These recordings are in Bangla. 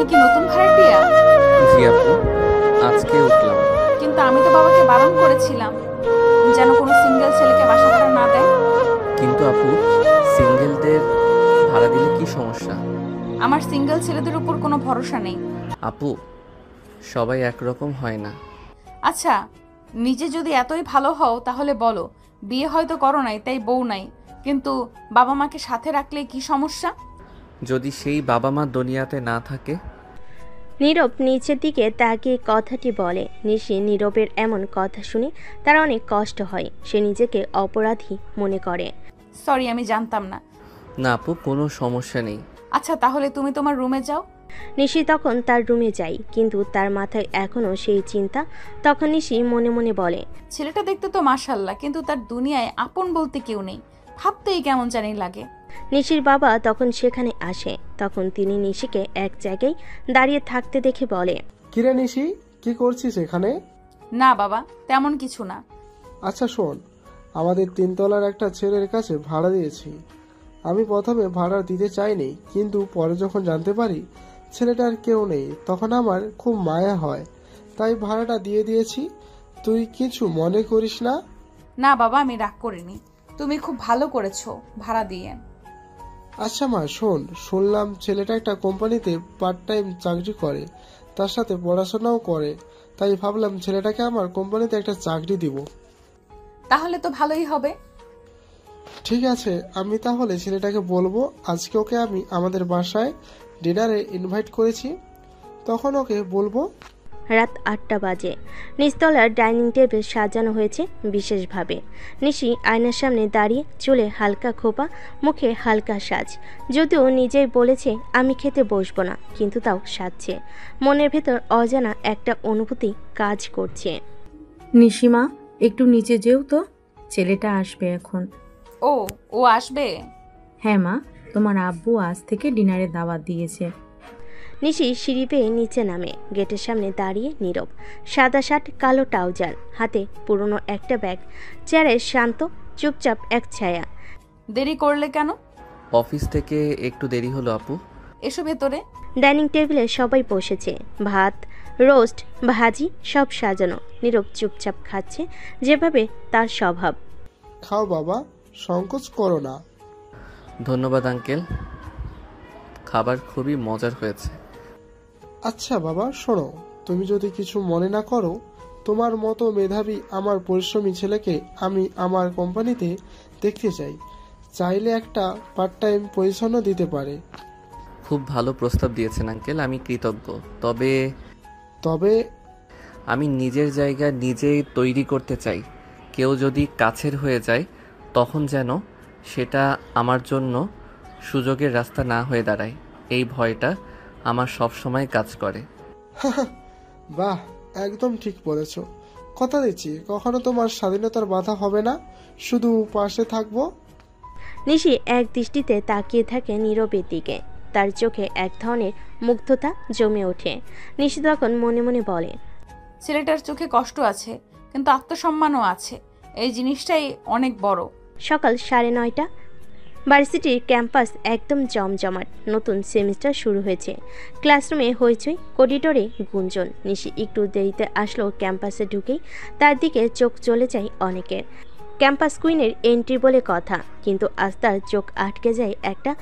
কি নতুন ভাড়াটিয়া? জি আপু, আজকে উঠলাম। কিন্তু আমি তো বাবাকে বারণ করেছিলাম যেন কোনো সিঙ্গেল ছেলেকে বাসা ভাড়া না দেয়। কিন্তু আপু, সিঙ্গেলদের ভাড়া দিলে কি সমস্যা? আমার সিঙ্গেল ছেলেদের উপর কোনো ভরসা নেই। আপু, সবাই একরকম হয় না। আচ্ছা, নিজে যদি এতই ভালো হও তাহলে বলো, বিয়ে হয়তো করো নাই তাই বউ নাই, কিন্তু বাবা মাকে সাথে রাখলে কি সমস্যা? যদি সেই বাবা মা দুনিয়াতে না থাকে? নীরব নিচের দিকে তাকিয়ে কথাটি বলে। নিশি নীরবের এমন কথা শুনে তার অনেক কষ্ট হয়। সে নিজেকে অপরাধী মনে করে। সরি, আমি জানতাম না। না আপু, কোনো সমস্যা নেই। আচ্ছা, তাহলে তুমি তোমার রুমে যাও। নিশি তখন তার রুমে যায়, কিন্তু তার মাথায় এখনও সেই চিন্তা। তখন নিশি মনে মনে বলে, ছেলেটা দেখতে তো মাশাল্লাহ, কিন্তু তার দুনিয়ায় আপন বলতে কেউ নেই। ভাবতেই কেমন জানি লাগে। নিশির বাবা তখন সেখানে আসে। তখন তিনি নিশিকে এক জায়গায় দাঁড়িয়ে থাকতে দেখে বলে, কিরে নিশি, কি করছিস এখানে? না বাবা, তেমন কিছু না। আচ্ছা শোন, আমাদের তিনতলার একটা ছেলের কাছে ভাড়া দিয়েছি। আমি প্রথমে ভাড়া দিতে চাইনি, কিন্তু পরে যখন জানতে পারি ছেলেটার কেউ নেই, তখন আমার খুব মায়া হয়, তাই ভাড়াটা দিয়ে দিয়েছি। তুই কিছু মনে করিস না? না বাবা, আমি রাগ করিনি। তুমি খুব ভালো করেছো ভাড়া দিয়ে। আচ্ছা মা শোন, শুনলাম ছেলেটা একটা কোম্পানিতে পার্ট টাইম চাকরি করে, তার সাথে পড়াশোনাও করে, তাই ভাবলাম ছেলেটাকে আমার কোম্পানিতে একটা চাকরি দিব। তাহলে তো ভালোই হবে। ঠিক আছে, আমি তাহলে ছেলেটাকে বলবো আজকে ওকে আমি আমাদের বাসায় ডিনারে ইনভাইট করেছি, তখন ওকে বলবো। রাত 8টা বাজে। নিচতলার ডাইনিং টেবিল সাজানো হয়েছে বিশেষভাবে। নিশি আয়নার সামনে দাঁড়িয়ে, চুলে হালকা খোপা, মুখে হালকা সাজ। যদিও নিজেই বলেছে আমি খেতে বসবো না, কিন্তু তাও সাজছে। মনের ভেতর অজানা একটা অনুভূতি কাজ করছে। নিশিমা, একটু নিচে যেও তো, ছেলেটা আসবে এখন। ও ও আসবে? হ্যাঁ মা, তোমার আব্বু আজ থেকে ডিনারে দাওয়াত দিয়েছে। নিশি সিঁড়ি বেয়ে নিচে নামে। গেটের সামনে দাঁড়িয়ে নীরব। সাদা শার্ট, কালো ট্রাউজার, হাতে পুরনো একটা ব্যাগ। চেয়ারে শান্ত, চুপচাপ এক ছায়া। দেরি করলে কেন? অফিস থেকে একটু দেরি হলো আপু। এসো ভেতরে। ডাইনিং টেবিলে সবাই বসেছে। ভাত, রোস্ট, ভাজি সব সাজানো। নীরব চুপচাপ খাচ্ছে, যেভাবে তার স্বভাব। খাও বাবা, সংকোচ করো না। ধন্যবাদ আঙ্কেল, খাবার খুবই মজার হয়েছে। আচ্ছা বাবা শোনো, তুমি যদি কিছু মনে না করো, তোমার মতো মেধাবী আমার পরিশ্রমী ছেলেকে আমি আমার কোম্পানিতে দেখতে চাই। চাইলে একটা পার্ট টাইম পজিশনও দিতে পারে। খুব ভালো প্রস্তাব দিয়েছেন আঙ্কেল, আমি কৃতজ্ঞ। তবে তবে আমি নিজের জায়গা নিজেই তৈরি করতে চাই। কেউ যদি কাছের হয়ে যায়, তখন যেন সেটা আমার জন্য সুযোগের রাস্তা না হয়ে দাঁড়ায়। এই ভয়টা আমার সব সময় কাজ করে। বাহ, একদম ঠিক বলেছ। কথা দিচ্ছি কখনো তোমার স্বাধীনতার বাধা হবে না, শুধু পাশে থাকবো। নিশি এক দৃষ্টিতে তাকিয়ে থাকে নীরবের দিকে। তার চোখে এক ধরনের মুগ্ধতা জমে ওঠে। নিশি তখন মনে মনে বলে, ছেলেটার চোখে কষ্ট আছে, কিন্তু আত্মসম্মানও আছে। এই জিনিসটাই অনেক বড়। সকাল 9:30। ভার্সিটির ক্যাম্পাস একদম জমজমাট। নতুন সেমিস্টার শুরু হয়েছে। ক্লাসরুমে হইচই, করিডোরে গুঞ্জন। নিশি একটু দেরিতে আসলেও ক্যাম্পাসে ঢুকেই তার দিকে চোখ চলে যায় অনেকের। ক্যাম্পাস কুইনের এন্ট্রি বলে কথা, কিন্তু আজ তার চোখ আটকে যায় একটা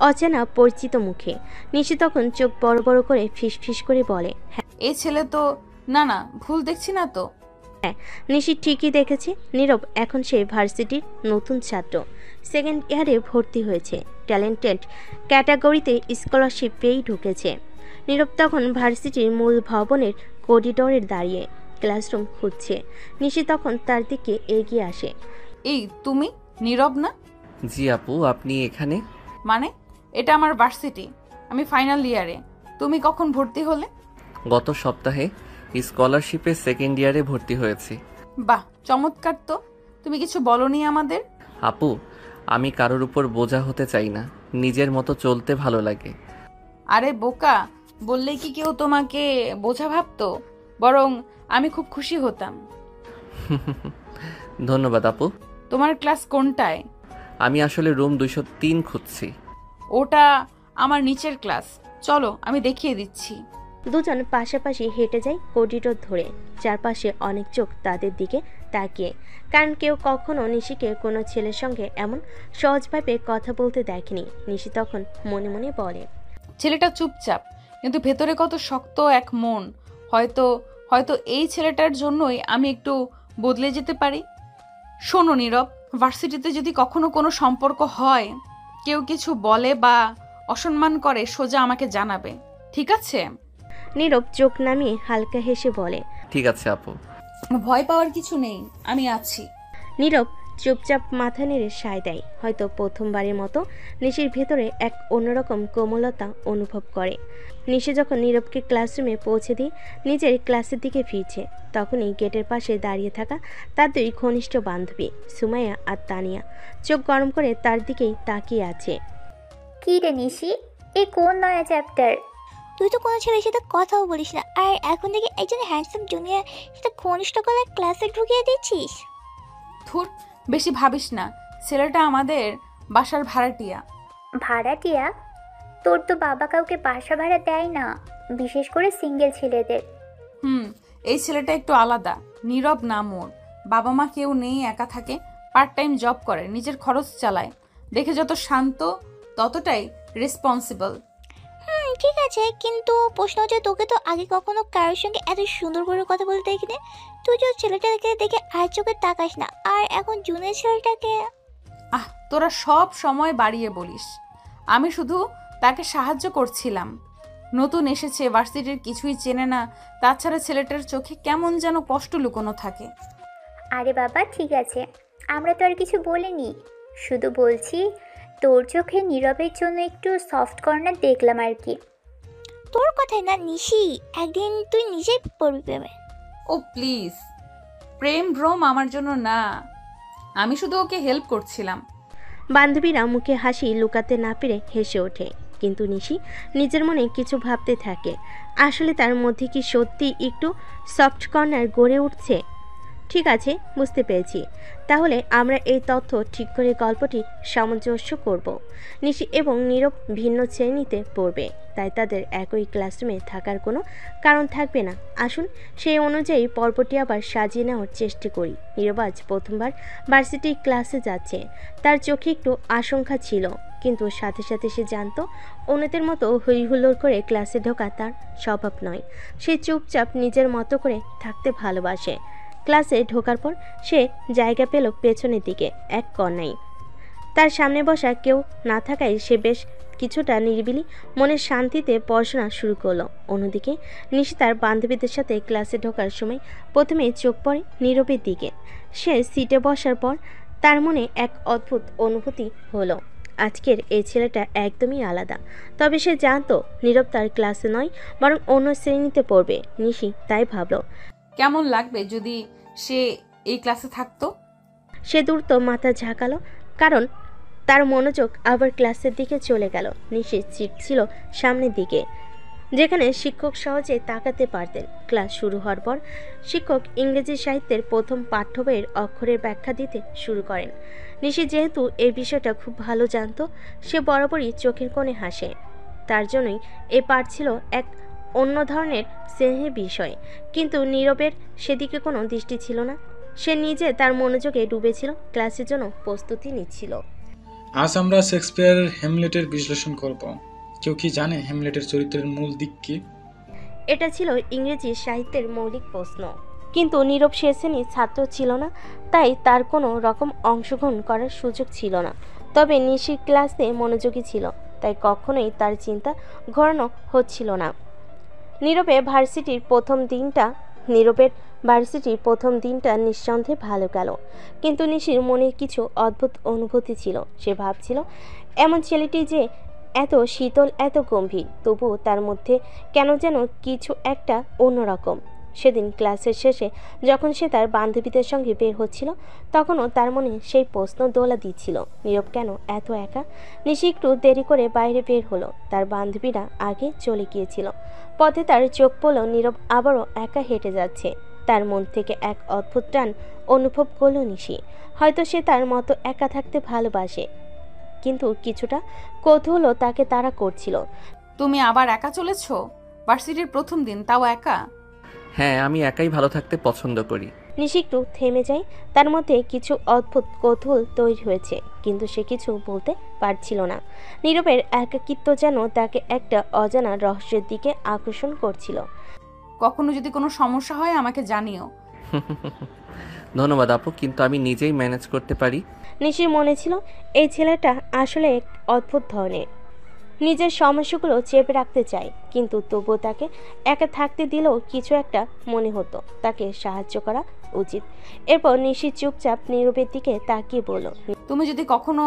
অচেনা পরিচিত মুখে। নিশি তখন চোখ বড় বড় করে ফিসফিস করে বলে, হ্যাঁ। এই ছেলে তো, না না, ভুল দেখছি না তো? নিশি ঠিকই দেখেছে। নীরব এখন সে ভার্সিটির নতুন ছাত্র, সেকেন্ড ইয়ারে ভর্তি হয়েছে। ট্যালেন্টেড ক্যাটাগরিতে স্কলারশিপ পেয়েই ঢুকেছে। নীরব তখন ভার্সিটির মূল ভবনের করিডোরে দাঁড়িয়ে ক্লাসরুম খুঁজছে। নিশি তখন তার দিকে এগিয়ে আসে। এই তুমি নীরব না? জি আপু, আপনি এখানে? মানে, এটা আমার ভার্সিটি, আমি ফাইনাল ইয়ারে। তুমি কখন ভর্তি হলে? গত সপ্তাহে স্কলারশিপে সেকেন্ড ইয়ারে ভর্তি হয়েছি। বাহ, চমৎকার তো। তুমি কিছু বলনি আমাদের? আপু, আমি কারোর উপর বোঝা হতে চাই না, নিজের মতো চলতে ভালো লাগে। আরে বোকা, বললেই কি কেউ তোমাকে বোঝা ভাবতো? বরং আমি খুব খুশি হতাম। ধন্যবাদ আপু। তোমার ক্লাস কোনটায়? আমি আসলে রুম 203 খুঁজছি। ওটা আমার নিচের ক্লাস। চলো আমি দেখিয়ে দিচ্ছি। দুজন পাশাপাশি হেঁটে যায় করিডোর ধরে, চারপাশে অনেক চোখ তাদের দিকে তাকিয়ে, কারণ কেউ কখনো নিশিকে কোনো ছেলের সঙ্গে এমন সহজভাবে কথা বলতে দেখেনি। নিশি তখন মনে মনে বলে, ছেলেটা চুপচাপ, কিন্তু ভেতরে কত শক্ত এক মন। হয়তো হয়তো এই ছেলেটার জন্যই আমি একটু বদলে যেতে পারি। শোনো নীরব, ভার্সিটিতে যদি কখনো কোনো সম্পর্ক হয়, কেউ কিছু বলে বা অসম্মান করে, সোজা আমাকে জানাবে, ঠিক আছে? নীরব চোখ নামিয়ে হালকা হেসে বলে, ঠিক আছে আপু। ভয় পাওয়ার কিছু নেই, আমি আছি। নীরব চুপচাপ মাথা নেড়ে সায় দেয়। হয়তো প্রথমবারের মতো নিশির ভেতরে এক অন্যরকম কোমলতা অনুভব করে। নিশি যখন নীরবকে ক্লাসরুমে পৌঁছে দিয়ে নিজের ক্লাসের দিকে ফিরছে, তখনই গেটের পাশে দাঁড়িয়ে থাকা তার দুই ঘনিষ্ঠ বান্ধবী সুমাইয়া আর তানিয়া চোখ গরম করে তার দিকেই তাকিয়ে আছে। কি রে নিশি, এ কোন নয়া চ্যাপ্টার? তুই তো কোনো ছেলের সাথে কথাও বলিস না, আর এখন থেকে একজন হ্যান্ডসাম জুনিয়র সাথে ঘনিষ্ঠ করে ক্লাসে ঢুকিয়ে দিচ্ছিস। ধুর, বেশি ভাবিস না, ছেলেটা আমাদের বাসার ভাড়াটিয়া। ভাড়াটিয়া? তোর তো বাবা কাউকে বাসা ভাড়া দেয় না, বিশেষ করে সিঙ্গেল ছেলেদের। এই ছেলেটা একটু আলাদা। নীরব নাম ওর, বাবা মা কেউ নেই, একা থাকে, পার্ট টাইম জব করে, নিজের খরচ চালায়। দেখে যত শান্ত ততটাই রেসপন্সিবল। ঠিক আছে, কিন্তু প্রশ্ন হচ্ছে, তোকে তো আগে কখনো কারোর সঙ্গে এত সুন্দর করে কথা বলতে দেখিনি। তুই যে ছেলেটাকে দেখে আর চোখে তাকাস না, আর এখন জুনিয়র ছেলেটাকে। তোরা সব সময় বাড়িয়ে বলিস। আমি শুধু তাকে সাহায্য করছিলাম। নতুন এসেছে, ভার্সিটির কিছুই চেনে না, তাছাড়া ছেলেটার চোখে কেমন যেন কষ্ট লুকোনো থাকে। আরে বাবা ঠিক আছে, আমরা তো আর কিছু বলিনি, শুধু বলছি তোর চোখে নীরবের জন্য একটু সফট কর্নার দেখলাম আর কি। তোর কথাই না নিশি, একদিন তুই নিজেই পড়বি প্রেমে। ও প্লিজ, প্রেম ভ্রম আমার জন্য না, আমি শুধু ওকে হেল্প করছিলাম। বান্ধবীরা মুখে হাসি লুকাতে না পেরে হেসে ওঠে, কিন্তু নিশি নিজের মনে কিছু ভাবতে থাকে। আসলে তার মধ্যে কি সত্যি একটু সফট কর্নার গড়ে উঠছে? ঠিক আছে, বুঝতে পেরেছি। তাহলে আমরা এই তথ্য ঠিক করে গল্পটি সামঞ্জস্য করব। নিশি এবং নীরব ভিন্ন শ্রেণীতে পড়বে, তাই তাদের একই ক্লাসরুমে থাকার কোনো কারণ থাকবে না। আসুন সেই অনুযায়ী পর্বটি আবার সাজিয়ে নেওয়ার চেষ্টা করি। নীরব আজ প্রথমবার ভার্সিটি ক্লাসে যাচ্ছে। তার চোখে একটু আশঙ্কা ছিল, কিন্তু সাথে সাথে সে জানতো অন্যদের মতো হইহুল্লোড় করে ক্লাসে ঢোকা তার স্বভাব নয়। সে চুপচাপ নিজের মতো করে থাকতে ভালোবাসে। ক্লাসে ঢোকার পর সে জায়গা পেল পেছনের দিকে এক কর্নায়। তার সামনে বসা কেউ না থাকায় সে বেশ কিছুটা নিরিবিলি মনের শান্তিতে পড়াশোনা শুরু করলো। অন্যদিকে নিশি তার বান্ধবীদের সাথে ক্লাসে ঢোকার সময় প্রথমে চোখ পড়ে নীরবের দিকে। সে সিটে বসার পর তার মনে এক অদ্ভুত অনুভূতি হলো। আজকের এই ছেলেটা একদমই আলাদা। তবে সে জানতো নীরব তার ক্লাসে নয়, বরং অন্য শ্রেণীতে পড়বে। নিশি তাই ভাবল, কেমন লাগবে যদি সে এই ক্লাসে থাকতো। সে দ্রুত মাথা ঝাঁকালো, কারণ তার মনোযোগ আবার ক্লাসের দিকে চলে গেল। নিশির সিট ছিল সামনের দিকে, যেখানে শিক্ষক সহজে তাকাতে পারতেন। ক্লাস শুরু হওয়ার পর শিক্ষক ইংরেজি সাহিত্যের প্রথম পাঠ্য বইয়ের অক্ষরের ব্যাখ্যা দিতে শুরু করেন। নিশি যেহেতু এই বিষয়টা খুব ভালো জানতো, সে বরাবরই চোখের কোণে হাসে। তার জন্যই এই পাঠ ছিল এক অন্য ধরনের স্নেহের বিষয়, কিন্তু নীরবের সেদিকে কোনো দৃষ্টি ছিল না। সে নিজে তার মনোযোগে ডুবেছিল, ক্লাসের জন্য প্রস্তুতি নিচ্ছিল। আজ আমরা শেক্সপিয়ারের হ্যামলেটের বিশ্লেষণ করব। কেউ কি জানে হ্যামলেটের চরিত্রের মূল দিক কি? এটা ছিল ইংরেজি সাহিত্যের মৌলিক প্রশ্ন, কিন্তু নীরব সে শ্রেণীর ছাত্র ছিল না, তাই তার কোনো রকম অংশগ্রহণ করার সুযোগ ছিল না। তবে নিশির ক্লাসে মনোযোগী ছিল, তাই কখনোই তার চিন্তা ঘোরানো হচ্ছিল না। নীরবের ভার্সিটির প্রথম দিনটা নিঃসন্দেহে ভালো গেল, কিন্তু নিশির মনে কিছু অদ্ভুত অনুভূতি ছিল। সে ভাবছিল, এমন ছেলেটি যে এত শীতল, এত গম্ভীর, তবুও তার মধ্যে কেন যেন কিছু একটা অন্যরকম। সেদিন ক্লাসের শেষে যখন সে তার বান্ধবীদের সঙ্গে বের হচ্ছিল, তখনও তার মনে সেই প্রশ্ন দোলা দিচ্ছিল, নীরব কেন এত একা। নিশি একটু দেরি করে বাইরে বের হলো, তার বান্ধবীরা আগে চলে গিয়েছিল। পথে তার চোখ পড়ল নীরব আবারও একা হেঁটে যাচ্ছে। তার মন থেকে এক অদ্ভুত টান অনুভব করল নিশি। হয়তো সে তার মতো একা থাকতে ভালোবাসে, কিন্তু কিছুটা কৌতূহলও তাকে তাড়া করছিল। তুমি আবার একা চলেছো? ভার্সিটির প্রথম দিন, তাও একা? হ্যাঁ, আমি একাই ভালো থাকতে পছন্দ করি। নিশি একটু থেমে যায়। তার মধ্যে কিছু অদ্ভুত কৌতূহল তৈরি হয়েছে, কিন্তু সে কিছু বলতে পারছিল না। নীরবের একাকিত্ব যেন তাকে একটা অজানা রহস্যের দিকে আকর্ষণ করছিল। কখনো যদি কোনো সমস্যা হয় আমাকে জানিও। ধন্যবাদ আপু, কিন্তু আমি নিজেই ম্যানেজ করতে পারি। নিশির মনে ছিল এই ছেলেটা আসলে এক অদ্ভুত ধরনের, নিজের সমস্যাগুলো চেপে রাখতে চায়, কিন্তু তবুও তাকে একা থাকতে দিলেও কিছু একটা মনে হতো তাকে সাহায্য করা উচিত। এরপর নিশি চুপচাপ নীরবের দিকে তাকিয়ে বলল, তুমি যদি কখনো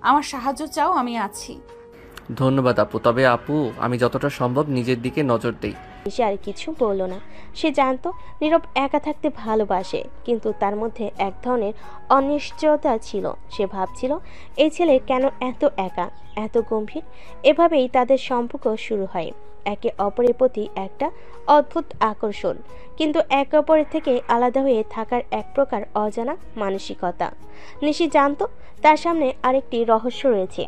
আমার সাহায্য চাও আমি আছি। ধন্যবাদ আপু, তবে আপু আমি যতটা সম্ভব নিজের দিকে নজর দেই। নিশি আর কিছু বলল না। সে জানতো নীরব একা থাকতে ভালোবাসে, কিন্তু তার মধ্যে এক ধরনের অনিশ্চয়তা ছিল। সে ভাবছিল এই ছেলে কেন এত একা, এত গম্ভীর। এভাবেই তাদের সম্পর্ক শুরু হয়, একে অপরের প্রতি একটা অদ্ভুত আকর্ষণ, কিন্তু একে অপরের থেকে আলাদা হয়ে থাকার এক প্রকার অজানা মানসিকতা। নিশি জানতো তার সামনে আরেকটি রহস্য রয়েছে,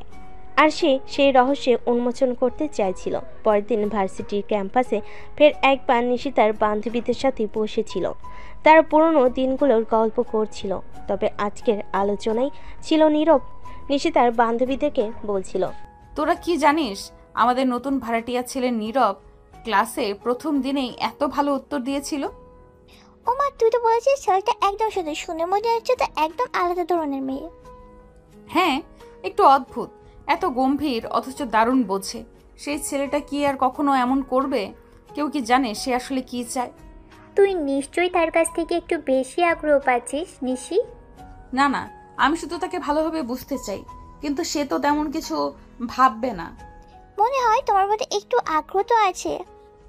আর সে সেই রহস্যে উন্মোচন করতে চাইছিল। পরের দিন ভার্সিটির ক্যাম্পাসে ফের একবার নিশি তার বান্ধবীদের সাথে বসেছিল। তারা পুরনো দিনগুলোর গল্প করছিল, তবে আজকের আলোচনায় ছিল নীরব। নিশি তার বান্ধবীদেরকে বলছিল, তোরা কি জানিস, আমাদের নতুন ভাড়াটিয়া ছেলে নীরব ক্লাসে প্রথম দিনেই এত ভালো উত্তর দিয়েছিল। ওমা, তুই তো বলেছিস ছেলেটা একদম শুধু শুনে মনে হচ্ছে তো একদম আলাদা ধরনের মেয়ে। হ্যাঁ, একটু অদ্ভুত, এত গম্ভীর অথচ দারুণ বোঝে। সেই ছেলেটা কি আর কখনো এমন করবে? কেউ কি জানে সে আসলে কি চায়? তুই নিশ্চয়ই তার কাছ থেকে একটু বেশি আগ্রহ পাচ্ছিস নিশি। না না, আমি শুধু তাকে ভালোভাবে বুঝতে চাই, কিন্তু সে তো তেমন কিছু ভাববে না। মনে হয় তোমার মধ্যে একটু আগ্রহ তো আছে।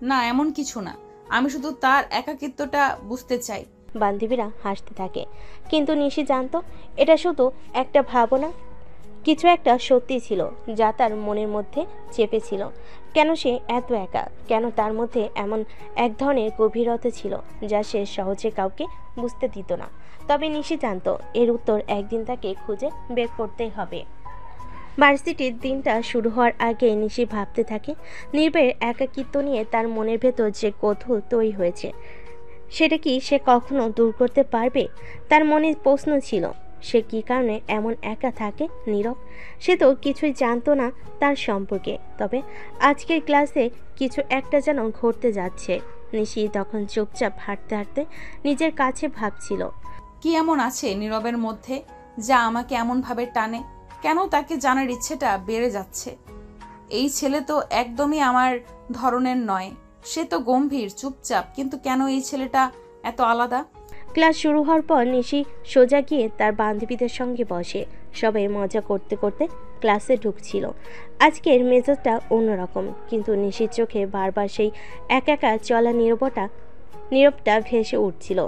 না, এমন কিছু না, আমি শুধু তার একাকিত্বটা বুঝতে চাই। বান্ধবীরা হাসতে থাকে, কিন্তু নিশি জানতো এটা শুধু একটা ভাবনা, কিছু একটা সত্যি ছিল যা তার মনের মধ্যে চেপেছিল। কেন সে এত একা, কেন তার মধ্যে এমন এক ধরনের গভীরতা ছিল যা সে সহজে কাউকে বুঝতে দিত না। তবে নিশি জানতো এর উত্তর একদিন তাকে খুঁজে বের করতেই হবে। ভার্সিটির দিনটা শুরু হওয়ার আগে নিশি ভাবতে থাকে নীরবের একাকিত্ব নিয়ে। তার মনের ভেতর যে কৌতূহল তৈরি হয়েছে সেটা কি সে কখনো দূর করতে পারবে? তার মনে প্রশ্ন ছিল, সে কী কারণে এমন একা থাকে নীরব? সে তো কিছুই জানতো না তার সম্পর্কে, তবে আজকের ক্লাসে কিছু একটা যেন ঘটতে যাচ্ছে। নিশি তখন চুপচাপ হাঁটতে হাঁটতে নিজের কাছে ভাবছিল, কি এমন আছে নীরবের মধ্যে যা আমাকে এমনভাবে টানে? কেন তাকে জানার ইচ্ছেটা বেড়ে যাচ্ছে? এই ছেলে তো একদমই আমার ধরনের নয়। সে তো গম্ভীর, চুপচাপ, কিন্তু কেন এই ছেলেটা এত আলাদা? ক্লাস শুরু হওয়ার পর নিশি সোজা গিয়ে তার বান্ধবীদের সঙ্গে বসে। সবাই মজা করতে করতে ক্লাসে ঢুকছিল। আজকের মেজাজটা অন্যরকম, কিন্তু নিশির চোখে বারবার সেই একা একা চলা নীরবটা ভেসে উঠছিল।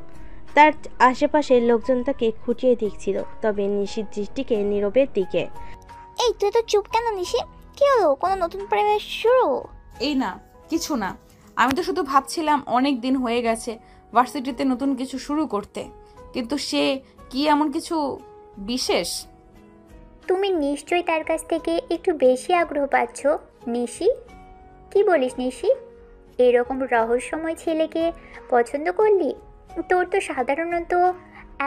তার আশেপাশের লোকজন তাকে খুঁটিয়ে দেখছিল, তবে নিশির দৃষ্টিকে নীরবের দিকে। এই তুই তো চুপ কেন নিশি? কি হলো, কোনো নতুন প্রেমের শুরু? এই না, কিছু না। আমি তো শুধু ভাবছিলাম অনেক দিন হয়ে গেছে ভার্সিটিতে নতুন কিছু শুরু করতে, কিন্তু সে কি এমন কিছু বিশেষ? তুমি নিশ্চয়ই তার কাছ থেকে একটু বেশি আগ্রহ পাচ্ছ নিশি। কি বলিস নিশি? এরকম রহস্যময় ছেলেকে পছন্দ করলি? তোর তো সাধারণত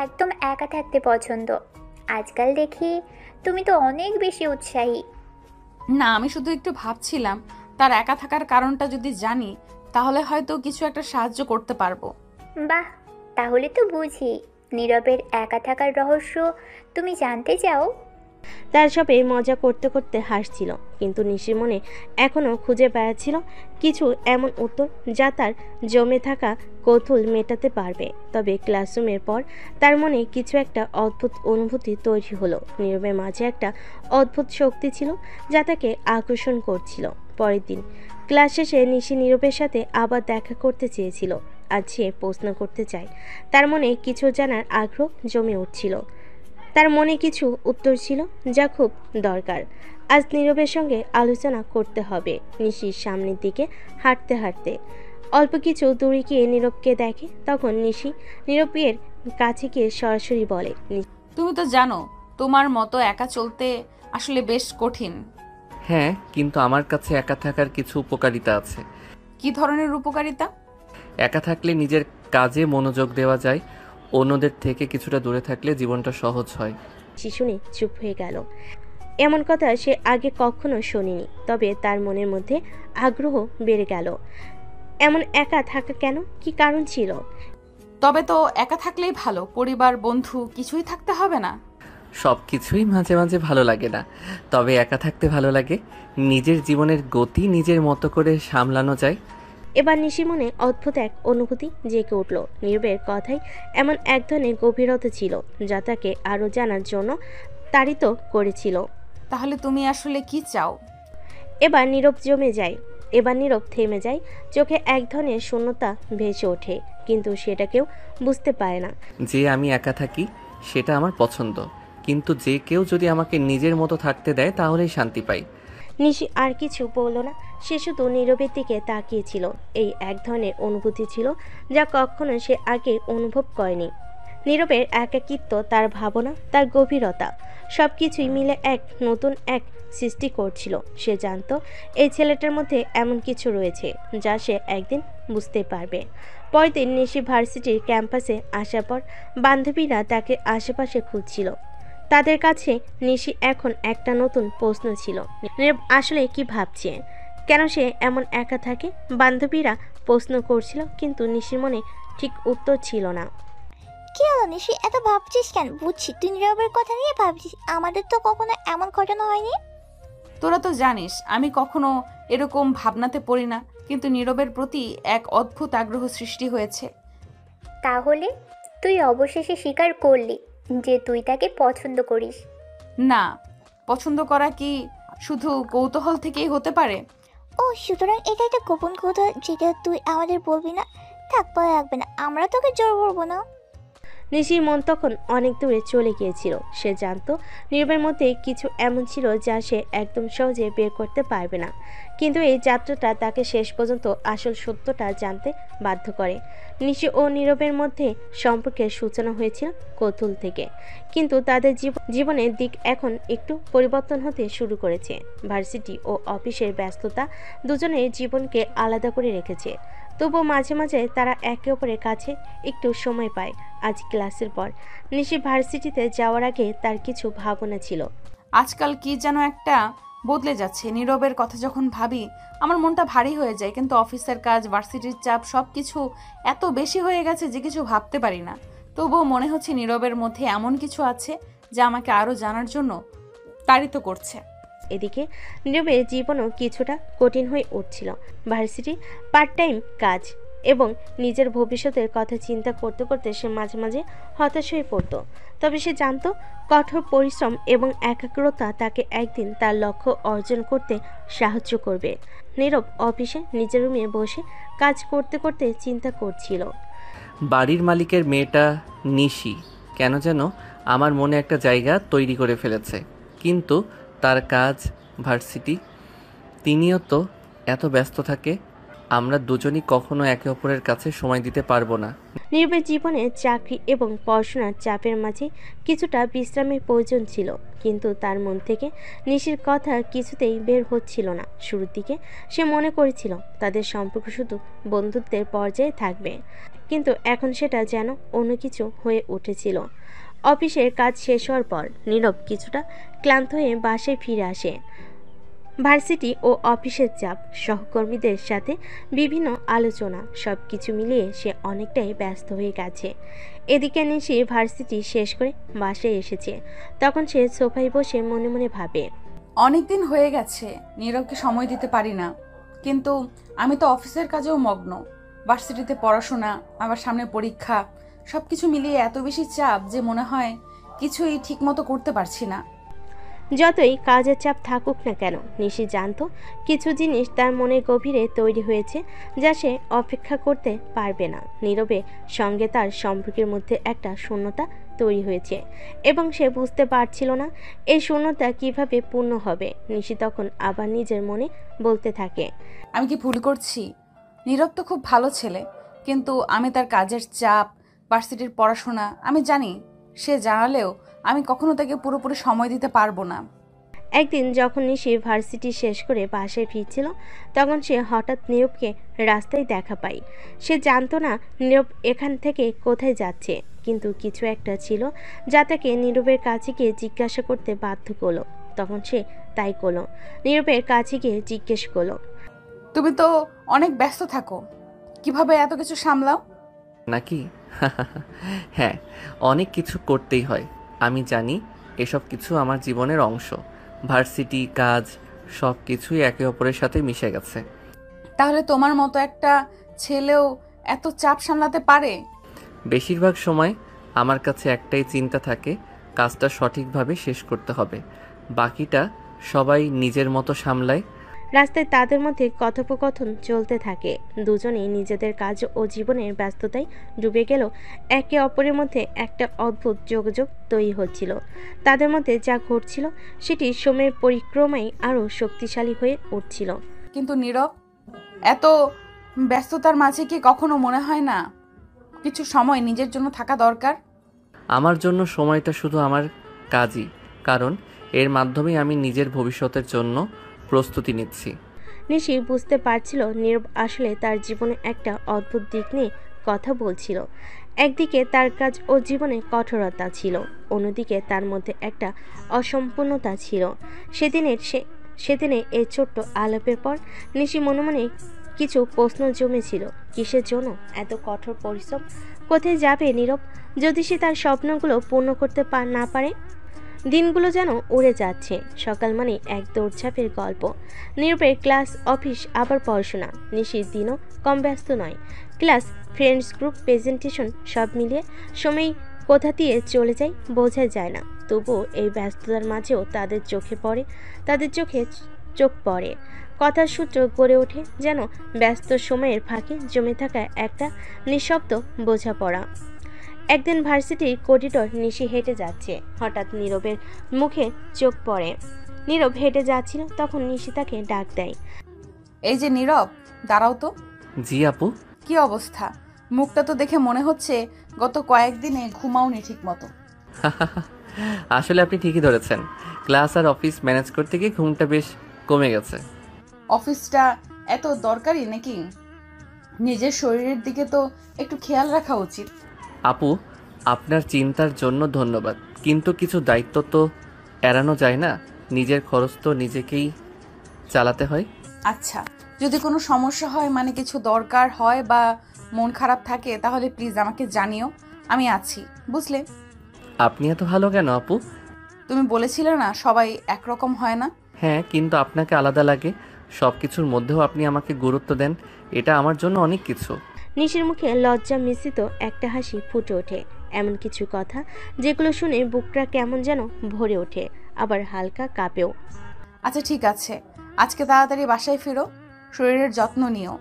একদম একা থাকতে পছন্দ। আজকাল দেখি তুমি তো অনেক বেশি উৎসাহী। না, আমি শুধু একটু ভাবছিলাম তার একা থাকার কারণটা যদি জানি তাহলে হয়তো কিছু একটা সাহায্য করতে পারবো। বাহ, তাহলে তো বুঝি নীরবের একা থাকার রহস্য তুমি জানতে চাও। তার সবে মজা করতে করতে হাসছিল, কিন্তু নিশির মনে এখনও খুঁজে বেড়াচ্ছিল কিছু এমন উত্তর যা তার জমে থাকা কৌতূহল মেটাতে পারবে। তবে ক্লাসরুমের পর তার মনে কিছু একটা অদ্ভুত অনুভূতি তৈরি হলো। নীরবের মাঝে একটা অদ্ভুত শক্তি ছিল যা তাকে আকর্ষণ করছিল। পরের দিন ক্লাস শেষে নিশি নীরবের সাথে আবার দেখা করতে চেয়েছিল। আজ সে প্রশ্ন করতে চায়। তার মনে কিছু জানার আগ্রহ জমে উঠছিল। তার মনে কিছু উত্তর ছিল যা খুব দরকার। আজ নীরবের সঙ্গে আলোচনা করতে হবে। নিশির সামনের দিকে হাঁটতে হাঁটতে অল্প কিছু দূরে গিয়ে নীরবকে দেখে। তখন নিশি নীরবের কাছে গিয়ে সরাসরি বলে, তুমি তো জানো তোমার মতো একা চলতে আসলে বেশ কঠিন। হ্যাঁ, কিন্তু আমার কাছে একা থাকার কিছু উপকারিতা আছে। কি ধরনের উপকারিতা? একা থাকলে নিজের কাজে মনোযোগ দেওয়া যায়, অন্যদের থেকে কিছুটা দূরে থাকলে জীবনটা সহজ হয়। শুনে চুপ হয়ে গেল। এমন কথা সে আগে কখনো শোনেনি, তবে তার মনের মধ্যে আগ্রহ বেড়ে গেল। এমন একা থাকা কেন, কি কারণ ছিল? তবে তো একা থাকলেই ভালো, পরিবার বন্ধু কিছুই থাকতে হবে না। সব কিছুই মাঝে মাঝে ভালো লাগে না, তবে একা থাকতে ভালো লাগে। নিজের জীবনের গতি নিজের মতো করে সামলানো যায়। এবার নিশি মনে অদ্ভুত এক অনুভূতি জেগে উঠল। নীরবের কথায় এমন এক ধরনের গভীরতা ছিল যা তাকে আরও জানার জন্য তাড়িত করেছিল। তাহলে তুমি আসলে কি চাও? এবার নীরব থেমে যায়। চোখে এক ধরনের শূন্যতা ভেসে ওঠে, কিন্তু সেটা কেউ বুঝতে পারে না। যে আমি একা থাকি সেটা আমার পছন্দ, কিন্তু যে কেউ যদি আমাকে নিজের মতো থাকতে দেয় তাহলেই শান্তি পাই। নিশি আর কিছু বলল না, সে শুধু নীরবের দিকে তাকিয়েছিল। এই এক ধরনের অনুভূতি ছিল যা কখনো সে আগে অনুভব করেনি। নীরবের একাকিত্ব, তার ভাবনা, তার গভীরতা সব কিছুই মিলে এক নতুন এক সৃষ্টি করছিল। সে জানতো এই ছেলেটার মধ্যে এমন কিছু রয়েছে যা সে একদিন বুঝতে পারবে। পরের দিন নিশি ভার্সিটির ক্যাম্পাসে আসার পর বান্ধবীরা তাকে আশেপাশে খুঁজছিল। তাদের কাছে নিশি এখন একটা নতুন প্রশ্ন ছিল, নীরব আসলে কি ভাবছে, কেন সে এমন একা থাকে। বান্ধবীরা প্রশ্ন করছিল, কিন্তু নিশির মনে ঠিক উত্তর ছিল না। কি হলো নিশি, এত ভাবছিস কেন? বুঝছি তুই নীরবের কথা নিয়ে ভাবছিস, আমাদের তো কখনো এমন ঘটনা হয়নি। তোরা তো জানিস আমি কখনো এরকম ভাবনাতে পড়ি না, কিন্তু নীরবের প্রতি এক অদ্ভুত আগ্রহ সৃষ্টি হয়েছে। তাহলে তুই অবশেষে স্বীকার করলি যে তুই তাকে পছন্দ করিস? না, পছন্দ করা কি শুধু কৌতূহল থেকেই হতে পারে? ও সুতরাং এটা একটা গোপন কথা যেটা তুই আমাদের বলবি না? থাক, ভয় লাগবে না, আমরা তোকে জোর করবো না। নিশির মন তখন অনেক দূরে চলে গিয়েছিল। সে জানতো নীরবের মধ্যে কিছু এমন ছিল যা সে একদম সহজে বের করতে পারবে না, কিন্তু এই যাত্রাটা তাকে শেষ পর্যন্ত আসল সত্যটা জানতে বাধ্য করে। নিশি ও নীরবের মধ্যে সম্পর্কের সূচনা হয়েছিল কৌতূহল থেকে, কিন্তু তাদের জীবনের দিক এখন একটু পরিবর্তন হতে শুরু করেছে। ভার্সিটি ও অফিসের ব্যস্ততা দুজনের জীবনকে আলাদা করে রেখেছে, তবুও মাঝে মাঝে তারা একে অপরের কাছে একটু সময় পায়। আজ ক্লাসের পর নিশি ভার্সিটিতে যাওয়ার আগে তার কিছু ভাবনা ছিল। আজকাল কি যেন একটা বদলে যাচ্ছে। নীরবের কথা যখন ভাবি আমার মনটা ভারী হয়ে যায়, কিন্তু অফিসের কাজ, ভার্সিটির চাপ সবকিছু এত বেশি হয়ে গেছে যে কিছু ভাবতে পারি না। তবুও মনে হচ্ছে নীরবের মধ্যে এমন কিছু আছে যা আমাকে আরো জানার জন্য তাড়িত করছে। এদিকে নীরবের জীবনও কিছুটা কঠিন হয়ে উঠছিল। ভার্সিটি, পার্ট টাইম কাজ এবং নিজের ভবিষ্যতের কথা চিন্তা করতে করতে সে মাঝে মাঝে হতাশ হয়ে পড়ত। তবে সে জানতো কঠোর পরিশ্রম এবং একাগ্রতা তাকে একদিন তার লক্ষ্য অর্জন করতে সাহায্য করবে। নীরব অফিসে নিজের রুমে বসে কাজ করতে করতে চিন্তা করছিল। বাড়ির মালিকের মেয়েটা নিশি কেন যেন আমার মনে একটা জায়গা তৈরি করে ফেলেছে, কিন্তু তার কাজ, ভার্সিটি, তিনিও তো এত ব্যস্ত থাকে, আমরা দুজনই কখনো একে অপরের কাছে সময় দিতে পারবো না। নীরবের জীবনে চাকরি এবং পড়াশোনার চাপের মাঝে কিছুটা বিশ্রামের প্রয়োজন ছিল, কিন্তু তার মন থেকে নিশির কথা কিছুতেই বের হচ্ছিল না। শুরুর দিকে সে মনে করেছিল তাদের সম্পর্ক শুধু বন্ধুত্বের পর্যায়ে থাকবে, কিন্তু এখন সেটা যেন অন্য কিছু হয়ে উঠেছিল। অফিসের কাজ শেষ হওয়ার পর নীরব কিছুটা ক্লান্ত হয়ে বাসায় ফিরে আসে। ভার্সিটি ও অফিসের চাপ, সহকর্মীদের সাথে বিভিন্ন আলোচনা, সব কিছু মিলিয়ে সে অনেকটাই ব্যস্ত হয়ে গেছে। এদিকে নিশি ভার্সিটি শেষ করে বাসায় এসেছে। তখন সে সোফায় বসে মনে মনে ভাবে, অনেকদিন হয়ে গেছে নীরবকে সময় দিতে পারি না, কিন্তু আমি তো অফিসের কাজেও মগ্ন। ভার্সিটিতে পড়াশোনা, আবার সামনে পরীক্ষা, সবকিছু মিলিয়ে এত বেশি চাপ যে মনে হয় কিছুই ঠিকমতো করতে পারছি না। যতই কাজের চাপ থাকুক না কেন, নিশি জানতো কিছু জিনিস তার মনের গভীরে তৈরি হয়েছে যা সে অপেক্ষা করতে পারবে না। নীরবের সঙ্গে তার সম্পর্কের মধ্যে একটা শূন্যতা তৈরি হয়েছে এবং সে বুঝতে পারছিল না এই শূন্যতা কিভাবে পূর্ণ হবে। নিশি তখন আবার নিজের মনে বলতে থাকে, আমি কি ভুল করছি? নীরব তো খুব ভালো ছেলে, কিন্তু আমি তার কাজের চাপ, ভার্সিটির পড়াশোনা আমি জানি। সে জানালেও আমি কখনো তাকে পুরোপুরি সময় দিতে পারবো না। একদিন যখন নিশি ভার্সিটি শেষ করে বাসায় ফিরছিল, তখন সে হঠাৎ নীরবকে রাস্তায় দেখা পায়। সে জানতো না নীরব এখান থেকে কোথায় যাচ্ছে, কিন্তু কিছু একটা ছিল যা তাকে নীরবের কাছে গিয়ে জিজ্ঞাসা করতে বাধ্য করলো। তখন সে তাই করলো, নীরবের কাছে গিয়ে জিজ্ঞেস করলো, তুমি তো অনেক ব্যস্ত থাকো, কিভাবে এত কিছু সামলাও? নাকি? হ্যাঁ, অনেক কিছু করতেই হয়। আমি জানি এসব কিছু আমার জীবনের অংশ। ভার্সিটি, কাজ, সব কিছুই একে অপরের সাথে মিশে গেছে। তাহলে তোমার মতো একটা ছেলেও এত চাপ সামলাতে পারে? বেশিরভাগ সময় আমার কাছে একটাই চিন্তা থাকে, কাজটা সঠিকভাবে শেষ করতে হবে। বাকিটা সবাই নিজের মতো সামলায়। রাস্তায় তাদের মধ্যে কথোপকথন চলতে থাকে। দুজনেই নিজেদের কাজ ও জীবনের ব্যস্ততায় ডুবে গেল। একে অপরের মধ্যে একটা অদ্ভুত যোগাযোগ তৈরি হচ্ছিল। তাদের মধ্যে যা ঘটছিল সেটি সময়ের পরিক্রমায় আরও শক্তিশালী হয়ে উঠছিল। কিন্তু নীরব, এত ব্যস্ততার মাঝে কি কখনো মনে হয় না কিছু সময় নিজের জন্য থাকা দরকার? আমার জন্য সময়টা শুধু আমার কাজই, কারণ এর মাধ্যমেই আমি নিজের ভবিষ্যতের জন্য প্রস্তুতি নিচ্ছি। নিশি বুঝতে পারছিল নীরব আসলে তার জীবনে একটা অদ্ভুত দিক নিয়ে কথা বলছিল। একদিকে তার কাজ ও জীবনে কঠোরতা ছিল, অন্যদিকে তার মধ্যে একটা অসম্পূর্ণতা ছিল। সেদিনে এই ছোট্ট আলাপের পর নিশি মনে মনে কিছু প্রশ্ন জমেছিল। কিসের জন্য এত কঠোর পরিশ্রম? কোথায় যাবে নীরব যদি সে তার স্বপ্নগুলো পূর্ণ করতে না পারে? দিনগুলো যেন উড়ে যাচ্ছে। সকাল মানে এক দৌড়ঝাঁপের গল্প। নীরবের ক্লাস, অফিস, আবার পড়াশোনা। নিশির দিনও কম ব্যস্ত নয়। ক্লাস, ফ্রেন্ডস গ্রুপ, প্রেজেন্টেশন, সব মিলিয়ে সময় কোথা দিয়ে চলে যায় বোঝা যায় না। তবুও এই ব্যস্ততার মাঝেও তাদের চোখে চোখ পড়ে। কথার সূত্র গড়ে ওঠে যেন ব্যস্ত সময়ের ফাঁকে জমে থাকা একটা নিঃশব্দ বোঝাপড়া। একদিন ভার্সিটির করিডোর নিশি হেঁটে যাচ্ছে, হঠাৎ নীরবের মুখে চোখ পড়ে। নীরব হেঁটে যাচ্ছিল, তখন নিশি তাকে ডাক দেয়। এই যে নীরব, দাঁড়াও তো। জি আপু। কি অবস্থা? মুখটা তো দেখে মনে হচ্ছে গত কয়েকদিনে ঘুমাওনি ঠিক মতো। আসলে আপনি ঠিকই ধরেছেন, ক্লাস আর অফিস ম্যানেজ করতে গিয়ে ঘুমটা বেশ কমে গেছে। অফিসটা এত দরকারি নাকি? নিজের শরীরের দিকে তো একটু খেয়াল রাখা উচিত। আপু, আপনার চিন্তার জন্য ধন্যবাদ, কিন্তু কিছু দায়িত্ব তো এড়ানো যায় না। নিজের খরচ তো নিজেকেই চালাতে হয়। আচ্ছা, যদি কোনো সমস্যা হয়, মানে কিছু দরকার হয় বা মন খারাপ থাকে, তাহলে প্লিজ আমাকে জানিও, আমি আছি, বুঝলে? আপনি এত ভালো কেন আপু? তুমি বলেছিলে না সবাই একরকম হয় না? হ্যাঁ, কিন্তু আপনাকে আলাদা লাগে। সব কিছুর মধ্যেও আপনি আমাকে গুরুত্ব দেন, এটা আমার জন্য অনেক কিছু। নিশির মুখে লজ্জা মিশ্রিত একটা হাসি ফুটে ওঠে। এমন কিছু কথা যেগুলো শুনে বুকটা কেমন যেন ভরে ওঠে, আবার হালকা কাঁপেও। আচ্ছা ঠিক আছে, আজকে তাড়াতাড়ি বাসায় ফিরো, শরীরের যত্ন নিও।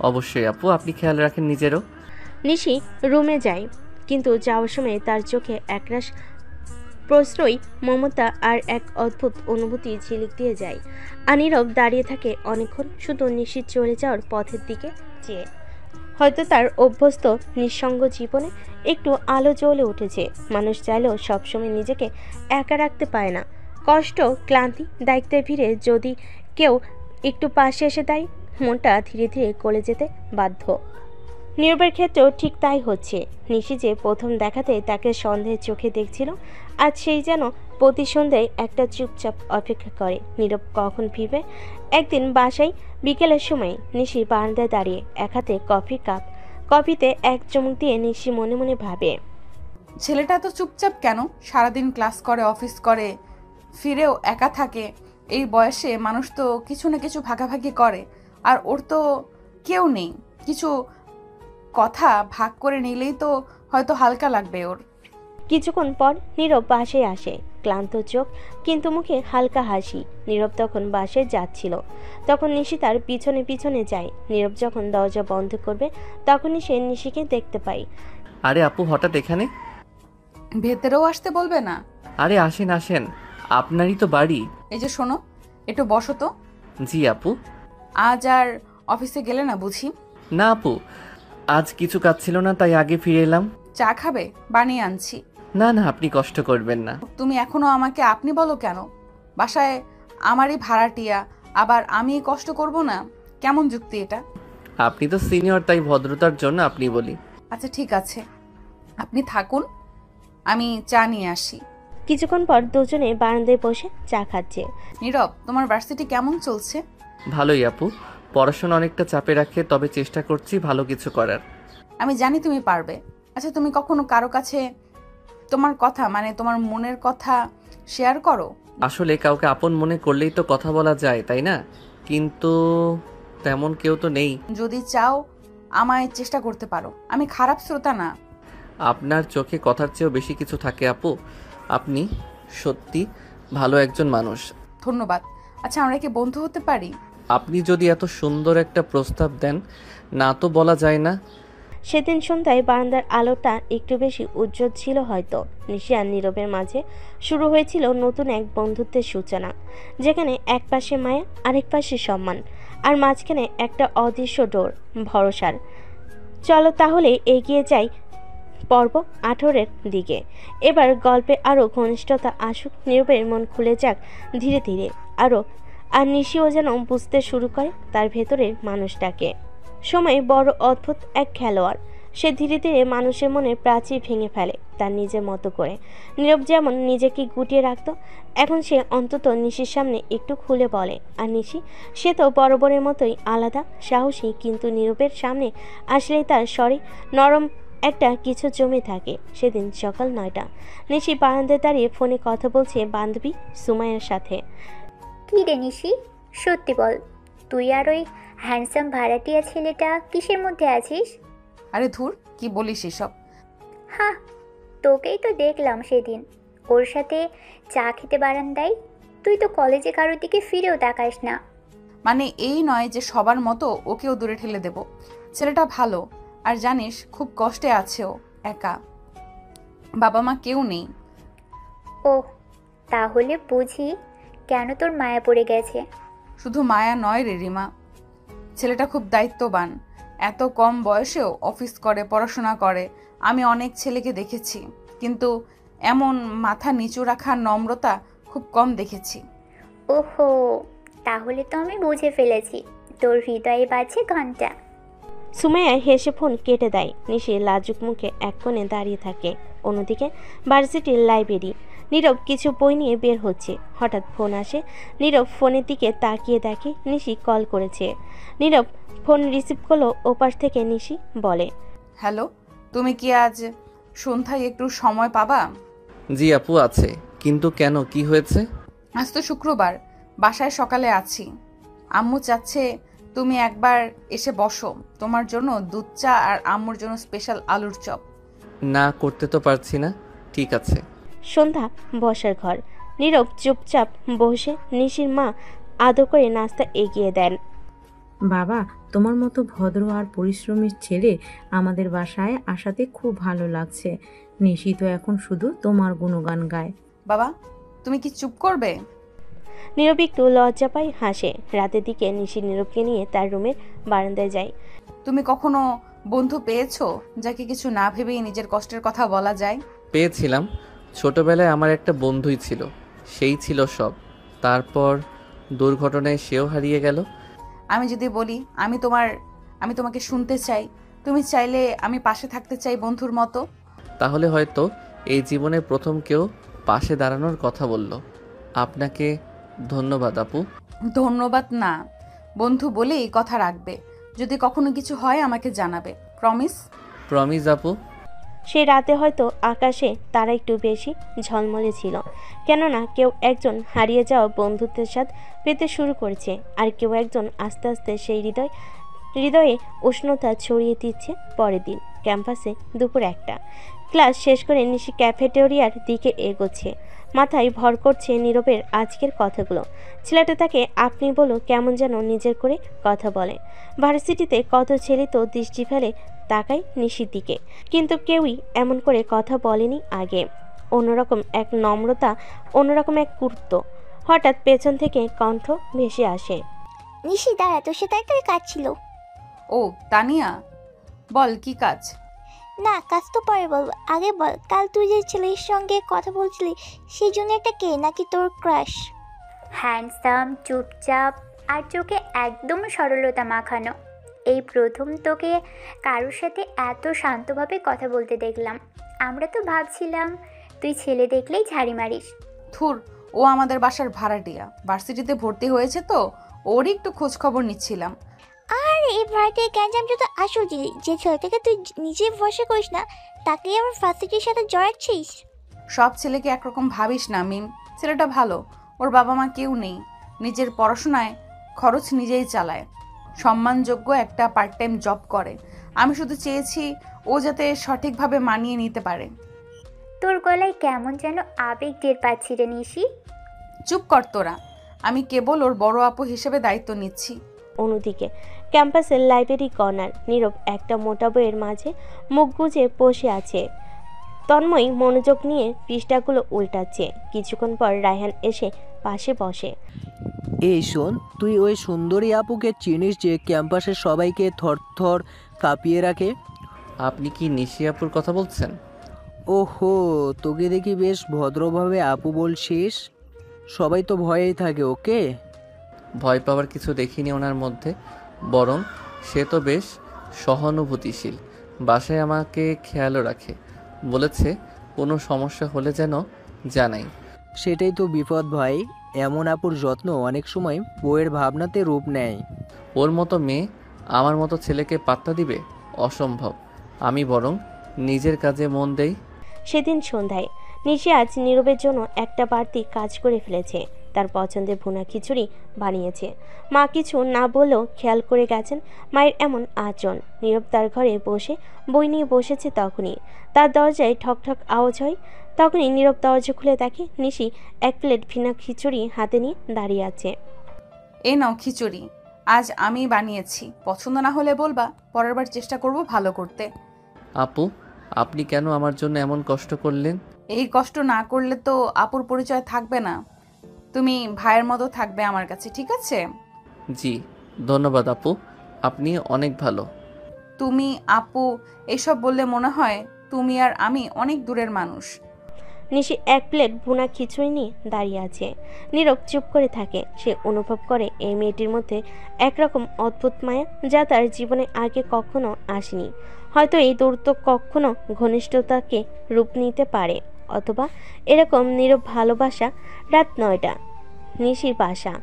অবশ্যই আপু, আপনি খেয়াল রাখেন নিজেরও। নিশি রুমে যায়, কিন্তু যাওয়ার সময় তার চোখে একরাশ প্রশ্রয়, মমতা আর এক অদ্ভুত অনুভূতি ঝিলিক দিয়ে যায়। নীরব দাঁড়িয়ে থাকে অনেকক্ষণ, শুধু নিশির চলে যাওয়ার পথের দিকে চেয়ে। হয়তো তার অভ্যস্ত নিঃসঙ্গ জীবনে একটু আলো জ্বলে উঠেছে। মানুষ চাইলেও সবসময় নিজেকে একা রাখতে পারে না। কষ্ট, ক্লান্তি, দায়িত্বের ভিড়ে যদি কেউ একটু পাশে এসে দেয়, মনটা ধীরে ধীরে গলে যেতে বাধ্য। নীরবের ক্ষেত্রেও ঠিক তাই হচ্ছে। নিশি যে প্রথম দেখাতে তাকে সন্দেহের চোখে দেখছিল, আজ সেই যেন প্রতি সন্ধ্যায় একটা চুপচাপ অপেক্ষা করে নীরব কখন ফিরবে। একদিন বাসায় বিকেলের সময় নিশি বারান্দায় দাঁড়িয়ে, এক হাতে কফির কাপ, কফিতে এক চুমুক দিয়ে নিশি মনে মনে ভাবে, ছেলেটা এত চুপচাপ কেন? সারাদিন ক্লাস করে, অফিস করে, ফিরেও একা থাকে। এই বয়সে মানুষ তো কিছু না কিছু ভাগাভাগি করে, আর ওর তো কেউ নেই। কিছু কথা ভাগ করে নিলেই তো হয়তো হালকা লাগবে ওর। কিছুক্ষণ পর নীরব বাসায় আসে, ক্লান্ত চোখ, কিন্তু মুখে হালকা হাসি। নীরব তখন বাসায় যাচ্ছিল, তখন নিশি তার পিছনে পিছনে যায়। নীরব যখন দরজা বন্ধ করবে, তখনই সে নিশিকে দেখতে পায়। আরে আপু, হঠাৎ এখানে? ভেতরেও আসতে বলবে না? আরে আসেন আসেন, আপনারই তো বাড়ি। এই যে শোনো, একটু বসো তো। জি আপু। আজ আর অফিসে গেলে না বুঝি? না আপু, আজ কিছু কাজ ছিল না, তাই আগে ফিরে এলাম। চা খাবে? বানিয়ে আনছি। না না, আপনি কষ্ট করবেন না। তুমি এখনো আমাকে আপনি বলো কেন? বাসায় আমারই ভাড়াটিয়া, আবার আমি কষ্ট করব না? কেমন যুক্তি এটা? আপনি তো সিনিয়র, তাই ভদ্রতার জন্য আপনি বলি। আচ্ছা ঠিক আছে, আপনি থাকুন, আমি চা নিয়ে আসি। কিছুক্ষণ পর দুজনে বারান্দায় বসে চা খাচ্ছে। নীরব, তোমার ভার্সিটি কেমন চলছে? ভালোই আপু, পড়াশোনা অনেকটা চাপে রাখে, তবে চেষ্টা করছি ভালো কিছু করার। আমি জানি তুমি পারবে। আচ্ছা, তুমি কখনো কারো কাছে তোমার কথা, মানে তোমার মনের কথা শেয়ার করো? আসলে কাউকে আপন মনে করলেই তো কথা বলা যায়, তাই না? কিন্তু তেমন কেউ তো নেই। যদি চাও আমায় চেষ্টা করতে পারো, আমি খারাপ শ্রোতা না। আপনার চোখে কথার চেয়েও বেশি কিছু থাকে আপু। আপনি সত্যি ভালো একজন মানুষ। ধন্যবাদ। আচ্ছা, আমরা কি বন্ধু হতে পারি? আপনি যদি এত সুন্দর একটা প্রস্তাব দেন, না তো বলা যায় না। সেদিন সন্ধ্যায় বারান্দার আলোটা একটু বেশি উজ্জ্বল ছিল হয়তো। নিশি আর নীরবের মাঝে শুরু হয়েছিল নতুন এক বন্ধুত্বের সূচনা, যেখানে এক পাশে মায়া, আরেক পাশে সম্মান, আর মাঝখানে একটা অদৃশ্য ডোর, ভরসার। চলো তাহলে এগিয়ে যাই পর্ব 18-এর দিকে। এবার গল্পে আরও ঘনিষ্ঠতা আসুক, নীরবের মন খুলে যাক ধীরে ধীরে আরও, আর নিশিও যেন বুঝতে শুরু করে তার ভেতরের মানুষটাকে। সময় বড় অদ্ভুত এক খেলোয়াড়, সে ধীরে ধীরে মানুষের মনে প্রাচীর ভেঙে ফেলে তার নিজের মতো করে। নীরব যেমন নিজেকে গুটিয়ে রাখত, এখন সে অন্তত নিশির সামনে একটু খুলে বলে। আর নিশি, সে তো বরাবরের মতোই আলাদা, সাহসী, কিন্তু নীরবের সামনে আসলেই তার স্বরে নরম একটা কিছু জমে থাকে। সেদিন সকাল 9টা, নিশি বারান্দায় দাঁড়িয়ে ফোনে কথা বলছে বান্ধবী সুমাইয়ার সাথে। কি রে নিশি, সত্যি বল, তুই আর ওই হ্যান্ডসাম ভাড়াটিয়া ছেলেটা কিসের মধ্যে আছিস? আরে ধুর, কি বলিস এসব? হ্যাঁ, তোকেই তো দেখলাম সেদিন ওর সাথে চা খেতে বারান্দায়। তুই তো কলেজে কারোর দিকে ফিরেও তাকাস না। মানে এই নয় যে সবার মতো ওকেও দূরে ঠেলে দেব। ছেলেটা ভালো, আর জানিস খুব কষ্টে আছে ও, একা, বাবা মা কেউ নেই। ও, তাহলে বুঝি কেন তোর মায়া পড়ে গেছে। শুধু মায়া নয় রে রিমা, ছেলেটা খুব দায়িত্ববান, এত কম বয়সেও অফিস করে, পড়াশোনা করে। আমি অনেক ছেলেকে দেখেছি, কিন্তু এমন মাথা নিচু রাখার নম্রতা খুব কম দেখেছি। ওহো, তাহলে তো আমি বুঝে ফেলেছি, তোর হৃদয়ে বাজছে ঘন্টা। সুমাইয়া হেসে ফোন কেটে দেয়। নিশি লাজুক মুখে এক কোণে দাঁড়িয়ে থাকে। অন্যদিকে ভার্সিটির লাইব্রেরি, নীরব কিছু বই নিয়ে বের হচ্ছে। হঠাৎ ফোন আসে। নীরব ফোনের দিকে তাকিয়ে দেখে নিশি কল করেছে। নীরব ফোন রিসিভ করলো। ওপাশ থেকে নিশি বলে, হ্যালো, তুমি কি আজ সন্ধ্যায় একটু সময় পাবা? জি আপু, আছে। কিন্তু কেন, কি হয়েছে? আজ তো শুক্রবার, বাসায় সকালে আছি। আম্মু চাচ্ছে তুমি একবার এসে বসো, তোমার জন্য দুধ চা আর আম্মুর জন্য স্পেশাল আলুর চপ। না, করতে তো পারছি না। ঠিক আছে। সন্ধ্যা বসার ঘর। নীরব চুপচাপ বসে। নিশির মা আদর করে নাস্তা এগিয়ে দেন। বাবা, তোমার মতো ভদ্র আর পরিশ্রমী ছেলে আমাদের বাসায় আসাতে খুব ভালো লাগছে। নিশি তো এখন শুধু তোমার গুণগান গায়। বাবা, তুমি কি চুপ করবে? নীরব একটু লজ্জা পায়, হাসে। রাতের দিকে নিশি নীরবকে নিয়ে তার রুমের বারান্দায় যায়। তুমি কখনো বন্ধু পেয়েছো যাকে কিছু না ভেবেই নিজের কষ্টের কথা বলা যায়? পেয়েছিলাম। ছোটবেলায় আমার একটা বন্ধুই ছিল, সেই ছিল সব। তারপর দুর্ঘটনায় সেও হারিয়ে গেল। আমি যদি বলি আমি তোমাকে শুনতে চাই, তুমি চাইলে আমি পাশে থাকতে চাই বন্ধুর মতো, তাহলে হয়তো এই জীবনে প্রথম কেউ পাশে দাঁড়ানোর কথা বলল। আপনাকে ধন্যবাদ আপু। ধন্যবাদ না, বন্ধু বলেই কথা রাখবে। যদি কখনো কিছু হয় আমাকে জানাবে, প্রমিস? প্রমিস আপু। সেই রাতে হয়তো আকাশে তারা একটু বেশি ঝলমলে ছিল, কেননা কেউ একজন হারিয়ে যাওয়া বন্ধুত্বের স্বাদ পেতে শুরু করেছে, আর কেউ একজন আস্তে আস্তে সেই হৃদয়ে উষ্ণতা ছড়িয়ে দিচ্ছে। পরের দিন ক্যাম্পাসে দুপুর 1টা, ক্লাস শেষ করে নিশি ক্যাফেটেরিয়ার দিকে এগোচ্ছে। মাথায় ভর করছে নীরবের আজকের কথাগুলো। ছেলেটা তাকে আপনি বলো কেমন যেন নিজের করে কথা বলে। ভার্সিটিতে কত ছেলে তো দৃষ্টি ফেলে তাকায় নিশির দিকে, কিন্তু কেউই এমন করে কথা বলেনি আগে। অন্যরকম এক নম্রতা, অন্যরকম এক গুরুত্ব। হঠাৎ পেছন থেকে কণ্ঠ ভেসে আসে, নিশি দাঁড়া, তোর সাথে একটা কাজ ছিল। ও তানিয়া, বল কি কাজ? না, কাজ তো পরে বলবো, আগে বল, কাল তুই যে ছেলের সঙ্গে কথা বলছিলি সেই জন্য একটা কে, নাকি তোর ক্রাশ? হ্যান্ডসাম, চুপচাপ, আর চোখে একদম সরলতা মাখানো। এই প্রথম তোকে কারোর সাথে এত শান্তভাবে কথা বলতে দেখলাম। আমরা তো ভাবছিলাম তুই ছেলে দেখলেই ঝাড়ি মারিস। থুর, ও আমাদের বাসার ভাড়াটিয়া, ভার্সিটিতে ভর্তি হয়েছে তো ওরই একটু খোঁজ খবর নিচ্ছিলাম। আর এই ভাড়াটিয়া গ্যাঞ্জাম যত আসল জিনিস, যে ছেলেটাকে তুই নিজে ভরসা করিস না তাকে আবার ফার্সিটির সাথে জড়াচ্ছিস। সব ছেলেকে একরকম ভাবিস না মিম। ছেলেটা ভালো, ওর বাবা মা কেউ নেই, নিজের পড়াশোনায় খরচ নিজেই চালায়, সম্মানযোগ্য একটা পার্ট টাইম জব করে। আমি শুধু চেয়েছি ও যাতে সঠিকভাবে মানিয়ে নিতে পারে। তোর গলায় কেমন যেন আবেগ টের পাচ্ছি রে নিশি। চুপ কর তোরা, আমি কেবল ওর বড় আপু হিসেবে দায়িত্ব নিচ্ছি। অন্যদিকে ক্যাম্পাসের লাইব্রেরি কর্নার, নীরব একটা মোটা বইয়ের মাঝে মুখ গুজে বসে আছে। তন্ময় মনোযোগ নিয়ে পৃষ্ঠাগুলো উল্টাচ্ছে। কিছুক্ষণ পর রায়হান এসে পাশে বসে। এই শোন, তুই ওই সুন্দরী আপুকে চিনিস যে ক্যাম্পাসের সবাইকে থরথর কাঁপিয়ে রাখে? আপনি কি নিশি আপুর কথা বলছেন? ওহো, তোকে দেখি বেশ ভদ্রভাবে আপু বলছিস। সবাই তো ভয়েই থাকে ওকে। ভয় পাওয়ার কিছু দেখিনি ওনার মধ্যে, বরং সে তো বেশ সহানুভূতিশীল। বাসায় আমাকে খেয়ালও রাখে, বলেছে কোনো সমস্যা হলে যেন জানাই। সেটাই তো বিপদ ভাই, এমন আপুর যত্ন অনেক সময় বউয়ের ভাবনাতে রূপ নেয়। ওর মতো মেয়ে আমার মতো ছেলেকে পাত্তা দিবে? অসম্ভব। আমি বরং নিজের কাজে মন দেই। সেদিন সন্ধ্যায় নিশি আজ নীরবের জন্য একটা বাড়তি কাজ করে ফেলেছে। তার পছন্দের ভুনা খিচুড়ি বানিয়েছে। মা কিছু না বললেও খেয়াল করে গেছেন মায়ের এমন আচরণ। নীরব তার ঘরে বসে বই নিয়ে বসেছে। তখনই তার দরজায় ঠক ঠক আওয়াজ হয়। তখনই নীরব দরজা খুলে দেখে নিশি এক প্লেট ভুনা খিচুড়ি হাতে নিয়ে দাঁড়িয়ে আছে। এই নাও খিচুড়ি, আজ আমি বানিয়েছি, পছন্দ না হলে বলবা, পরের বার চেষ্টা করব ভালো করতে। আপু, আপনি কেন আমার জন্য এমন কষ্ট করলেন? এই কষ্ট না করলে তো আপুর পরিচয় থাকবে না। তুমি ভাইয়ের মতো থাকবে আমার কাছে, ঠিক আছে? জি ধন্যবাদ আপু, আপনি অনেক ভালো। তুমি আপু এসব বললে মনে হয় তুমি আর আমি অনেক দূরের মানুষ। নিশি এক প্লেট ভুনা খিচুড়ি নিয়ে দাঁড়িয়ে আছে। নীরব চুপ করে থাকে। সে অনুভব করে এই মেয়েটির মধ্যে একরকম অদ্ভুত মায়া, যা তার জীবনে আগে কখনো আসেনি। হয়তো এই দূরত্ব কখনো ঘনিষ্ঠতাকে রূপ নিতে পারে, অথবা এরকম নীরব ভালোবাসা। রাত 9টা, নিশির বাসা।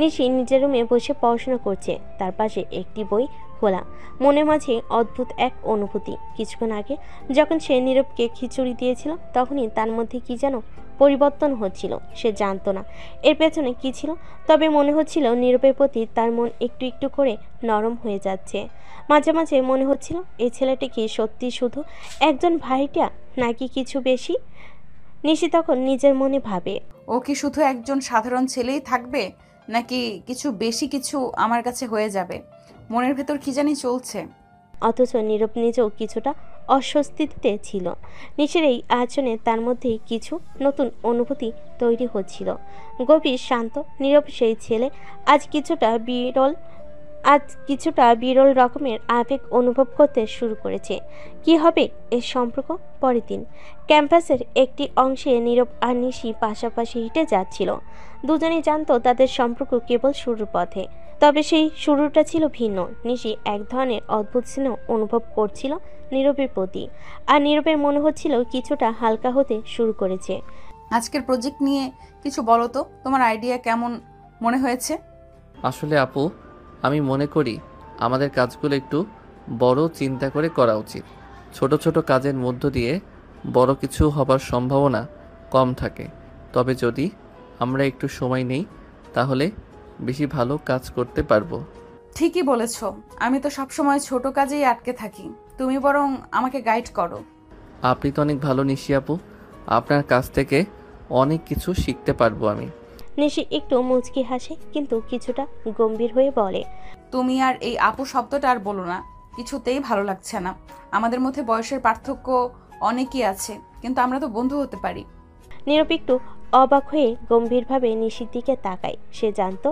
নিশি নিজের রুমে বসে পড়াশোনা করছে। তার পাশে একটি বই খোলা। মনের মাঝে অদ্ভুত এক অনুভূতি। কিছুক্ষণ আগে যখন সে নীরবকে খিচুড়ি দিয়েছিল, তখনই তার মধ্যে কি যেন পরিবর্তন হচ্ছিল। সে জানতো না এর পেছনে কি ছিল, তবে মনে হচ্ছিল নীরবের প্রতি তার মন একটু একটু করে নরম হয়ে যাচ্ছে। মাঝে মাঝে মনে হচ্ছিল এই ছেলেটি কি সত্যি শুধু একজন ভাইটা, নাকি কিছু বেশি। নিশি তখন নিজের মনে ভাবে, ও কি শুধু একজন সাধারণ ছেলেই থাকবে, নাকি কিছু বেশি কিছু আমার কাছে হয়ে যাবে? মনের ভেতর কি জানি চলছে। অথচ নীরব নিজেও কিছুটা অস্বস্তিতে ছিল। নিশির এই আচরণে তার মধ্যে কিছু নতুন অনুভূতি তৈরি হচ্ছিল। গভীর শান্ত নীরব সেই ছেলে আজ কিছুটা বিরল রকমের আবেগ অনুভব করতে শুরু করেছে। কি হবে এর সম্পর্ক? পরের দিন ক্যাম্পাসের একটি অংশে নীরব আর নিশি পাশাপাশি হেঁটে যাচ্ছিল। দুজনেই জানতো তাদের সম্পর্ক কেবল শুরুর পথে, তবে সেই শুরুটা ছিল ভিন্ন। নিশি এক ধরনের অদ্ভুত স্নেহ অনুভব করছিল নীরবের প্রতি, আর নীরবের মনে হচ্ছিল কিছুটা হালকা হতে শুরু করেছে। আজকের প্রজেক্ট নিয়ে কিছু বলো তো, তোমার আইডিয়া কেমন মনে হয়েছে? আসলে আপু, আমি মনে করি আমাদের কাজগুলো একটু বড় চিন্তা করে করা উচিত। ছোট ছোট কাজের মধ্য দিয়ে বড় কিছু হবার সম্ভাবনা কম থাকে। তবে যদি আমরা একটু সময় নেই, তাহলে বেশি ভালো কাজ করতে পারবো। ঠিকই বলেছ, আমি তো সবসময় ছোট কাজেই আটকে থাকি। তুমি বরং আমাকে গাইড করো। আপনি তো অনেক ভালো নিশি আপু, আপনার কাছ থেকে অনেক কিছু শিখতে পারবো আমি। নিশি একটু মুচকি হাসে, কিন্তু কিছুটা গম্ভীর হয়ে বলে, তুমি আর এই আপু শব্দটা আর বলো না, কিছুতেই ভালো লাগছে না। আমাদের মধ্যে বয়সের পার্থক্য অনেকই আছে, কিন্তু আমরা তো বন্ধু হতে পারি। নীরব একটু অবাক হয়ে গম্ভীরভাবে নিশির দিকে তাকায়। সে জানতো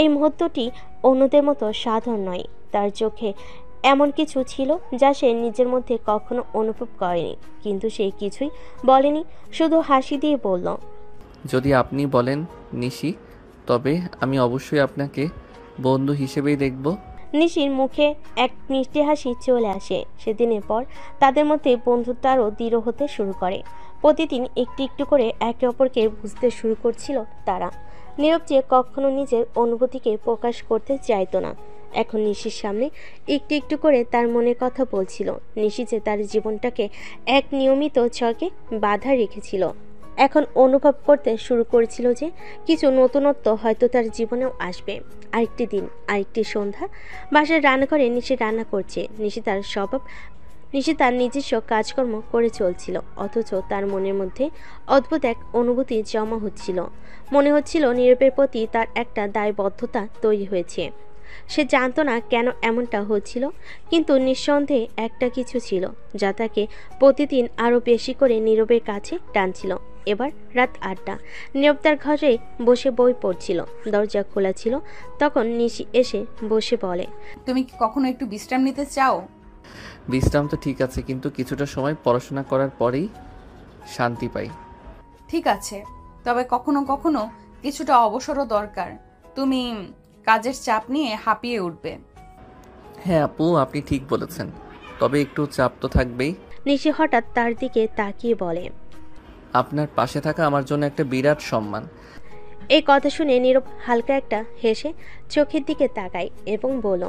এই মুহূর্তটি অন্যদের মতো সাধারণ নয়। তার চোখে এমন কিছু ছিল যা সে নিজের মধ্যে কখনো অনুভব করেনি, কিন্তু সে কিছুই বলেনি, শুধু হাসি দিয়ে বলল, যদি আপনি বলেন নিশি, তবে আমি অবশ্যই আপনাকে বন্ধু হিসেবেই দেখব। নিশির মুখে এক মিষ্টি হাসি চলে আসে। সেদিনের পর তাদের মধ্যে বন্ধুত্ব আরও দৃঢ় হতে শুরু করে। প্রতিদিন একটু একটু করে একে অপরকে বুঝতে শুরু করছিল তারা। নীরব যে কখনো নিজের অনুভূতিকে প্রকাশ করতে চাইতো না, এখন নিশির সামনে একটু একটু করে তার মনের কথা বলছিল। নিশি যে তার জীবনটাকে এক নিয়মিত ছকে বাধা রেখেছিল, এখন অনুভব করতে শুরু করেছিল যে কিছু নতুনত্ব হয়তো তার জীবনেও আসবে। আরেকটি দিন, আরেকটি সন্ধ্যা, বাসার রান্নাঘরে নিশি রান্না করছে। নিশি তার নিজস্ব কাজকর্ম করে চলছিল, অথচ তার মনের মধ্যে অদ্ভুত এক অনুভূতি জমা হচ্ছিল। মনে হচ্ছিল নীরবের প্রতি তার একটা দায়বদ্ধতা তৈরি হয়েছে। সে জানতো না কেন এমনটা হচ্ছিল, কিন্তু নিঃসন্দেহে একটা কিছু ছিল যা তাকে প্রতিদিন আরও বেশি করে নীরবের কাছে টানছিল। এবার রাত 8টা, নীরব তার ঘরে বসে বই পড়ছিল। দরজা খোলা ছিল, তখন নিশি এসে বসে বলে, তুমি কি কখনো একটু বিশ্রাম নিতে চাও? বিশ্রাম তো ঠিক আছে, কিন্তু কিছুটা সময় পড়াশোনা করার পরেই শান্তি পাই। ঠিক আছে, তবে কখনো কখনো কিছুটা অবসরও দরকার। তুমি কাজের চাপ নিয়ে হাঁপিয়ে উঠবে। হ্যাঁ আপু, আপনি ঠিক বলেছেন, তবে একটু চাপ তো থাকবেই। নিশি হঠাৎ তার দিকে তাকিয়ে বলে, আপনার পাশে থাকা আমার জন্য একটা বিরাট সম্মান। এই কথা শুনে নীরব হালকা একটা হেসে চোখের দিকে তাকায় এবং বলল।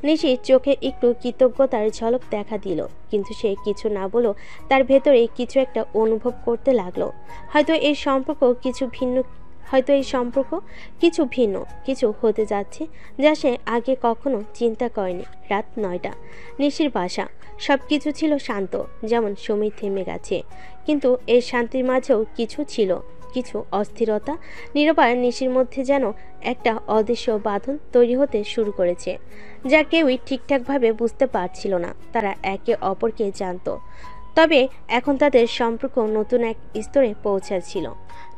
নিশির চোখে একটু কৃতজ্ঞতার ঝলক দেখা দিল, কিন্তু সে কিছু না বলেও তার ভেতরে কিছু একটা অনুভব করতে লাগলো। হয়তো এই সম্পর্ক কিছু ভিন্ন কিছু হতে যাচ্ছে, যা সে আগে কখনো চিন্তা করেনি। রাত 9টা, নিশির বাসা। সব কিছু ছিল শান্ত, যেমন সময় থেমে গেছে, কিন্তু এই শান্তির মাঝেও কিছু অস্থিরতা। নীরব আর নিশির মধ্যে যেন একটা অদৃশ্য বাঁধন তৈরি হতে শুরু করেছে, যা কেউই ঠিকঠাকভাবে বুঝতে পারছিল না। তারা একে অপরকে জানতো, তবে এখন তাদের সম্পর্ক নতুন এক স্তরে পৌঁছাচ্ছিল।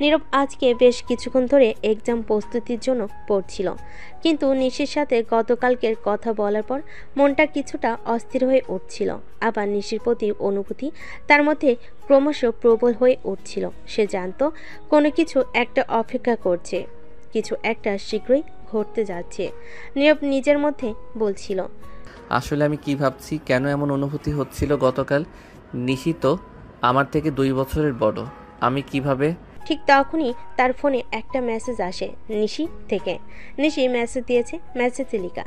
নীরব আজকে বেশ কিছুক্ষণ ধরে এক্সাম প্রস্তুতির জন্য পড়ছিল, কিন্তু নিশির সাথে গতকালকের কথা বলার পর মনটা কিছুটা অস্থির হয়ে উঠছিল। আবার নিশির প্রতি অনুভূতি তার মধ্যে ক্রমশ প্রবল হয়ে উঠছিল। সে জানতো কোনো কিছু একটা অপেক্ষা করছে, কিছু একটা শীঘ্রই ঘটতে যাচ্ছে। নীরব নিজের মধ্যে বলছিল, আসলে আমি কি ভাবছি, কেন এমন অনুভূতি হচ্ছিল গতকাল? নিশি তো আমার থেকে 2 বছরের বড়, আমি কিভাবে? ঠিক তখনই তার ফোনে একটা মেসেজ আসে নিশি থেকে। নিশি মেসেজ দিয়েছে, মেসেজে লেখা,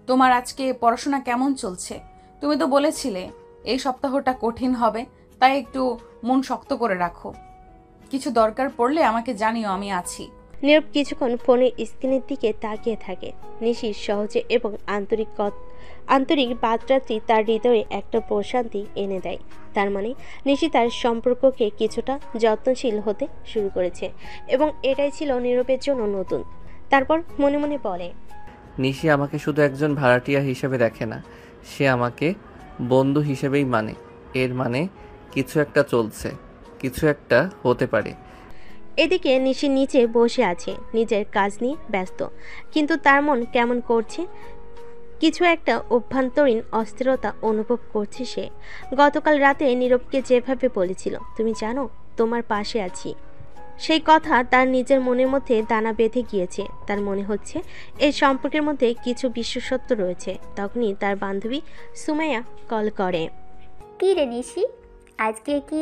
তোমার আজকে পড়াশোনা কেমন চলছে? তুমি তো বলেছিলে এই সপ্তাহটা কঠিন হবে, তাই একটু মন শক্ত করে রাখো। কিছু দরকার পড়লে আমাকে জানিও, আমি আছি। নীরব কিছুক্ষণ ফোনের স্ক্রিনের দিকে তাকিয়ে থাকে। নিশির সহজে এবং আন্তরিক বার্তাটি তার হৃদয়ে একটা প্রশান্তি এনে দেয়। তার মানে নিশি তার সম্পর্ককে কিছুটা যত্নশীল হতে শুরু করেছে, এবং এটাই ছিল নীরবের জন্য নতুন। তারপর মনে মনে বলে, নিশি আমাকে শুধু একজন ভাড়াটিয়া হিসেবে দেখে না, সে আমাকে বন্ধু হিসেবেই মানে। এর মানে কিছু একটা চলছে, কিছু একটা হতে পারে। এদিকে নিশি নিচে বসে আছে, নিজের কাজ নিয়ে ব্যস্ত, কিন্তু তার মন কেমন করছে। কিছু একটা অভ্যন্তরীণ অস্থিরতা অনুভব করছে সে। গতকাল রাতে নীরবকে যেভাবে বলেছিল, তুমি জানো তোমার পাশে আছি, সেই কথা তার নিজের মনের মধ্যে দানা বেঁধে গিয়েছে। তার মনে হচ্ছে এই সম্পর্কের মধ্যে কিছু বিশেষত্ব রয়েছে। তখনই তার বান্ধবী সুমাইয়া কল করে। কি রে নিশি, আজকে কি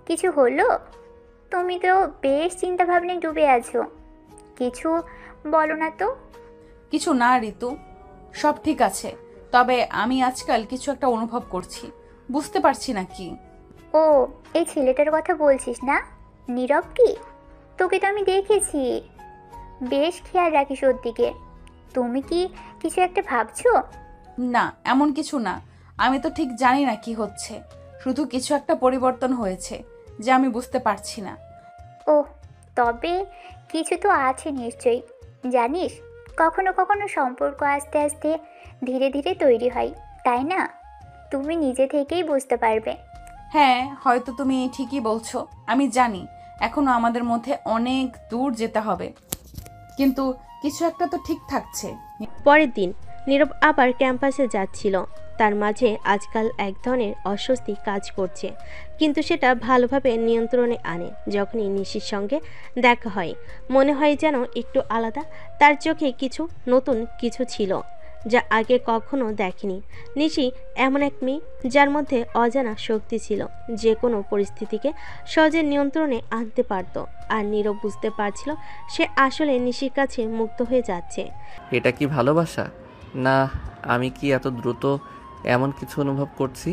কিছু হলো? তুমি তো বেশ চিন্তা ভাবনায় ডুবে আছো, কিছু বলো না তো। কিছু না ঋতু, সব ঠিক আছে, তবে আমি আজকাল কিছু একটা অনুভব করছি, বুঝতে পারছি না কি। ও, এই ছেলেটার কথা বলছিস না? নীরব কি? তোকে তো আমি দেখেছি, বেশ খেয়াল রাখিস ওর দিকে। তুমি কি কিছু একটা ভাবছো? না, এমন কিছু না। আমি তো ঠিক জানি না কি হচ্ছে, শুধু কিছু একটা পরিবর্তন হয়েছে যা আমি বুঝতে পারছি না। ও, তবে কিছু তো আছে নিশ্চয়ই। জানিস, কখনো কখনো সম্পর্ক আস্তে আস্তে ধীরে ধীরে তৈরি হয়, তাই না? তুমি নিজে থেকেই বুঝতে পারবে। হ্যাঁ, হয়তো তুমি ঠিকই বলছো। আমি জানি এখনো আমাদের মধ্যে অনেক দূর যেতে হবে, কিন্তু কিছু একটা তো ঠিক থাকছে। পরের দিন নীরব আবার ক্যাম্পাসে যাচ্ছিল। তার মাঝে আজকাল এক ধরনের অস্বস্তি কাজ করছে, কিন্তু সেটা ভালোভাবে নিয়ন্ত্রণে আনে যখনই নিশির সঙ্গে দেখা হয়। মনে হয় যেন একটু আলাদা। তার চোখে কিছু নতুন কিছু ছিল যা আগে কখনো দেখেনি। নিশি এমন এক মেয়ে যার মধ্যে অজানা শক্তি ছিল, যে কোনো পরিস্থিতিকে সহজে নিয়ন্ত্রণে আনতে পারত। আর নীরব বুঝতে পারছিল সে আসলে নিশির কাছে মুক্ত হয়ে যাচ্ছে। এটা কি ভালোবাসা, না আমি কি এত দ্রুত এমন কিছু অনুভব করছি?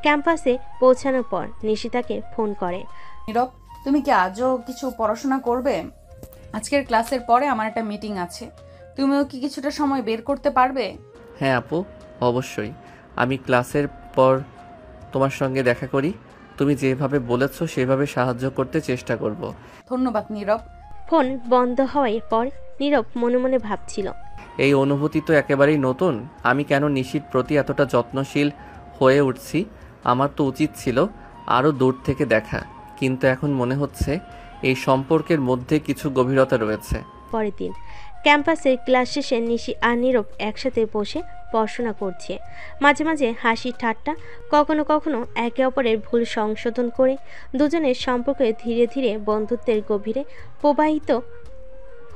ক্যাম্পাসে পৌঁছানোর পর নিশি তাকে ফোন করে। নীরব, তুমি কি আজও কিছু পড়াশোনা করবে? আজকের ক্লাসের পরে আমার একটা মিটিং আছে, তুমিও কি কিছুটা সময় বের করতে পারবে? হ্যাঁ আপু, অবশ্যই। আমি ক্লাসের পর তোমার সঙ্গে দেখা করি। তুমি যেভাবে বলেছো সেভাবে সাহায্য করতে চেষ্টা করব। ধন্যবাদ নীরব। ফোন বন্ধ হওয়ার পর নীরব মনে মনে ভাবছিল, এই অনুভূতি তো একেবারেই নতুন। আমি কেন নিশির প্রতি এতটা যত্নশীল হয়ে উঠছি? আমার তো উচিত ছিল আরও দূর থেকে দেখা, কিন্তু এখন মনে হচ্ছে এই সম্পর্কের মধ্যে কিছু গভীরতা রয়েছে। পরের দিন ক্যাম্পাসের ক্লাস শেষে নিশি আর নীরব একসাথে বসে পড়াশোনা করছে। মাঝে মাঝে হাসি ঠাট্টা, কখনো কখনো একে অপরের ভুল সংশোধন করে দুজনের সম্পর্ক ধীরে ধীরে বন্ধুত্বের গভীরে প্রবাহিত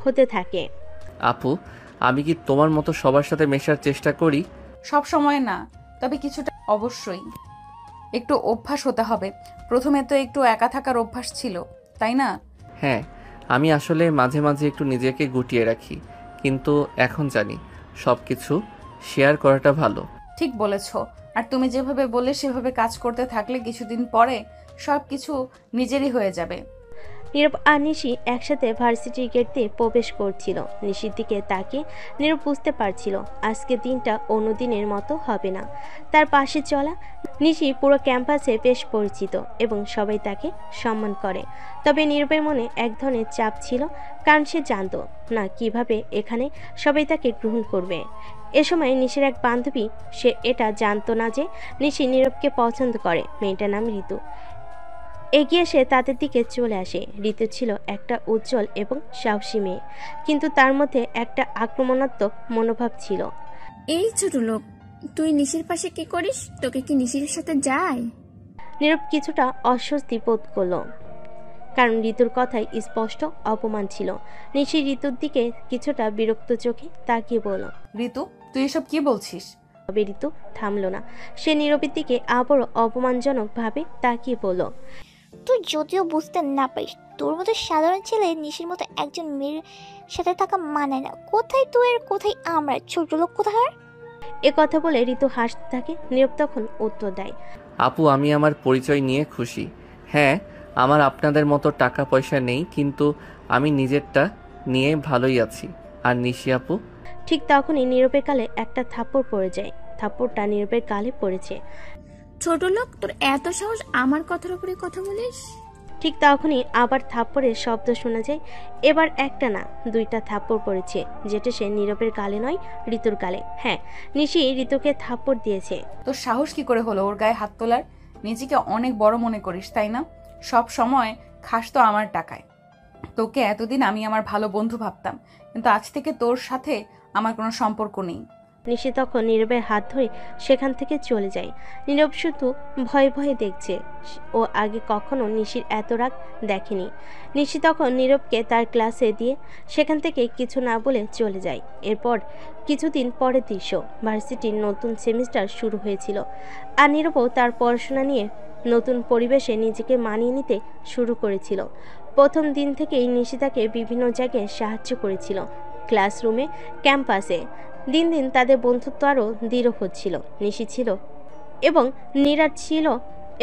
হতে থাকে। আপু, আমি কি তোমার মতো সবার সাথে মেশার চেষ্টা করি? সব সময় না, তবে কিছুটা অবশ্যই। একটু অভ্যাস হতে হবে। প্রথমে তো একটু একা থাকার অভ্যাস ছিল, তাই না? হ্যাঁ, আমি আসলে মাঝে মাঝে একটু নিজেকে গুটিয়ে রাখি, কিন্তু এখন জানি সব কিছু শেয়ার করাটা ভালো। ঠিক বলেছ। আর তুমি যেভাবে বললে সেভাবে কাজ করতে থাকলে কিছুদিন পরে সব কিছু নিজেরই হয়ে যাবে। নীরব আর নিশি একসাথে ভার্সিটির গেট দিয়ে প্রবেশ করছিল। নিশির দিকে তাকিয়ে নীরব বুঝতে পারছিল আজকের দিনটা অন্য দিনের মতো হবে না। তার পাশে চলা নিশি পুরো ক্যাম্পাসে বেশ পরিচিত এবং সবাই তাকে সম্মান করে। তবে নীরবের মনে এক ধরনের চাপ ছিল, কারণ সে জানতো না কিভাবে এখানে সবাই তাকে গ্রহণ করবে। এ সময় নিশির এক বান্ধবী, সে এটা জানতো না যে নিশি নীরবকে পছন্দ করে। মেয়েটার নাম ঋতু। এগিয়ে এসে তাদের দিকে চলে আসে। ঋতু ছিল একটা উজ্জ্বল এবং সাহসী মেয়ে, কিন্তু তার মধ্যে একটা আক্রমণাত্মক মনোভাব ছিল। এই ছোট লোক, তুই নিশির পাশে কি করিস? তোকে কি নিশির সাথে যায়? নীরব কিছুটা অস্বস্তি বোধ করলো, কারণ ঋতুর কথায় স্পষ্ট অপমান ছিল। নিশি ঋতুর দিকে কিছুটা বিরক্ত চোখে তাকিয়ে বলল, ঋতু, তুই এসব কি বলছিস? তবে ঋতু থামলো না। সে নীরবের দিকে আবারও অপমানজনক ভাবে তাকিয়ে বলল, তুই যদিও বুঝতে না পারিস, তোর মতো সাধারণ ছেলে নিশির মতো একজন মেয়ের সাথে থাকা মানায় না। কোথায় তুই আর কোথায় আমরা, ছোট লোক কোথাকার। এ কথা বলে ঋতু হাসতে থাকে। নীরব তখন উত্তর দেয়, আপু, আমি আমার পরিচয় নিয়ে খুশি। হ্যাঁ, আমার আপনাদের মতো টাকা পয়সা নেই, কিন্তু আমি নিজেরটা নিয়ে ভালোই আছি। আর নিশি আপু? ঠিক তখনই নীরবের গালে একটা থাপ্পড় পড়ে যায়। থাপ্পড়টা নীরবের গালে পড়েছে। ছোট লোক, তোর এত সাহস আমার কথার উপরে কথা বলিস? ঠিক তখনই আবার থাপ্পড়ের শব্দ শোনা যায়। এবার একটা না, দুইটা থাপ্পড় পড়েছে, যেটা সে নীরবের গালে নয়, ঋতুর গালে। হ্যাঁ, নিশি ঋতুকে থাপ্পড় দিয়েছে। তোর সাহস কি করে হলো ওর গায়ে হাত তোলার? নিজেকে অনেক বড় মনে করিস, তাই না? সব সময় খাস তো আমার টাকায়। তোকে এতদিন আমি আমার ভালো বন্ধু ভাবতাম, কিন্তু আজ থেকে তোর সাথে আমার কোনো সম্পর্ক নেই। নিশি তখন নীরবের হাত ধরে সেখান থেকে চলে যায়। নীরব শুধু ভয়ে ভয়ে দেখছে। ও আগে কখনো নিশির এত রাগ দেখেনি। নিশি তখন নীরবকে তার ক্লাসে দিয়ে সেখান থেকে কিছু না বলে চলে যায়। এরপর কিছুদিন পরের দৃশ্য, ভার্সিটির নতুন সেমিস্টার শুরু হয়েছিল। আর নীরবও তার পড়াশোনা নিয়ে নতুন পরিবেশে নিজেকে মানিয়ে নিতে শুরু করেছিল। প্রথম দিন থেকেই নিশি তাকে বিভিন্ন জায়গায় সাহায্য করেছিল, ক্লাসরুমে, ক্যাম্পাসে। দিন দিন তাদের বন্ধুত্ব আরও দৃঢ় হচ্ছিল। নিশি ছিল এবং নীরব ছিল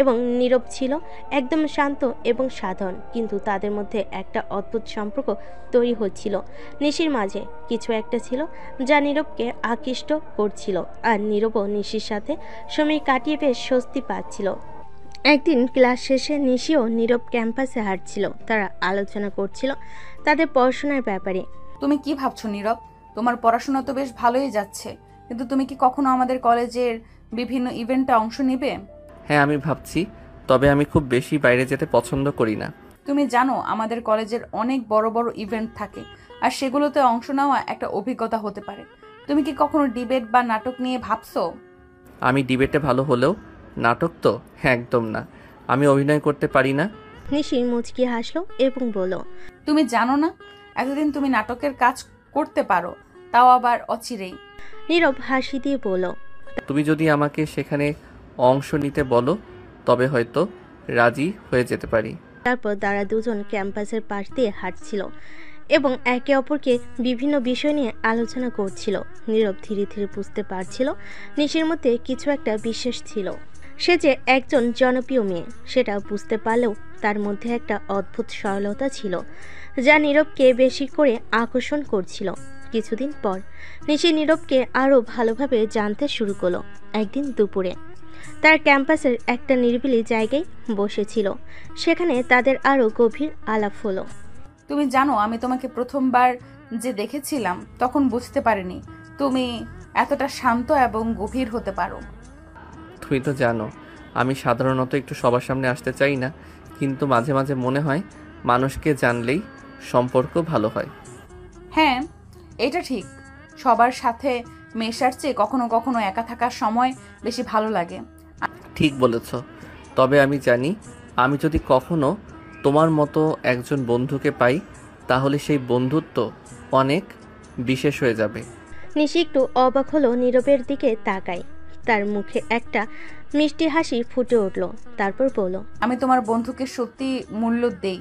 এবং নীরব ছিল একদম শান্ত এবং সাধারণ, কিন্তু তাদের মধ্যে একটা অদ্ভুত সম্পর্ক তৈরি হচ্ছিল। নিশির মাঝে কিছু একটা ছিল যা নীরবকে আকৃষ্ট করছিল, আর নীরবও নিশির সাথে সময় কাটিয়ে বেশ স্বস্তি পাচ্ছিল। একদিন ক্লাস শেষে নিশি ও নীরব ক্যাম্পাসে হাঁটছিল। তারা আলোচনা করছিল তাদের পড়াশোনার ব্যাপারে। তুমি কি ভাবছো নীরব? তোমার পড়াশোনা তো বেশ ভালোই যাচ্ছে, কিন্তু তুমি কি কখনো আমাদের কলেজের বিভিন্ন ইভেন্টে অংশ নিবে? হ্যাঁ, আমি ভাবছি, তবে আমি খুব বেশি বাইরে যেতে পছন্দ করি না। তুমি জানো আমাদের কলেজের অনেক বড় বড় ইভেন্ট থাকে, আর সেগুলোতে অংশ নেওয়া একটা অভিজ্ঞতা হতে পারে। তুমি কি কখনো ডিবেট বা নাটক নিয়ে ভাবছো? আমি ডিবেটে ভালো হলেও নাটক তো একদম না। আমি অভিনয় করতে পারি না। নিশি মুচকি হাসলো এবং বলল, তুমি জানো না, এতদিন তুমি নাটকের কাজ করতে পারো, তাও আবার অচিরেই। নীরব হাসি দিয়ে বলল, তুমি যদি আমাকে সেখানে অংশ নিতে বলো তবে হয়তো রাজি হয়ে যেতে পারি। তারপর তারা দুজন ক্যাম্পাসের পাশ দিয়ে হাঁটছিল এবং একে অপরকে বিভিন্ন বিষয় নিয়ে আলোচনা করছিল। নীরব ধীরে ধীরে বুঝতে পারছিল নিশির মধ্যে কিছু একটা বিশেষ ছিল। সে যে একজন জনপ্রিয় মেয়ে সেটা বুঝতে পারলেও তার মধ্যে একটা অদ্ভুত সরলতা ছিল যা নীরবকে বেশি করে আকর্ষণ করছিল। কিছুদিন পর নিশি নীরবকে আরও ভালোভাবে জানতে শুরু করলো। একদিন দুপুরে তার ক্যাম্পাসের একটা নিরিবিলি জায়গায় বসেছিল। সেখানে তাদের আরও গভীর আলাপ হলো। তুমি জানো, আমি তোমাকে প্রথমবার যে দেখেছিলাম তখন বুঝতে পারিনি তুমি এতটা শান্ত এবং গভীর হতে পারো। তুমি তো জানো আমি সাধারণত একটু সবার সামনে আসতে চাই না, কিন্তু মাঝে মাঝে মনে হয় মানুষকে জানলেই সম্পর্ক ভালো হয়। হ্যাঁ, এটা ঠিক। সবার সাথে মেশার চেয়ে কখনো কখনো একা থাকার সময় বেশি ভালো লাগে। ঠিক বলেছ। তবে আমি জানি আমি যদি কখনো তোমার মতো একজন বন্ধুকে পাই তাহলে সেই বন্ধুত্ব অনেক বিশেষ হয়ে যাবে। নিশি একটু অবাক হলো নীরবের দিকে তাকায়। তার মুখে একটা মিষ্টি হাসি ফুটে উঠল। তারপর বলল, আমি তোমার বন্ধুকে সত্যি মূল্য দেই।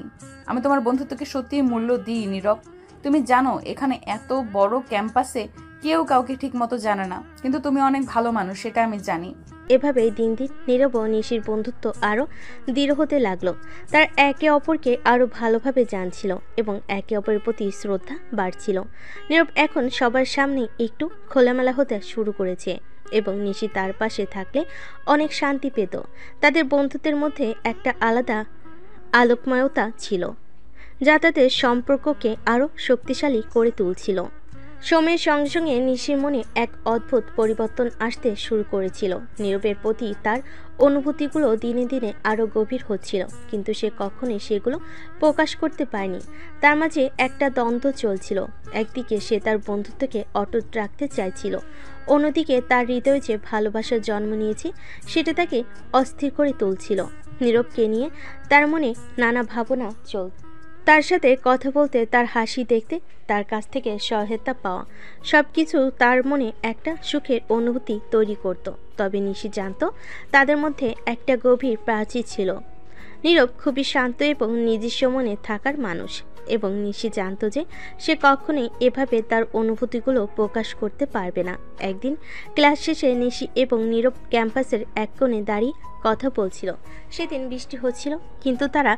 আমি তোমার বন্ধুত্বকে সত্যি মূল্য দিই নীরব। তুমি জানো এখানে এত বড় ক্যাম্পাসে কেউ কাউকে ঠিক মতো জানে না, কিন্তু তুমি অনেক ভালো মানুষ, সেটা আমি জানি। এভাবেই দিন দিন নীরব ও নিশির বন্ধুত্ব আরও দৃঢ় হতে লাগলো। তার একে অপরকে আরও ভালোভাবে জানছিল এবং একে অপরের প্রতি শ্রদ্ধা বাড়ছিল। নীরব এখন সবার সামনে একটু খোলামেলা হতে শুরু করেছে এবং নিশি তার পাশে থাকলে অনেক শান্তি পেত। তাদের বন্ধুত্বের মধ্যে একটা আলাদা আলোকময়তা ছিল যা তাদের সম্পর্ককে আরও শক্তিশালী করে তুলছিল। সময়ের সঙ্গে সঙ্গে নিশির মনে এক অদ্ভুত পরিবর্তন আসতে শুরু করেছিল। নীরবের প্রতি তার অনুভূতিগুলো দিনে দিনে আরও গভীর হচ্ছিল, কিন্তু সে কখনোই সেগুলো প্রকাশ করতে পারেনি। তার মাঝে একটা দ্বন্দ্ব চলছিল। একদিকে সে তার বন্ধুত্বকে অটুট রাখতে চাইছিল, অন্যদিকে তার হৃদয়ে যে ভালোবাসার জন্ম নিয়েছে সেটা তাকে অস্থির করে তুলছিল। নীরবকে নিয়ে তার মনে নানা ভাবনা চলত। তার সাথে কথা বলতে, তার হাসি দেখতে, তার কাছ থেকে সহায়তা পাওয়া, সব কিছু তার মনে একটা সুখের অনুভূতি তৈরি করত। তবে নিশি জানত তাদের মধ্যে একটা গভীর প্রাচীর ছিল। নীরব খুবই শান্ত এবং নিজস্ব মনে থাকার মানুষ, এবং নিশি জানত যে সে কখনোই এভাবে তার অনুভূতিগুলো প্রকাশ করতে পারবে না। একদিন ক্লাস শেষে নিশি এবং নীরব ক্যাম্পাসের এক কোণে দাঁড়িয়ে কথা বলছিল। সেদিন বৃষ্টি হচ্ছিল, কিন্তু তারা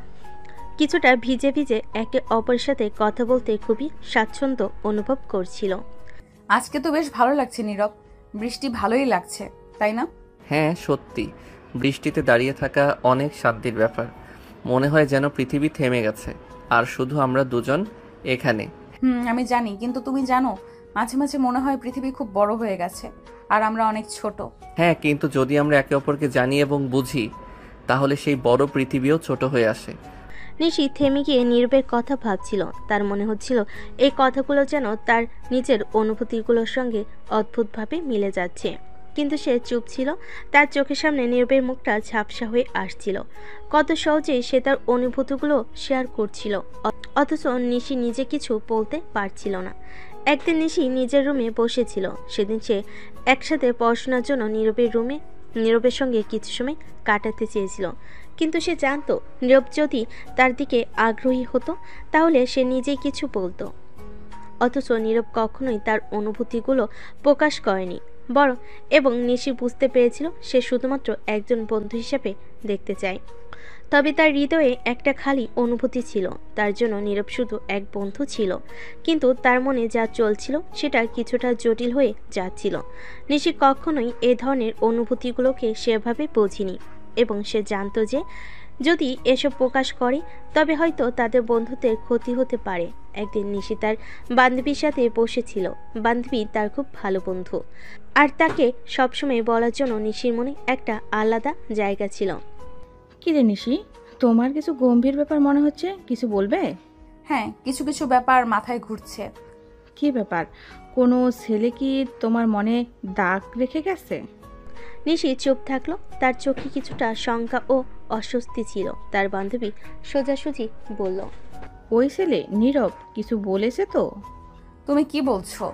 কিছুটা ভিজে ভিজে একে অপরের সাথে কথা বলতে খুবই স্বাচ্ছন্দ্য অনুভব করছিল। আজকে তো বেশ ভালো লাগছে নীরব, বৃষ্টি ভালোই লাগছে, তাই না? হ্যাঁ সত্যি, বৃষ্টিতে দাঁড়িয়ে থাকা অনেক শান্তির ব্যাপার। মনে হয় যেন পৃথিবী থেমে গেছে আর শুধু আমরা দুজন এখানে। আমি জানি, কিন্তু তুমি জানো মাঝে মাঝে মনে হয় পৃথিবী খুব বড় হয়ে গেছে আর আমরা অনেক ছোট। হ্যাঁ, কিন্তু যদি আমরা একে অপরকে জানি এবং বুঝি তাহলে সেই বড় পৃথিবীও ছোট হয়ে আসে। নিশি থেমে গিয়ে নীরবের কথা ভাবছিল। তার মনে হচ্ছিল এই কথাগুলো যেন তার নিজের অনুভূতিগুলোর সঙ্গে অদ্ভুতভাবে মিলে যাচ্ছে, কিন্তু সে চুপ ছিল। তার চোখের সামনে নীরবের মুখটা ঝাপসা হয়ে আসছিল। কত সহজেই সে তার অনুভূতিগুলো শেয়ার করছিল, অথচ নিশি নিজে কিছু বলতে পারছিল না। একদিন নিশি নিজের রুমে বসেছিল। সেদিন সে একসাথে পড়াশোনার জন্য নীরবের সঙ্গে কিছু সময় কাটাতে চেয়েছিল, কিন্তু সে জানতো নীরব যদি তার দিকে আগ্রহী হতো তাহলে সে নিজেই কিছু বলতো। অথচ নীরব কখনোই তার অনুভূতিগুলো প্রকাশ করেনি এবং নিশি বুঝতে পেরেছিল সে শুধুমাত্র একজন বন্ধু হিসেবে দেখতে চায়। তবে তার হৃদয়ে একটা খালি অনুভূতি ছিল। তার জন্য নীরব শুধু এক বন্ধু ছিল, কিন্তু তার মনে যা চলছিল সেটা কিছুটা জটিল হয়ে যাচ্ছিল। নিশি কখনোই এ ধরনের অনুভূতিগুলোকে সেভাবে বোঝেনি এবং সে জানতো যে যদি এসব প্রকাশ করে তবে হয়তো তাদের বন্ধুত্বের ক্ষতি হতে পারে। একদিন নিশি তার বান্ধবীর সাথে বসেছিল। বান্ধবী তার খুব ভালো বন্ধু, আর তাকে সবসময় বলার জন্য নিশির মনে একটা আলাদা জায়গা ছিল। কি রে নিশি, তোমার কিছু গম্ভীর ব্যাপার মনে হচ্ছে, কিছু বলবে? হ্যাঁ, কিছু কিছু ব্যাপার মাথায় ঘুরছে। কি ব্যাপার, কোনো ছেলে কি তোমার মনে দাগ রেখে গেছে? নিশি চুপ থাকলো। তার চোখে কিছুটা শঙ্কা ও অস্বস্তি ছিল। তার বান্ধবী সোজাসুজি বলল, ওই ছেলে নীরব কিছু বলেছে তো? তুমি কি বলছো?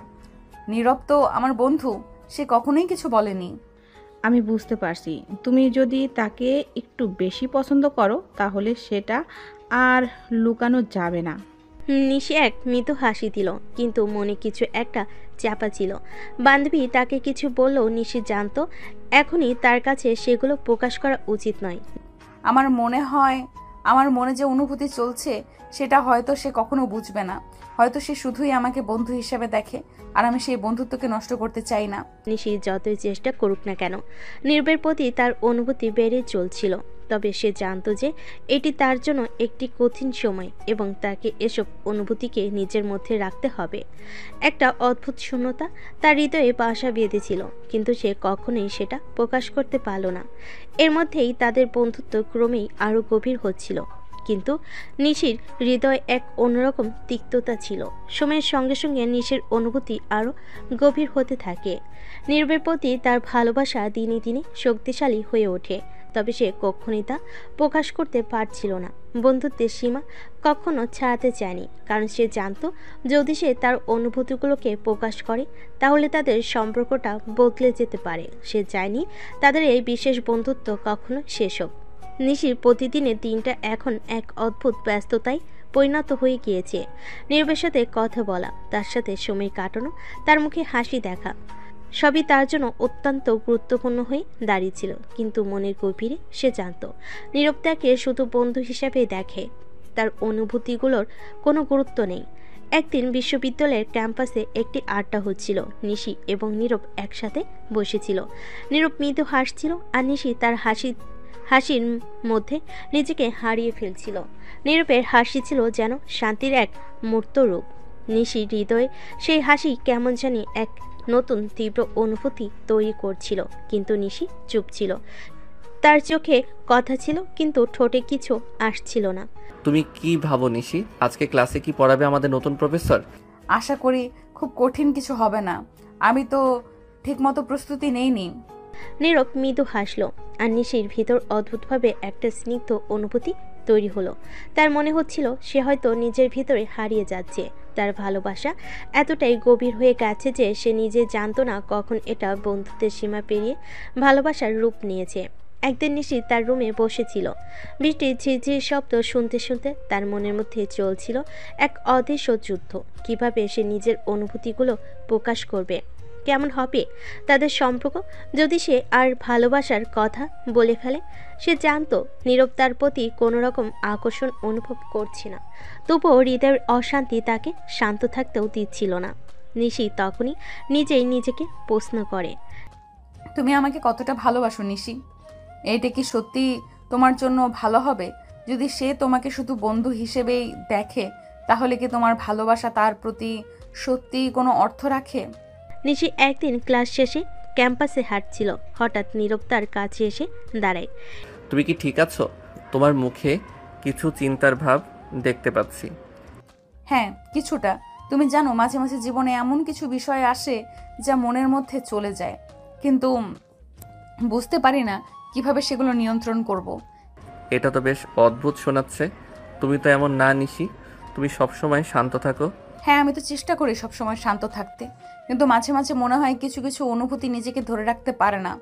নীরব তো আমার বন্ধু, সে কখনোই কিছু বলেনি। আমি বুঝতে পারছি, তুমি যদি তাকে একটু বেশি পছন্দ করো তাহলে সেটা আর লুকানো যাবে না। নিশি এক মৃদু হাসি দিল, কিন্তু মনে কিছু একটা চাপা ছিল। বান্ধবী তাকে কিছু বললেও নিশি জানতো এখনই তার কাছে সেগুলো প্রকাশ করা উচিত নয়। আমার মনে যে অনুভূতি চলছে সেটা হয়তো সে কখনো বুঝবে না। হয়তো সে শুধুই আমাকে বন্ধু হিসেবে দেখে, আর আমি সেই বন্ধুত্বকে নষ্ট করতে চাই না। নিশি যতই চেষ্টা করুক না কেন, নীরবের প্রতি তার অনুভূতি বেড়ে চলছিল। তবে সে জানতো যে এটি তার জন্য একটি কঠিন সময় এবং তাকে এসব অনুভূতিকে নিজের মধ্যে রাখতে হবে। একটা অদ্ভুত শূন্যতা তার হৃদয়ে বাসা বেঁধেছিল, কিন্তু সে কখনোই সেটা প্রকাশ করতে পারল না। এর মধ্যেই তাদের বন্ধুত্ব ক্রমেই আরও গভীর হচ্ছিল, কিন্তু নিশির হৃদয়ে এক অন্যরকম তিক্ততা ছিল। সময়ের সঙ্গে সঙ্গে নিশির অনুভূতি আরও গভীর হতে থাকে। নীরবের প্রতি তার ভালোবাসা দিনে দিনে শক্তিশালী হয়ে ওঠে, তবে সে কখনোই তা প্রকাশ করতে পারছিল না। বন্ধুত্বের সীমা কখনো ছাড়াতে চায়নি, কারণ সে জানতো যদি সে তার অনুভূতিগুলোকে প্রকাশ করে তাহলে তাদের সম্পর্কটা বদলে যেতে পারে। সে চায়নি তাদের এই বিশেষ বন্ধুত্ব কখনো শেষ হোক। নিশির প্রতিদিনের দিনটা এখন এক অদ্ভুত ব্যস্ততায় পরিণত হয়ে গিয়েছে। নীরবের সাথে কথা বলা, তার সাথে সময় কাটানো, তার মুখে হাসি দেখা, সবই তার জন্য অত্যন্ত গুরুত্বপূর্ণ হয়ে দাঁড়িয়েছিল। কিন্তু মনের গভীরে সে জানত নীরব তাকে শুধু বন্ধু হিসাবে দেখে, তার অনুভূতিগুলোর কোনো গুরুত্ব নেই। একদিন বিশ্ববিদ্যালয়ের ক্যাম্পাসে একটি আড্ডা হচ্ছিল। নিশি এবং নীরব একসাথে বসেছিল। নীরব মৃদু হাসছিল আর নিশি তার হাসির মধ্যে নিজেকে হারিয়ে ফেলছিল। নীরবের হাসি ছিল যেন শান্তির এক মূর্ত রূপ। নিশির হৃদয়ে সেই হাসি কেমন জানি এক নতুন তীব্র অনুভূতি তৈরি করছিল, কিন্তু নিশি চুপ ছিল। তার চোখে কথা ছিল কিন্তু ঠোঁটে কিছু আসছিল না। তুমি কি ভাবো নিশি, আজকে ক্লাসে কি পড়াবে আমাদের নতুন প্রফেসর? আশা করি খুব কঠিন কিছু হবে না। আমি তো ঠিকমতো প্রস্তুতি নেইনি। নীরব মৃদু হাসলো, আর নিশির ভিতর অদ্ভুতভাবে একটা স্নিগ্ধ অনুভূতি তৈরি হলো। তার মনে হচ্ছিল সে হয়তো নিজের ভিতরে হারিয়ে যাচ্ছে। তার ভালোবাসা এতটাই গভীর হয়ে গেছে যে সে নিজে জানতো না কখন এটা বন্ধুত্বের সীমা পেরিয়ে ভালোবাসার রূপ নিয়েছে। একদিন নিশি তার রুমে বসেছিল। বৃষ্টির ঝিরঝির শব্দ শুনতে শুনতে তার মনের মধ্যে চলছিল এক অদৃশ্য যুদ্ধ। কিভাবে সে নিজের অনুভূতিগুলো প্রকাশ করবে, কেমন হবে তাদের সম্পর্ক যদি সে আর ভালোবাসার কথা বলে ফেলে। সে জানতো নীরব তার প্রতি কোনো রকম আকর্ষণ অনুভব করছে না, তবুও হৃদয়ের অশান্তি তাকে শান্ত থাকতেও দিচ্ছিল না। নিশি তখনই নিজেই নিজেকে প্রশ্ন করে, তুমি আমাকে কতটা ভালোবাসো নিশি? এইটা কি সত্যি তোমার জন্য ভালো হবে? যদি সে তোমাকে শুধু বন্ধু হিসেবেই দেখে তাহলে কি তোমার ভালোবাসা তার প্রতি সত্যি কোনো অর্থ রাখে? নিশি একদিন ক্লাস শেষে ক্যাম্পাসে হাঁটছিল। হঠাৎ নীরব তার কাছে এসে দাঁড়ায়। তুমি কি ঠিক আছো? তোমার মুখে কিছু চিন্তার ভাব দেখতে পাচ্ছি। হ্যাঁ, কিছুটা। তুমি জানো মাঝে মাঝে জীবনে এমন কিছু বিষয় আসে যা মনের মধ্যে চলে যায়, কিন্তু বুঝতে পারি না কিভাবে সেগুলো নিয়ন্ত্রণ করব। এটা তো বেশ অদ্ভুত শোনাচ্ছে। তুমি তো এমন না নিশি, তুমি সবসময় শান্ত থাকো। হ্যাঁ, আমি তো চেষ্টা করি সবসময় শান্ত থাকতে, কিন্তু মাঝে মাঝে মনে হয় কিছু কিছু অনুভূতি নিজেকে ধরে রাখতে পারে না।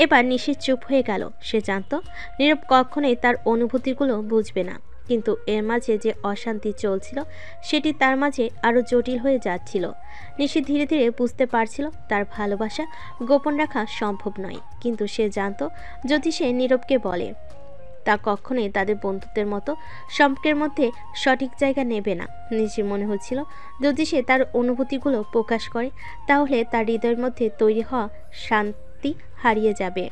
এবার নিশি চুপ হয়ে গেল। সে জানতো নীরব কখনোই তার অনুভূতিগুলো বুঝবে না, কিন্তু এর মাঝে যে অশান্তি চলছিল সেটি তার মাঝে আরও জটিল হয়ে যাচ্ছিল। নিশি ধীরে ধীরে বুঝতে পারছিল তার ভালোবাসা গোপন রাখা সম্ভব নয়, কিন্তু সে জানতো যদি সে নীরবকে বলে তা কখনোই তাদের বন্ধুত্বের মতো সম্পর্কের মধ্যে সঠিক জায়গা নেবে না। নিশির মনে হচ্ছিল যদি সে তার অনুভূতিগুলো প্রকাশ করে তাহলে তার হৃদয়ের মধ্যে তৈরি হওয়া শান্তি হারিয়ে যাবে।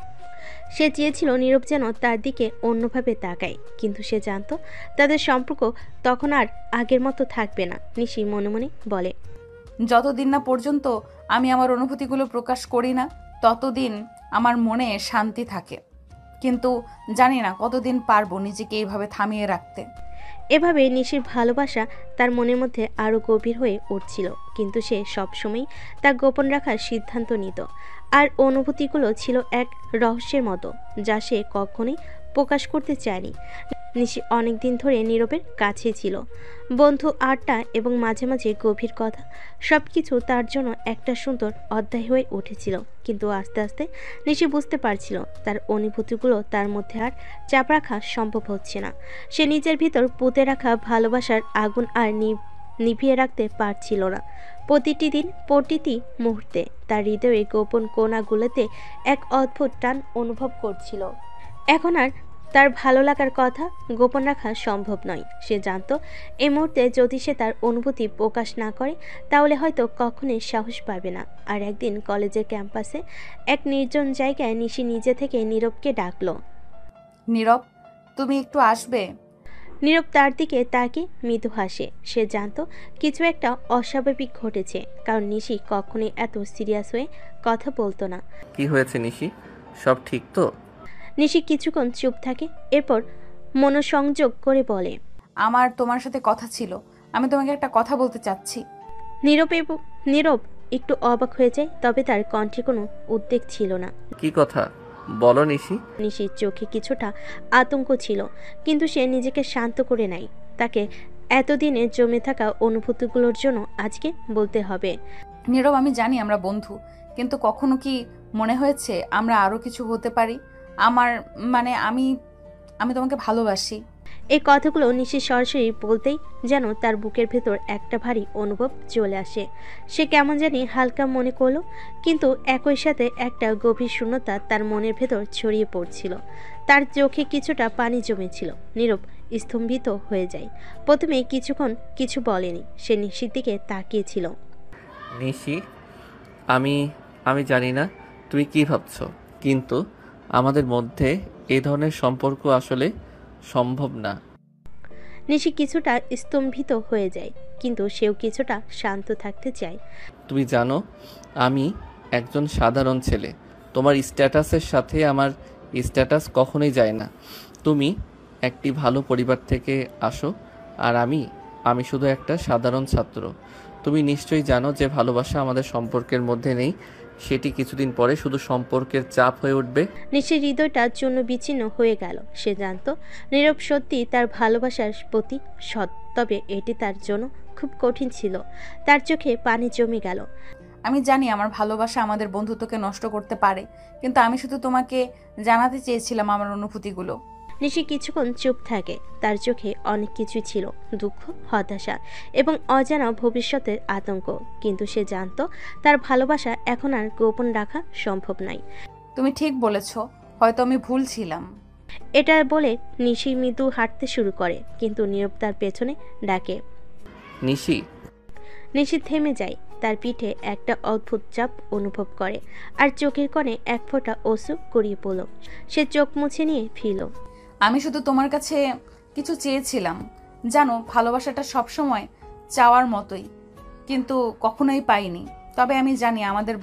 সে চেয়েছিল নীরব যেন তার দিকে অন্যভাবে তাকায়, কিন্তু সে জানতো তাদের সম্পর্ক তখন আর আগের মতো থাকবে না। নিশি মনে মনে বলে, যতদিন না পর্যন্ত আমি আমার অনুভূতিগুলো প্রকাশ করি না ততদিন আমার মনে শান্তি থাকে, কিন্তু জানি না কতদিন পারবো নিজেকে এইভাবে থামিয়ে রাখতে। এভাবে নিশির ভালোবাসা তার মনের মধ্যে আরও গভীর হয়ে উঠছিল, কিন্তু সে সবসময় তা গোপন রাখার সিদ্ধান্ত নিত। আর অনুভূতিগুলো ছিল এক রহস্যের মতো, যা সে কখনোই প্রকাশ করতে চায়নি। নিশি অনেকদিন ধরে নীরবের কাছে ছিল। বন্ধু আড্ডা এবং মাঝে মাঝে গভীর কথা, সব কিছু তার জন্য একটা সুন্দর অধ্যায় হয়ে উঠেছিল। কিন্তু আস্তে আস্তে নিশি বুঝতে পারছিল তার অনুভূতিগুলো তার মধ্যে আর চাপ রাখা সম্ভব হচ্ছে না। সে নিজের ভিতর পুঁতে রাখা ভালোবাসার আগুন আর নিভিয়ে রাখতে পারছিল না। প্রতিটি দিন, প্রতিটি মুহূর্তে তার হৃদয়ে গোপন কোণাগুলোতে এক অদ্ভুত টান অনুভব করছিল। এখন আর তার ভালো লাগার কথা গোপন রাখা সম্ভব নয়। সে জানত এই মুহূর্তে যদি সে তার অনুভূতি প্রকাশ না করে তাহলে হয়তো কখনোই সাহস পাবে না। আর একদিন কলেজের ক্যাম্পাসে এক নির্জন জায়গায় নিশি নিজে থেকে নীরবকে ডাকলো। নীরব, তুমি একটু আসবে? নীরব তার দিকে তাকে মৃদু হাসে। সে জানত কিছু একটা অস্বাভাবিক ঘটেছে, কারণ নিশি কখনোই এত সিরিয়াস হয়ে কথা বলতো না। কি হয়েছে নিশি, সব ঠিক তো? নিশি কিছুক্ষণ চুপ থাকে, এরপর মনোসংযোগ করে বলে, আমার তোমার সাথে কথা ছিল, আমি তোমাকে একটা কথা বলতে চাচ্ছি। নীরব একটু অবাক হয়ে যায়, তবে তার কণ্ঠে কোনো উদ্বেগ ছিল না। কি কথা বলো নিশি। নিশির চোখে কিছুটা আতঙ্ক ছিল, কিন্তু সে নিজেকে শান্ত করে নেয়। তাকে এতদিনে জমে থাকা অনুভূতিগুলোর জন্য আজকে বলতে হবে। নীরব, আমি জানি আমরা বন্ধু, কিন্তু কখনো কি মনে হয়েছে আমরা আরো কিছু হতে পারি? আমি তোমাকে ভালোবাসি। এই কথাগুলো নিশি সরাসরি বলতেই যেন তার বুকের ভেতর একটা ভারী অনুভব চলে আসে। সে কেমন জানি হালকা মনে করলো, কিন্তু একই সাথে একটা গভীর শূন্যতা তার মনের ভেতর ছড়িয়ে পড়ছিল। তার চোখে কিছুটা পানি জমেছিল। নীরব স্তম্ভিত হয়ে যায়। প্রথমে কিছুক্ষণ কিছু বলেনি, সে নিশির দিকে তাকিয়েছিল। নিশি, আমি জানি না তুমি কি ভাবছো, কিন্তু আমাদের মধ্যে এই ধরনের সম্পর্ক আসলে সম্ভব না। নিশি কিছুটা স্তম্ভিত হয়ে যায়, কিন্তু সেও কিছুটা শান্ত থাকতে চায়। তুমি জানো আমি একজন সাধারণ ছেলে, তোমার স্ট্যাটাসের সাথে আমার স্ট্যাটাস কখনোই যায় না। তুমি একটি ভালো পরিবার থেকে আসো, আর আমি শুধু একটা সাধারণ ছাত্র। তুমি নিশ্চয়ই জানো যে ভালোবাসা আমাদের সম্পর্কের মধ্যে নেই, সেটি কিছুদিন পরে শুধু সম্পর্কের চাপ হয়ে উঠবে। নিশির হৃদয়টা জন্য বিচ্ছিন্ন হয়ে গেল। সে জানত নীরব সত্যি তার ভালোবাসার প্রতি সৎ, তবে এটি তার জন্য খুব কঠিন ছিল। তার চোখে পানি জমে গেল। আমি জানি আমার ভালোবাসা আমাদের বন্ধুত্বকে নষ্ট করতে পারে, কিন্তু আমি শুধু তোমাকে জানাতে চেয়েছিলাম আমার অনুভূতিগুলো। নিশি কিছুক্ষণ চুপ থাকে। তার চোখে অনেক কিছু ছিল, দুঃখ, হতাশা এবং অজানা ভবিষ্যতের আতঙ্ক। কিন্তু সে জানত তার ভালোবাসা এখন আর গোপন রাখা সম্ভব নয়। তুমি ঠিক বলেছ, হয়তো আমি ভুল ছিলাম। এটা বলে নিশি মৃদু হাঁটতে শুরু করে, কিন্তু নীরব তার পেছনে ডাকে, নিশি। নিশি থেমে যায়। তার পিঠে একটা অদ্ভুত চাপ অনুভব করে, আর চোখের কোণে এক ফোঁটা অশ্রু গড়িয়ে পড়ল। সে চোখ মুছে নিয়ে ফিরল। আমি শুধু তোমার কাছে কিছু চেয়েছিলাম, জানো, ভালোবাসাটা সবসময় চাওয়ার মতোই, কিন্তু কখনোই পাইনি। তবে আমি জানি আমাদের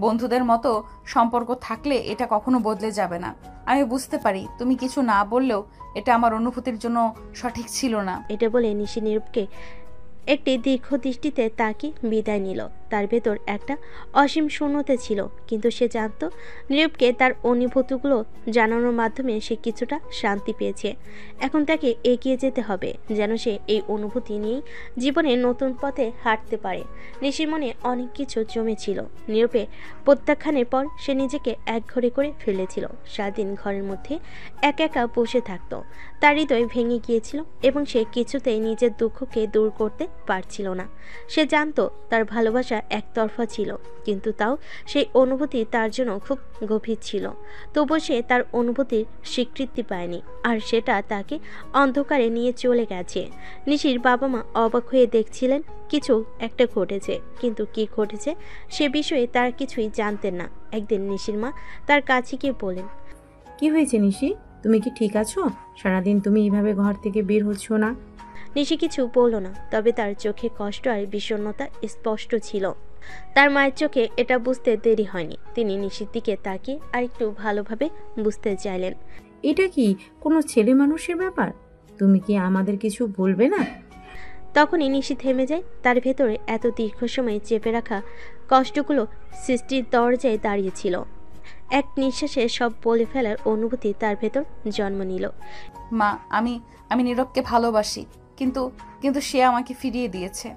বন্ধুদের মতো সম্পর্ক থাকলে এটা কখনো বদলে যাবে না। আমি বুঝতে পারি তুমি কিছু না বললেও এটা আমার অনুভূতির জন্য সঠিক ছিল না। এটা বলে নিশি নীরবকে একটি দীর্ঘ দৃষ্টিতে তাকে বিদায় নিল। তার ভেতর একটা অসীম শূন্যতা ছিল, কিন্তু সে জানত নীরবকে তার অনুভূতিগুলো জানানোর মাধ্যমে সে কিছুটা শান্তি পেয়েছে। এখন তাকে এগিয়ে যেতে হবে, যেন সে এই অনুভূতি নিয়েই জীবনে নতুন পথে হাঁটতে পারে। নিশির মনে অনেক কিছু জমেছিল। নীরবে প্রত্যাখ্যানের পর সে নিজেকে একঘরে করে ফেলেছিল। সারাদিন ঘরের মধ্যে একা বসে থাকত। তার হৃদয় ভেঙে গিয়েছিল এবং সে কিছুতেই নিজের দুঃখকে দূর করতে পারছিল না। সে জানত তার ভালোবাসা একতরফা ছিল, কিন্তু তাও সেই অনুভূতি তার জন্য খুব গভীর ছিল। তবু সে তার অনুভূতির স্বীকৃতি পায়নি, আর সেটা তাকে অন্ধকারে নিয়ে চলে গেছে। নিশির বাবা মা অবাক হয়ে দেখছিলেন কিছু একটা ঘটেছে, কিন্তু কি ঘটেছে সে বিষয়ে তারা কিছুই জানতেন না। একদিন নিশির মা তার কাছে গিয়ে বলেন, কি হয়েছে নিশি, তুমি কি ঠিক আছো? সারাদিন তুমি এইভাবে ঘর থেকে বের হচ্ছ না। নিশি কিছু বলল না, তবে তার চোখে কষ্ট আর বিষণ্ণতা স্পষ্ট ছিল। তার মায়ের চোখে এটা বুঝতে দেরি হয়নি। তিনি নিশির দিকে তাকিয়ে আর একটু ভালোভাবে বুঝতে চাইলেন। এটা কি কোনো ছেলে মানুষের ব্যাপার? তুমি কি আমাদের কিছু বলবে না? তখনই নিশি থেমে যায়। তার ভেতরে এত দীর্ঘ সময় চেপে রাখা কষ্টগুলো সৃষ্টির দরজায় দাঁড়িয়েছিল। এক নিঃশ্বাসে সব বলে ফেলার অনুভূতি তার ভেতর জন্ম নিল। মা, আমি নীরবকে ভালোবাসি, কিন্তু কিন্তু সে আমাকে ফিরিয়ে দিয়েছে।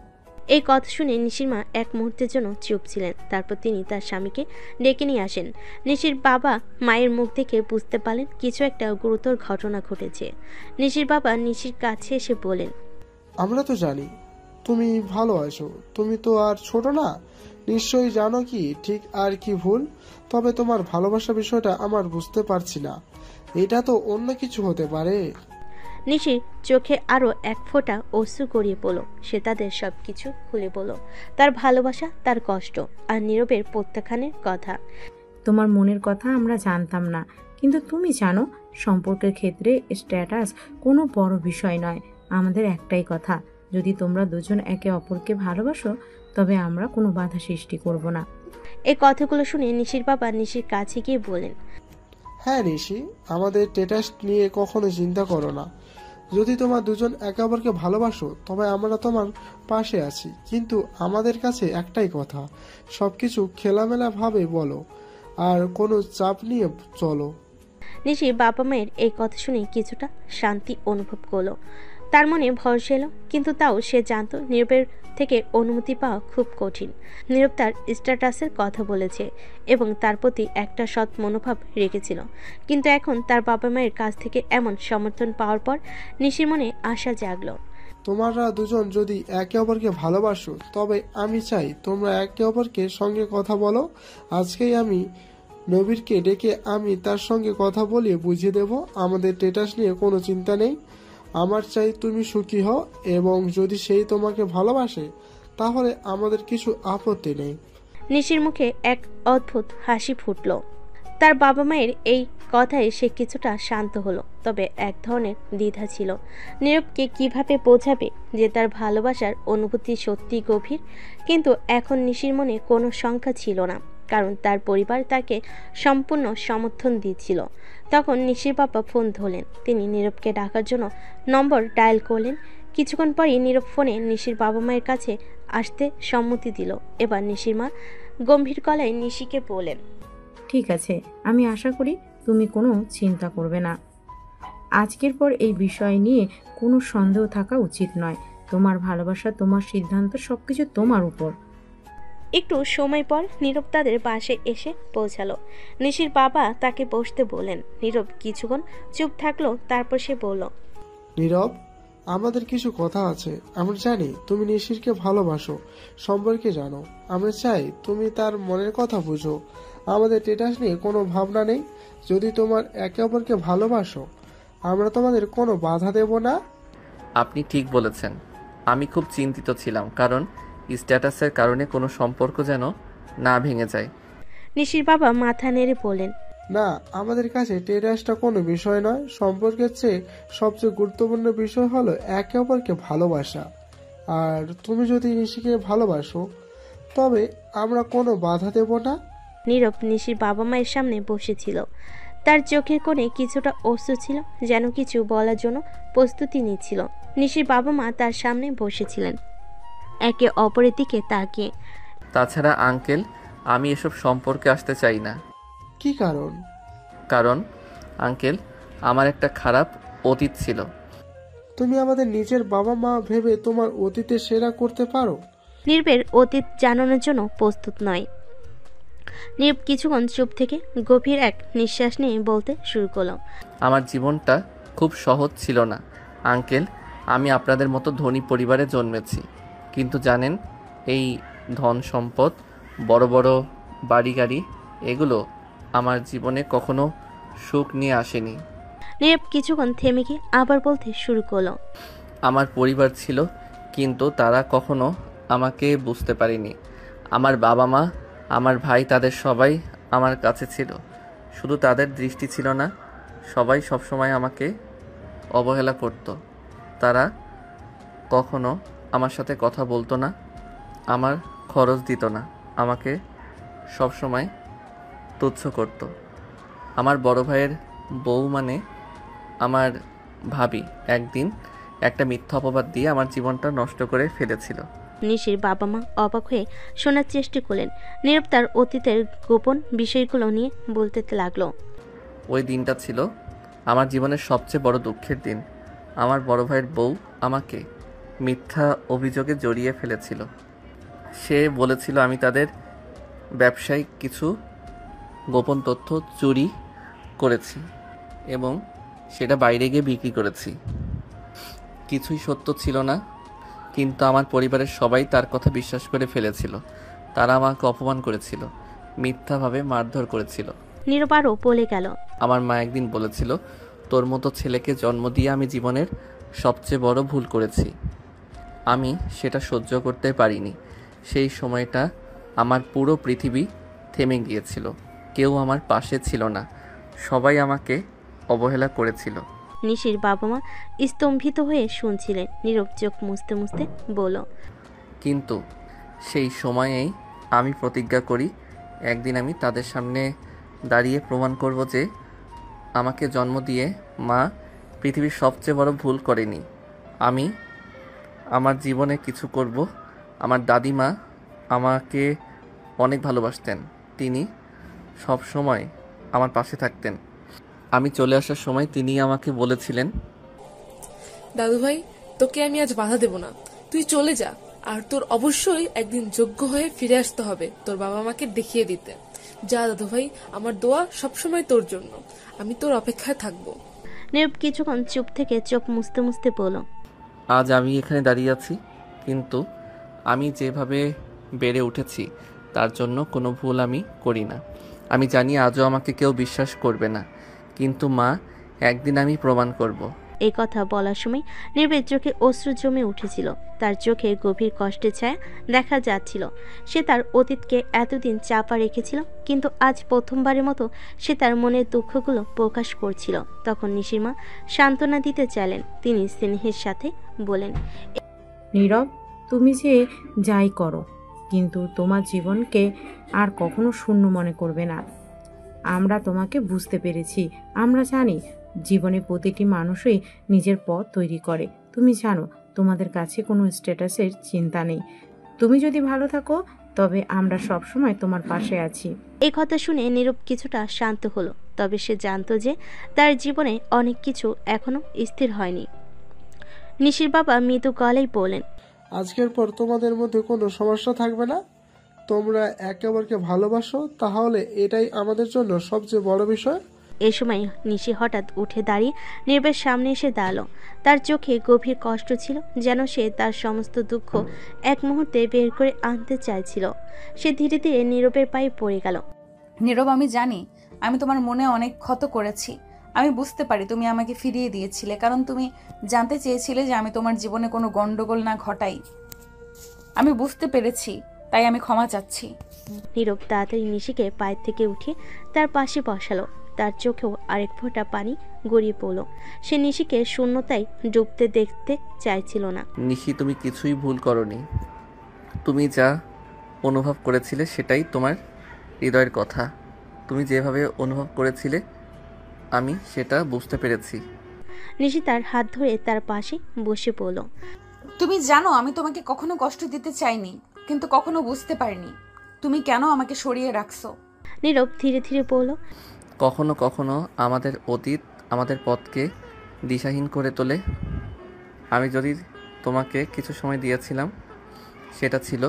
এই কথা শুনে নিশির মা এক মুহূর্তের জন্য চুপ ছিলেন। তারপর তিনি তার স্বামীকে ডেকে নিয়ে আসেন। নিশির বাবা মায়ের মুখ দেখে বুঝতে পারলেন কিছু একটা গুরুতর ঘটনা ঘটেছে। নিশির বাবা নিশির কাছে এসে বলেন, আমরা তো জানি তুমি ভালো আছো, তুমি তো আর ছোট না, নিশ্চয়ই জানো কি ঠিক আর কি ভুল। তবে তোমার ভালোবাসা বিষয়টা আমার বুঝতে পারছি না, এটা তো অন্য কিছু হতে পারে। নিশির চোখে আরো এক ফোঁটা অশ্রু গড়িয়ে পড়ল। সে তাদের সবকিছু খুলে বলল, তার ভালোবাসা, তার কষ্ট আর নীরবের প্রত্যাখ্যানের কথা। তোমার মনের কথা আমরা জানতাম না, কিন্তু তুমি জানো সম্পর্কের ক্ষেত্রে স্ট্যাটাস কোনো বড় বিষয় নয়। আমাদের একটাই কথা, যদি তোমরা দুজন একে অপরকে ভালোবাসো তবে আমরা কোনো বাধা সৃষ্টি করব না। এই কথাগুলো শুনে নিশির বাবা নিশির কাছে গিয়ে বলেন, হ্যাঁ নিশি, আমাদের স্ট্যাটাস নিয়ে কখনো চিন্তা করো না। যদি তোমার দুজন একে অপরকে ভালোবাসো তবে আমরা তোমার পাশে আছি, কিন্তু আমাদের কাছে একটাই কথা, সবকিছু খোলামেলা ভাবে বলো আর কোনো চাপ নিয়ে চলো। নিশি বাবা মায়ের এই কথা শুনে কিছুটা শান্তি অনুভব করলো। তার মনে ভরসা এলো, কিন্তু তাও সে জানতো নীরবের থেকে অনুমতি পাওয়া খুব কঠিন। নীরব তার স্ট্যাটাসের কথা বলেছে এবং তার প্রতি একটা সৎ মনোভাব রেখেছিল, কিন্তু এখন তার বাবা মায়ের কাছ থেকে এমন সমর্থন পাওয়ার পর নিশির মনে আশা জাগলো। তোমরা দুজন যদি একে অপরকে ভালোবাসো তবে আমি চাই তোমরা একে অপরকে সঙ্গে কথা বলো। আজকেই আমি নবীরকে ডেকে আমি তার সঙ্গে কথা বলিয়ে বুঝিয়ে দেব আমাদের স্ট্যাটাস নিয়ে কোনো চিন্তা নেই। আমার চাই তুমি সুখী হও, এবং যদি সেই তোমাকে ভালোবাসে তাহলে আমাদের কিছু আপত্তি নেই। নিশির মুখে এক অদ্ভুত হাসি ফুটল। তার বাবা মায়ের এই কথায় সে কিছুটা শান্ত হলো, তবে এক ধরনের দ্বিধা ছিল। নীরবকে কিভাবে বোঝাবে যে তার ভালোবাসার অনুভূতি সত্যি গভীর, কিন্তু এখন নিশির মনে কোনো শঙ্কা ছিল না, কারণ তার পরিবার তাকে সম্পূর্ণ সমর্থন দিচ্ছিল। তখন নিশির বাবা ফোন ধরলেন। তিনি নীরবকে ডাকার জন্য নম্বর ডায়াল করলেন। কিছুক্ষণ পরই নীরব ফোনে নিশির বাবা মায়ের কাছে আসতে সম্মতি দিল। এবার নিশির মা গম্ভীর গলায় নিশিকে বলেন, ঠিক আছে, আমি আশা করি তুমি কোনো চিন্তা করবে না। আজকের পর এই বিষয় নিয়ে কোনো সন্দেহ থাকা উচিত নয়। তোমার ভালোবাসা, তোমার সিদ্ধান্ত, সবকিছু তোমার উপর। একটু সময় পর নীরব তাদের বাসায় এসে পৌঁছালো। নিশির বাবা তাকে বসতে বললেন। নীরব কিছুক্ষণ চুপ থাকলো, তারপর সে বলল, নীরব, আমাদের কিছু কথা আছে। আমরা জানি তুমি নিশিরকে ভালোবাসো, সম্পর্কে জানো। আমরা চাই তুমি তার মনের কথা বুঝো। আমাদের স্ট্যাটাস নিয়ে কোনো ভাবনা নেই। যদি তোমার একে অপরকে ভালোবাসো আমরা তোমাদের কোনো বাধা দেব না। আপনি ঠিক বলেছেন। আমি খুব চিন্তিত ছিলাম, কারণ স্ট্যাটাসের কারণে কোনো সম্পর্ক যেন না ভেঙে যায়। নিশির বাবা মাথা নেড়ে বললেন, না, আমাদের কাছে স্ট্যাটাসটা কোনো বিষয় নয়। সম্পর্কের চেয়ে সবচেয়ে গুরুত্বপূর্ণ বিষয় হলো একে অপরকে ভালোবাসা। আর তুমি যদি নিশিকে ভালোবাসো তবে আমরা কোনো বাধা দেব না। নীরব নিশির বাবা মায়ের সামনে বসেছিল। তার চোখের কোণে কিছুটা অশ্রু ছিল, যেন কিছু বলার জন্য প্রস্তুতি নিচ্ছিল। নিশির বাবা মা তার সামনে বসেছিলেন, একে অপরের দিকে তাকিয়ে। তাছাড়া আঙ্কেল, আমি এসব সম্পর্কে আসতে চাই না। কি কারণ? কারণ আঙ্কেল, আমার একটা খারাপ অতীত ছিল। তুমি আমাদের নিজের বাবা মা ভেবে তোমার অতীতে সেরা করতে পারো? নীরবের অতীত জানানোর জন্য প্রস্তুত নয়। নীরব কিছুক্ষণ চুপ থেকে গভীর এক নিঃশ্বাস নিয়ে বলতে শুরু করলো, আমার জীবনটা খুব সহজ ছিল না আঙ্কেল। আমি আপনাদের মতো ধনী পরিবারে জন্মেছি, কিন্তু জানেন, এই ধন সম্পদ, বড় বড় বাড়ি গাড়ি, এগুলো আমার জীবনে কখনো সুখ নিয়ে আসেনি। নীরব কিছুক্ষণ থেমে গিয়ে আবার বলতে শুরু করলো, আমার পরিবার ছিল, কিন্তু তারা কখনো আমাকে বুঝতে পারেনি। আমার বাবা মা, আমার ভাই, তাদের সবাই আমার কাছে ছিল, শুধু তাদের দৃষ্টি ছিল না। সবাই সবসময় আমাকে অবহেলা করত। তারা কখনো আমার সাথে কথা বলতো না, আমার খরচ দিত না, আমাকে সবসময় তুচ্ছ করত। আমার বড় ভাইয়ের বউ মানে আমার ভাবি একদিন একটা মিথ্যা অপবাদ দিয়ে আমার জীবনটা নষ্ট করে ফেলেছিল। নিশির বাবা মা অবাক হয়ে শোনার চেষ্টা করলেন। নীরব তার অতীতের গোপন বিষয়গুলো নিয়ে বলতে লাগলো। ওই দিনটা ছিল আমার জীবনের সবচেয়ে বড় দুঃখের দিন। আমার বড় ভাইয়ের বউ আমাকে মিথ্যা অভিযোগে জড়িয়ে ফেলেছিল। সে বলেছিল আমি তাদের ব্যবসায়িক কিছু গোপন তথ্য চুরি করেছি এবং সেটা বাইরে গিয়ে বিক্রি করেছি। কিছুই সত্য ছিল না, কিন্তু আমার পরিবারের সবাই তার কথা বিশ্বাস করে ফেলেছিল। তারা আমাকে অপমান করেছিল, মিথ্যাভাবে মারধর করেছিল। নীরব আরও বলে গেল। আমার মা একদিন বলেছিল, তোর মতো ছেলেকে জন্ম দিয়ে আমি জীবনের সবচেয়ে বড় ভুল করেছি। আমি সেটা সহ্য করতে পারিনি। সেই সময়টা আমার পুরো পৃথিবী থেমে গিয়েছিল। কেউ আমার পাশে ছিল না, সবাই আমাকে অবহেলা করেছিল। নিশির বাবা মা স্তম্ভিত হয়ে শুনছিলেন। নীরব চোখ মুছতে মুছতে বলল, কিন্তু সেই সময়েই আমি প্রতিজ্ঞা করি, একদিন আমি তাদের সামনে দাঁড়িয়ে প্রমাণ করব যে আমাকে জন্ম দিয়ে মা পৃথিবীর সবচেয়ে বড় ভুল করেনি। আমি আমার জীবনে কিছু করব। আমার দাদিমা আমাকে অনেক ভালোবাসতেন, তিনি সব সময় আমার পাশে থাকতেন। আমি চলে আসার সময় তিনি আমাকে বলেছিলেন, দাদুভাই, তোকে আমি আজ বাধা দেব না, তুই চলে যা, আর তোর অবশ্যই একদিন যোগ্য হয়ে ফিরে আসতে হবে তোর বাবা মাকে দেখিয়ে দিতে। যা দাদুভাই, আমার দোয়া সবসময় তোর জন্য, আমি তোর অপেক্ষায় থাকবো। নীরব কিছুক্ষণ চুপ থেকে চোখ মুছতে মুছতে বলল, আজ আমি এখানে দাঁড়িয়ে আছি, কিন্তু আমি যেভাবে বেড়ে উঠেছি তার জন্য কোনো ভুল আমি করি না। আমি জানি আজও আমাকে কেউ বিশ্বাস করবে না, কিন্তু মা, একদিন আমি প্রমাণ করব। এই কথা বলার সময় নীরবের চোখে অশ্রু জমে উঠেছিল। তার চোখে গভীর কষ্টের ছায়া দেখা যাচ্ছিল। সে তার অতীতকে এতদিন চাপা রেখেছিল, কিন্তু আজ প্রথমবারের মতো সে তার মনের দুঃখগুলো প্রকাশ করছিল। তখন নিশির মা সান্ত্বনা দিতে চাইলেন। তিনি স্নেহের সাথে বলেন, নীরব, তুমি যে যাই করো, কিন্তু তোমার জীবনকে আর কখনো শূন্য মনে করবে না। আমরা তোমাকে বুঝতে পেরেছি। আমরা জানি জীবনে প্রতিটি মানুষই নিজের পথ তৈরি করে। তুমি জানো তোমাদের কাছে কোনো স্ট্যাটাসের চিন্তা নেই। তুমি যদি ভালো থাকো তবে আমরা সবসময় তোমার পাশে আছি। এই কথা শুনে নীরব কিছুটা শান্ত হলো। তবে সে জানতো যে তার জীবনে অনেক কিছু এখনো স্থির হয়নি। নিশির বাবা মৃদু গলায় বলেন, আজকের পর তোমাদের মধ্যে কোনো সমস্যা থাকবে না। তোমরা একে অপরকে ভালোবাসো, তাহলে এটাই আমাদের জন্য সবচেয়ে বড় বিষয়। এ সময় নিশি হঠাৎ উঠে দাঁড়িয়ে নীরবের সামনে এসে দাঁড়ালো। তার চোখে গভীর কষ্ট ছিল, যেন সে তার সমস্ত দুঃখ এক মুহূর্তে বের করে আনতে চাইছিল। সে ধীরে ধীরে নীরবের পায়ে পড়ে গেল। নীরব, আমি জানি আমি তোমার মনে অনেক ক্ষত করেছি। আমি বুঝতে পারি তুমি আমাকে ফিরিয়ে দিয়েছিলে, কারণ তুমি জানতে চেয়েছিলে যে আমি তোমার জীবনে কোনো গন্ডগোল না ঘটাই। আমি বুঝতে পেরেছি, তাই আমি ক্ষমা চাচ্ছি। নীরব তাড়াতাড়ি নিশিকে পায়ের থেকে উঠে তার পাশে বসালো। তার চোখেও আরেক ফোঁটা পানি গড়িয়ে পড়ল। সে নিশিকে শূন্যতায় ডুবতে দেখতে চাইছিল না। নিশি, তুমি কিছুই ভুল করনি। তুমি যা অনুভব করেছিলে সেটাই তোমার হৃদয়ের কথা। তুমি যেভাবে অনুভব করেছিলে আমি সেটা বুঝতে পেরেছি। নিশি তার হাত ধরে তার পাশে বসে পড়ল। তুমি জানো আমি তোমাকে কখনো কষ্ট দিতে চাইনি, কিন্তু কখনো বুঝতে পারিনি তুমি কেন আমাকে সরিয়ে রাখছো। নীরব ধীরে ধীরে বলল, কখনো কখনো আমাদের অতীত আমাদের পথকে দিশাহীন করে তোলে। আমি যদি তোমাকে কিছু সময় দিয়েছিলাম সেটা ছিল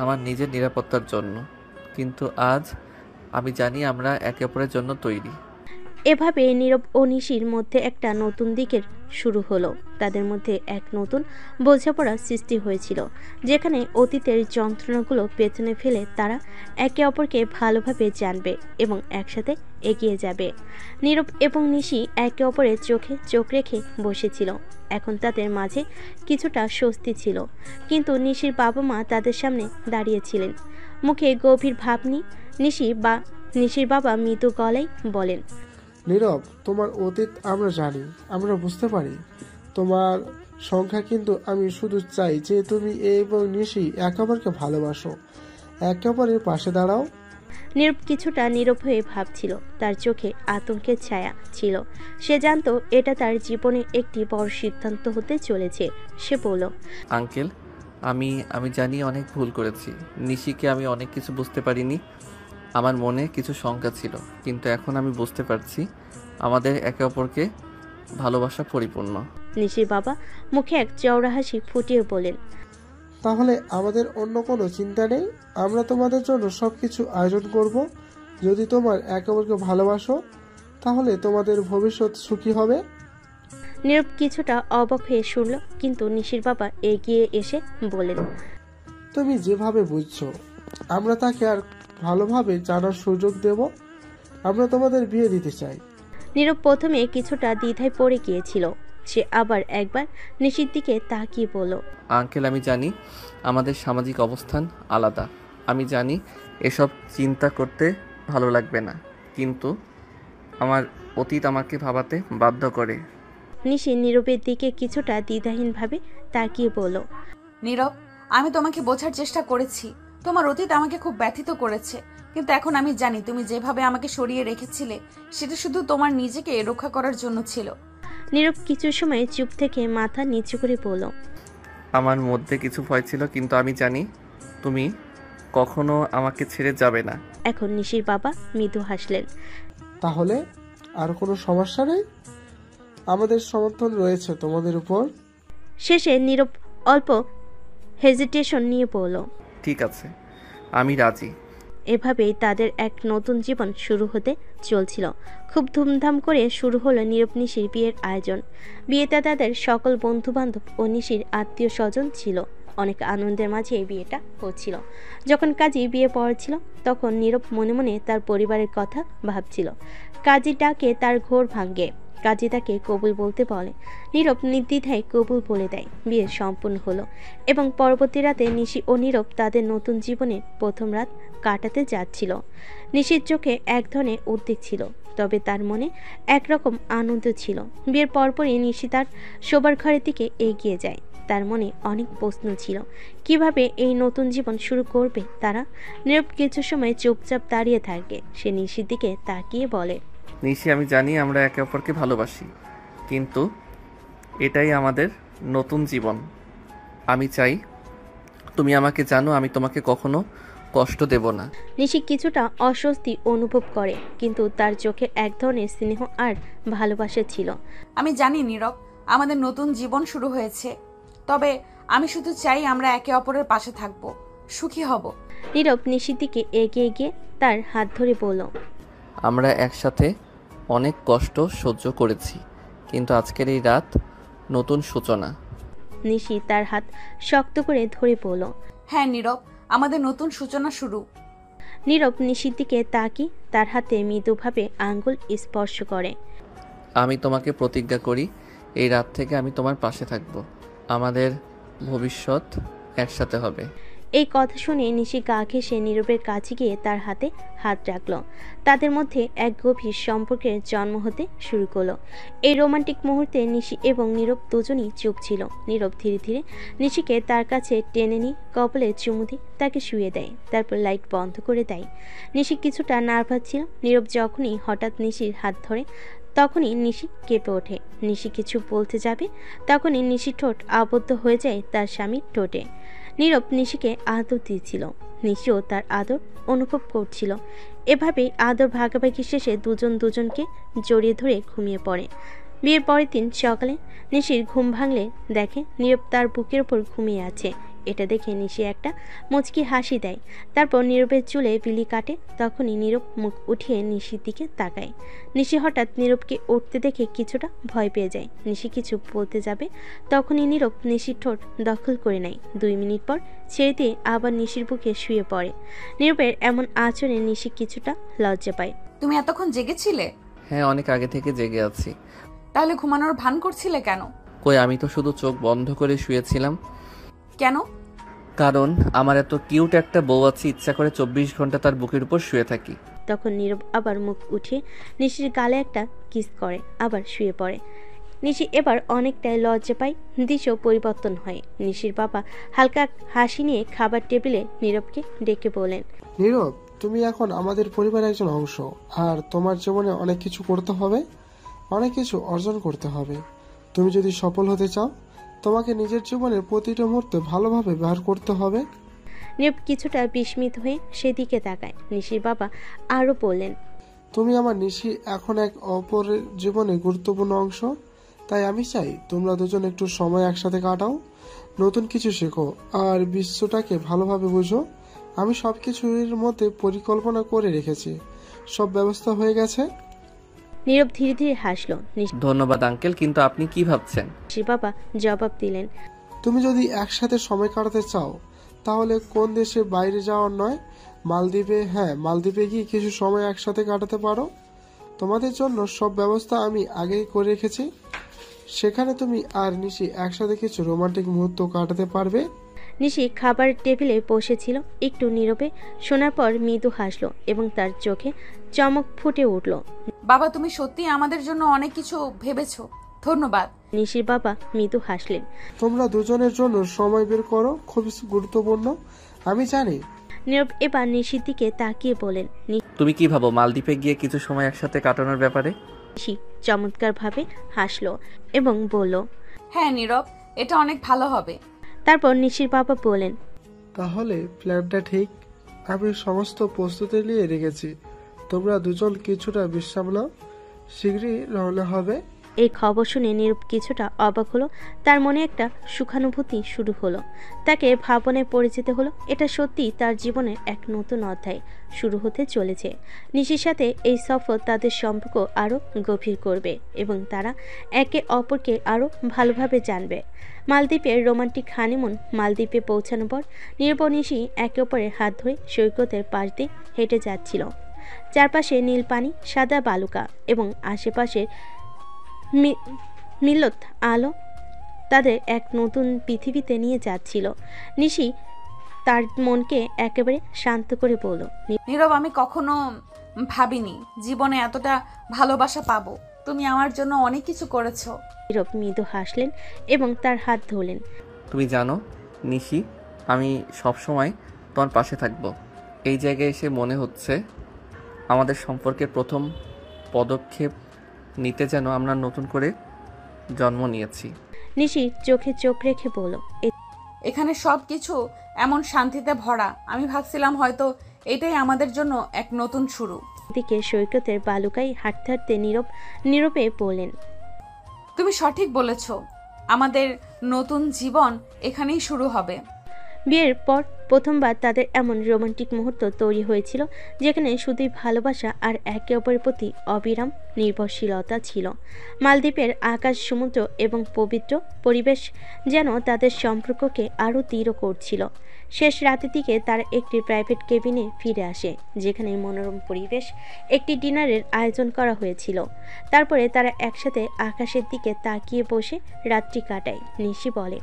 আমার নিজের নিরাপত্তার জন্য, কিন্তু আজ আমি জানি আমরা একে অপরের জন্য তৈরি। এভাবে নীরব ও নিশির মধ্যে একটা নতুন দিকের শুরু হলো। তাদের মধ্যে এক নতুন বোঝাপড়া সৃষ্টি হয়েছিল, যেখানে অতীতের যন্ত্রণাগুলো পেছনে ফেলে তারা একে অপরকে ভালোভাবে জানবে এবং একসাথে এগিয়ে যাবে। নীরব এবং নিশি একে অপরের চোখে চোখ রেখে বসেছিল। এখন তাদের মাঝে কিছুটা স্বস্তি ছিল, কিন্তু নিশির বাবা মা তাদের সামনে দাঁড়িয়েছিলেন, মুখে গভীর ভাব নিয়ে। নিশির বাবা মৃদু গলায় বলেন, নীরব, তোমার অতীত আমরা জানি, আমরা বুঝতে পারি তোমার সংখ্যা, কিন্তু আমি শুধু চাই যে তুমি এবং নিশি একে অপরকে ভালোবাসো, একে অপরের পাশে দাঁড়াও। নীরব কিছুটা নীরব হয়ে ভাবছিল, তার চোখে আতঙ্কের ছায়া ছিল। সে জানতো এটা তার জীবনে একটি বড় সিদ্ধান্ত হতে চলেছে। সে বলল, আঙ্কেল, আমি জানি অনেক ভুল করেছি। নিশিকে আমি অনেক কিছু বুঝতে পারিনি। আমার মনে কিছু শঙ্কা ছিল, কিন্তু এখন আমি বুঝতে পারছি আমাদের একে অপরকে ভালোবাসা পরিপূর্ণ। নিশির বাবা মুখে এক চওড়া হাসি ফুটিয়ে বলেন, তাহলে আমাদের অন্য কোনো চিন্তা নেই। আমরা তোমাদের জন্য সবকিছু আয়োজন করব। যদি তোমার একে অপরকে ভালোবাসো তাহলে তোমাদের ভবিষ্যৎ সুখী হবে। নীরব কিছুটা অবাক হয়ে শুনল, কিন্তু নিশির বাবা এগিয়ে এসে বলেন, তুমি যেভাবে বুঝছো আমরা তাকে আর ভালোভাবে জানার সুযোগ দেব। আমরা তোমাদের বিয়ে দিতে চাই। নীরব প্রথমে কিছুটা দ্বিধায় পড়ে গিয়েছিল। সে আবার একবার নিশির দিকে তাকিয়ে বলল, আঙ্কেল, আমি জানি আমাদের সামাজিক অবস্থান আলাদা। আমি জানি এসব চিন্তা করতে ভালো লাগবে না, কিন্তু আমার অতীত আমাকে ভাবাতে বাধ্য করে। নিশি নীরবের দিকে কিছুটা দ্বিধাহীনভাবে তাকিয়ে বলল, নীরব, আমি তোমাকে বোঝার চেষ্টা করেছি। তোমার অতীত আমাকে খুব ব্যথিত করেছে, কিন্তু এখন আমি জানি তুমি যেভাবে আমাকে সরিয়ে রেখেছিলে সেটা শুধু তোমার নিজেকে রক্ষা করার জন্য ছিল। নীরব কিছু সময় চুপ থেকে মাথা নিচু করে বলল, আমার মধ্যে কিছু ভয় ছিল, কিন্তু আমি জানি তুমি কখনো আমাকে ছেড়ে যাবে না। এখন নিশির বাবা মৃদু হাসলেন। তাহলে আর কোনো সমস্যা নেই, আমাদের সমর্থন রয়েছে তোমাদের উপর। শেষে নীরব অল্প হেজিটেশন নিয়ে বলল, ঠিক আছে, আমি রাজি। এভাবেই তাদের এক নতুন জীবন শুরু হতে চলছিল। খুব ধুমধাম করে শুরু হলো নীরব নিশির বিয়ের আয়োজন। বিয়েতে তাদের সকল বন্ধু বান্ধব ও নিশির আত্মীয় স্বজন ছিল। অনেক আনন্দের মাঝে এই বিয়েটা হচ্ছিল। যখন কাজী বিয়ে পড়ছিল তখন নীরব মনে মনে তার পরিবারের কথা ভাবছিল। কাজী ডাকে তার ঘোর ভাঙ্গে। কাজী তাকে কবুল বলতে বলে। নীরব নির্দ্বিধায় কবুল বলে দেয়। বিয়ে সম্পূর্ণ হলো এবং পরবর্তী রাতে নিশি ও নীরব তাদের নতুন জীবনের প্রথম রাত কাটাতে যাচ্ছিল। নিশির চোখে এক ধরনের উদ্বেগ ছিল, তবে তার মনে একরকম আনন্দ ছিল। বিয়ের পরপরই নিশি তার শোবার ঘরের দিকে এগিয়ে যায়। তার মনে অনেক প্রশ্ন ছিল, কিভাবে এই নতুন জীবন শুরু করবে তারা। নীরব কিছু সময় চুপচাপ দাঁড়িয়ে থাকে। সে নিশির দিকে তাকিয়ে বলে, নিশি, আমি জানি আমরা একে অপরকে ভালোবাসি, কিন্তু এটাই আমাদের নতুন জীবন। আমি চাই তুমি আমাকে জানো, আমি তোমাকে কখনো কষ্ট দেব না। নিশি কিছুটা অস্বস্তি অনুভব করে, কিন্তু তার চোখে এক ধরনের স্নেহ আর ভালোবাসা ছিল। আমি জানি নীরব, আমাদের নতুন জীবন শুরু হয়েছে, তবে আমি শুধু চাই আমরা একে অপরের পাশে থাকবো, সুখী হব। নীরব নিশির দিকে এগিয়ে গিয়ে তার হাত ধরে বলল, আমরা একসাথে অনেক কষ্ট সহ্য করেছি, কিন্তু আজকের এই রাত নতুন সূচনা। নিশি তার হাত শক্ত করে ধরে বলল, হ্যাঁ নীরব, আমাদের নতুন সূচনা শুরু। নীরব নিশির দিকে তাকিয়ে তার হাতে মৃদুভাবে আঙ্গুল স্পর্শ করে। আমি তোমাকে প্রতিজ্ঞা করি, এই রাত থেকে আমি তোমার পাশে থাকব। আমাদের ভবিষ্যৎ একসাথে হবে। এই কথা শুনে নিশি গা ঘেঁষে নীরবের কাছে গিয়ে তার হাতে হাত রাখল। তাদের মধ্যে এক গভীর সম্পর্কের জন্ম হতে শুরু করলো। এই রোমান্টিক মুহূর্তে নিশি এবং নীরব দুজনই চুপ ছিল। নীরব ধীরে ধীরে নিশিকে তার কাছে টেনে নিয়ে কপালে চুমু দিয়ে তাকে শুয়ে দেয়, তারপর লাইট বন্ধ করে দেয়। নিশি কিছুটা নার্ভাস ছিল। নীরব যখনই হঠাৎ নিশির হাত ধরে তখনই নিশি কেঁপে ওঠে। নিশি কিছু বলতে যাবে, তখনই নিশির ঠোঁট আবদ্ধ হয়ে যায় তার স্বামীর ঠোঁটে। নীরব নিশিকে আদর দিয়েছিল, নিশিও তার আদর অনুভব করছিল। এভাবেই আদর ভাগাভাগি শেষে দুজন দুজনকে জড়িয়ে ধরে ঘুমিয়ে পড়ে। বিয়ের পরের দিন সকালে নিশির ঘুম ভাঙলে দেখে নীরব তার বুকের ওপর ঘুমিয়ে আছে। এটা দেখে নিশি একটা মুচকি হাসি দেয়, তারপর নীরবের চুলে বিলি কাটে। তখনই নীরব মুখ উঠিয়ে নিশির দিকে তাকায়। নিশি হঠাৎ নীরবকে উঠতে দেখে কিছুটা ভয় পেয়ে যায়। নিশি কিছু বলতে যাবে, তখনই নীরব নিশির ঠোঁট দখল করে নেয়। 2 মিনিট পর ছেড়ে দিয়ে আবার নিশির বুকে শুয়ে পড়ে। নীরবের এমন আচরণে নিশি কিছুটা লজ্জা পায়। তুমি এতক্ষণ জেগেছিলে? হ্যাঁ, অনেক আগে থেকে জেগে আছি। তাহলে ঘুমানোর ভান করছিলে কেন? কই, আমি তো শুধু চোখ বন্ধ করে শুয়েছিলাম। কেন? কারণ আমার এত কিউট একটা বউ আছে, ইচ্ছা করে 24 ঘন্টা তার বুকের উপর শুয়ে থাকি। তখন নীরব আবার মুখ উঠিয়ে নিশির গালে একটা কিস করে আবার শুয়ে পড়ে। নিশি এবার অনেকটাই লজ্জা পায়, দিশেও পরিবর্তন হয়। নিশির বাবা হালকা হাসি নিয়ে খাবার টেবিলে নীরবকে ডেকে বলেন, নীরব, তুমি এখন আমাদের পরিবারের একজন অংশ, আর তোমার জীবনে অনেক কিছু করতে হবে, অনেক কিছু অর্জন করতে হবে। তুমি যদি সফল হতে চাও, তোমাকে নিজের জীবনের প্রতিটা মুহূর্তে ভালোভাবে ব্যবহার করতে হবে। নীরব কিছুটা বিস্মিত হয়ে সেদিকে তাকায়। নিশির বাবা আরও বললেন, তুমি আমার নিশি এখন এক অপরের জীবনে গুরুত্বপূর্ণ অংশ। তাই আমি চাই তোমরা দুজন একটু সময় একসাথে কাটাও, নতুন কিছু শেখো আর বিশ্বটাকে ভালোভাবে বুঝো। আমি সবকিছুর মধ্যে পরিকল্পনা করে রেখেছি, সব ব্যবস্থা হয়ে গেছে। নীরব ধীরে ধীরে হাসলো। ধন্যবাদ আঙ্কেল, কিন্তু আপনি কি ভাবছেন? নিশির বাবা জবাব দিলেন, তুমি যদি একসাথে সময় কাটাতে চাও, তাহলে কোন দেশে বাইরে যাওয়ার নয়, মালদ্বীপে, হ্যাঁ মালদ্বীপে গিয়ে কিছু সময় একসাথে কাটাতে পারো। তোমাদের জন্য সব ব্যবস্থা আমি আগেই করে রেখেছি। সেখানে তুমি আর নিশি একসাথে কিছু রোমান্টিক মুহূর্ত কাটাতে পারবে। নিশি খাবার টেবিলে বসেছিল, একটু নীরবে শোনার পর মৃদু হাসলো এবং তার চোখে চমক ফুটে উঠল। বাবা, তুমি সত্যি আমাদের জন্য অনেক কিছু ভেবেছো, ধন্যবাদ। নিশির বাবা মৃদু হাসলেন। তোমরা দুজনের জন্য সময় বের করো, খুব গুরুত্বপূর্ণ, আমি জানি। নীরব এবার নিশির দিকে তাকিয়ে বলেন, তুমি কি ভাবো মালদ্বীপে গিয়ে কিছু সময় একসাথে কাটানোর ব্যাপারে? নিশি চমৎকার ভাবে হাসলো এবং বলল, হ্যাঁ নীরব, এটা অনেক ভালো হবে। তারপর নিশির বাবা বলেন, তাহলে প্ল্যানটা ঠিক, আমি সমস্ত প্রস্তুতি নিয়ে রেখেছি। তোমরা দুজন কিছুটা বিশ্রাম নাও, শীঘ্রই রওনা হবে। এই খবর শুনে নীরব কিছুটা অবাক হলো। তার মনে একটা সুখানুভূতি শুরু হলো। তাকে ভাবনায় পড়ে যেতে হলো। এটা সত্যি তার জীবনের এক নতুন অধ্যায় শুরু হতে চলেছে। নিশির সাথে এই সফর তাদের সম্পর্ক আরও গভীর করবে এবং তারা একে অপরকে আরও ভালোভাবে জানবে। মালদ্বীপের রোমান্টিক হানিমুন। মালদ্বীপে পৌঁছানোর পর নীরব ও নিশি একে অপরের হাত ধরে সৈকতের পাশ দিয়ে হেঁটে যাচ্ছিল। চারপাশে নীল পানি, সাদা বালুকা এবং আশেপাশের মিলত আলো তাদের এক নতুন পৃথিবীতে নিয়ে যাচ্ছিল। নিশি তার মনকে একেবারে শান্ত করে বলল, নীরব, আমি কখনো ভাবিনি জীবনে এতটা ভালোবাসা পাবো। তুমি আমার জন্য অনেক কিছু করেছো। নীরব মৃদু হাসলেন এবং তার হাত ধরলেন। তুমি জানো নিশি, আমি সবসময় তোমার পাশে থাকবো। এই জায়গায় এসে মনে হচ্ছে আমাদের সম্পর্কের প্রথম পদক্ষেপ নিতে যেন আমরা নতুন করে জন্ম নিয়েছি। নিশি চোখে চোখ রেখে বলল, এখানে সব কিছু এমন শান্তিতে ভরা, আমি ভাবছিলাম হয়তো এটাই আমাদের জন্য এক নতুন শুরু। দিকে সৈকতের বালুকায় হাঁটতে হাঁটতে নীরবে বললেন, তুমি সঠিক বলেছ, আমাদের নতুন জীবন এখানেই শুরু হবে। বিয়ের পর প্রথমবার তাদের এমন রোমান্টিক মুহূর্ত তৈরি হয়েছিল যেখানে শুধুই ভালোবাসা আর একে অপরের প্রতি অবিরাম নির্ভরশীলতা ছিল। মালদ্বীপের আকাশ, সমুদ্র এবং পবিত্র পরিবেশ যেন তাদের সম্পর্ককে আরও দৃঢ় করছিল। শেষ রাতের দিকে তারা একটি প্রাইভেট কেবিনে ফিরে আসে, যেখানে মনোরম পরিবেশ একটি ডিনারের আয়োজন করা হয়েছিল। তারপরে তারা একসাথে আকাশের দিকে তাকিয়ে বসে রাত্রি কাটায়। নিশি বলে,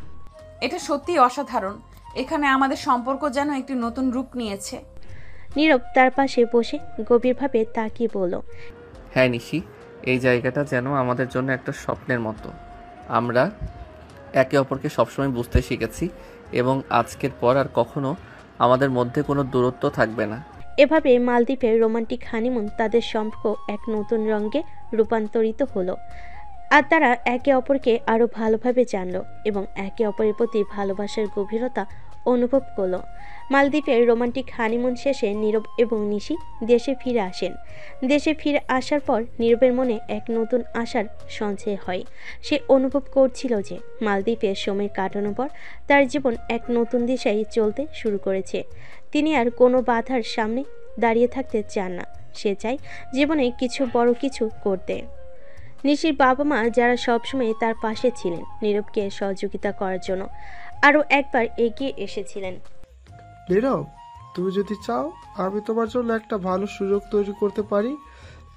এটা সত্যি অসাধারণ, এখানে আমাদের সম্পর্ক যেন একটি নতুন রূপ নিয়েছে। নীরব তার পাশে বসে গভীরভাবে তাকিয়ে বলল, হ্যাঁ নিশি, এই জায়গাটা যেন আমাদের জন্য একটা স্বপ্নের মতো। আমরা একে অপরকে সবসময় বুঝতে শিখেছি এবং আজকের পর আর কখনো আমাদের মধ্যে কোনো দূরত্ব থাকবে না। এভাবে মালদ্বীপের রোমান্টিক হানিমুন তাদের সম্পর্ক এক নতুন রঙে রূপান্তরিত হলো। আর তারা একে অপরকে আরও ভালোভাবে জানলো এবং একে অপরের প্রতি ভালোবাসার গভীরতা অনুভব করলো। মালদ্বীপের রোমান্টিক হানিমুন শেষে নীরব এবং নিশি দেশে ফিরে আসেন। দেশে ফিরে আসার পর নীরবের মনে এক নতুন আশার সঞ্চয় হয়। সে অনুভব করছিল যে মালদ্বীপে সময় কাটানোর পর তার জীবন এক নতুন দিশায় চলতে শুরু করেছে। তিনি আর কোনো বাধার সামনে দাঁড়িয়ে থাকতে চান না। সে চায় জীবনে কিছু বড় কিছু করতে। নিশির বাবা মা, যারা সবসময় তার পাশে ছিলেন, নীরবকে সহযোগিতা করার জন্য আরও একবার এগিয়ে এসেছিলেন। নীরব, তুমি যদি চাও আমি তোমার জন্য একটা ভালো সুযোগ তৈরি করতে পারি।